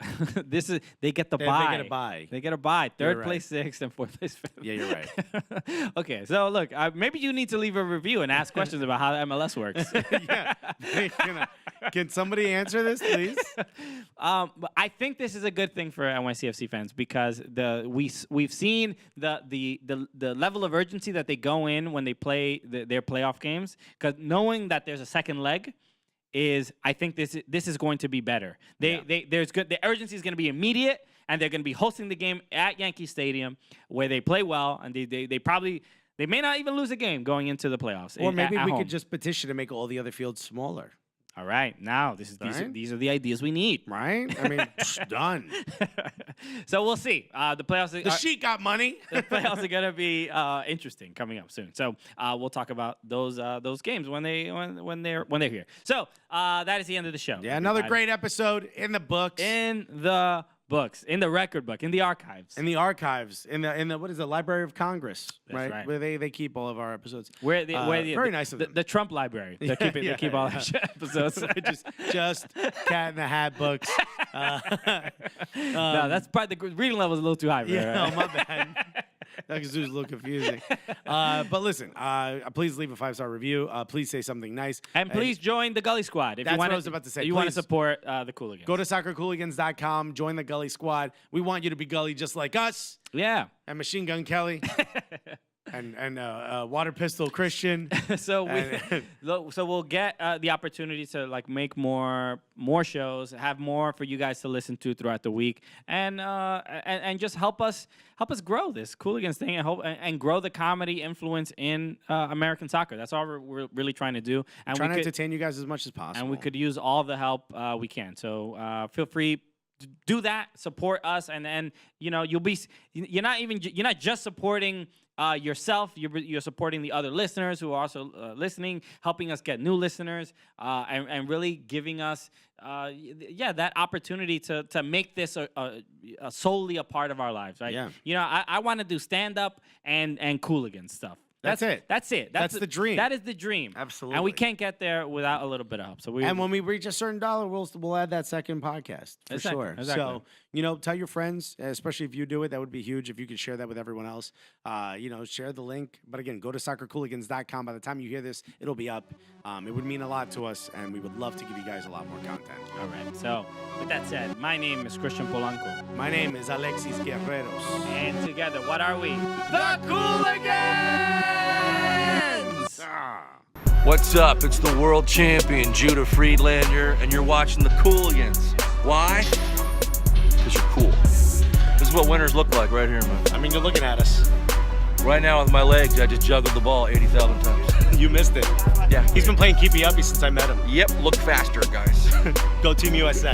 they get the bye. They get a bye. They get a bye. Third place sixth and fourth place fifth. Yeah, you're right. Okay, so look, maybe you need to leave a review and ask questions about how MLS works. Yeah. Can somebody answer this, please? But I think this is a good thing for NYCFC fans because we've seen the level of urgency that they go in when they play their playoff games, because knowing that there's a second leg I think this is going to be better. The urgency is going to be immediate, and they're going to be hosting the game at Yankee Stadium where they play well, and they may not even lose a game going into the playoffs. Or maybe we could just petition to make all the other fields smaller. All right, now these are the ideas we need, right? I mean, done. So we'll see. The playoffs. The Sheik got money. The playoffs are gonna be interesting coming up soon. So we'll talk about those games when they're here. So that is the end of the show. Yeah, another great episode in the books. In the books, in the record book, in the archives. In the archives, in the what is it, Library of Congress, That's right? Where they keep all of our episops. Very nice of them. The Trump Library. They keep all our episodes. just Cat in the Hat books. No, that's probably the reading level is a little too high. Yeah, my bad. That was a little confusing. But listen, please leave a 5-star review. Please say something nice. And please join the Gully Squad. That's what I was about to say. You want to support the Cooligans. Go to soccercooligans.com. Join the Gully Squad. We want you to be Gully just like us. Yeah. And Machine Gun Kelly. and Water Pistol Christian. So we'll get the opportunity to like make more shows, have more for you guys to listen to throughout the week, and just help us grow this Cooligans thing and grow the comedy influence in American soccer. That's all we're really trying to do. And trying to entertain you guys as much as possible. And we could use all the help we can. So feel free. Do that, support us, and you're not just supporting yourself. You're supporting the other listeners who are also listening, helping us get new listeners, and really giving us that opportunity to make this solely a part of our lives, right? Yeah. I want to do stand up and Cooligans stuff. That's it. That's the dream. That is the dream. Absolutely. And we can't get there without a little bit of help. So and when we reach a certain dollar, we'll add that second podcast for sure. Exactly. So tell your friends, especially if you do it. That would be huge if you could share that with everyone else. Share the link. But again, go to soccercooligans.com. By the time you hear this, it'll be up. It would mean a lot to us, and we would love to give you guys a lot more content. All right. So with that said, my name is Christian Polanco. My name is Alexis Guerreros. And together, what are we? The Cooligans! What's up? It's the world champion, Judah Friedlander, and you're watching the Cooligans. Why? Because you're cool. This is what winners look like right here, man. I mean, you're looking at us. Right now with my legs, I just juggled the ball 80,000 times. You missed it. Yeah. He's been playing keepy uppy since I met him. Yep, look faster, guys. Go Team USA.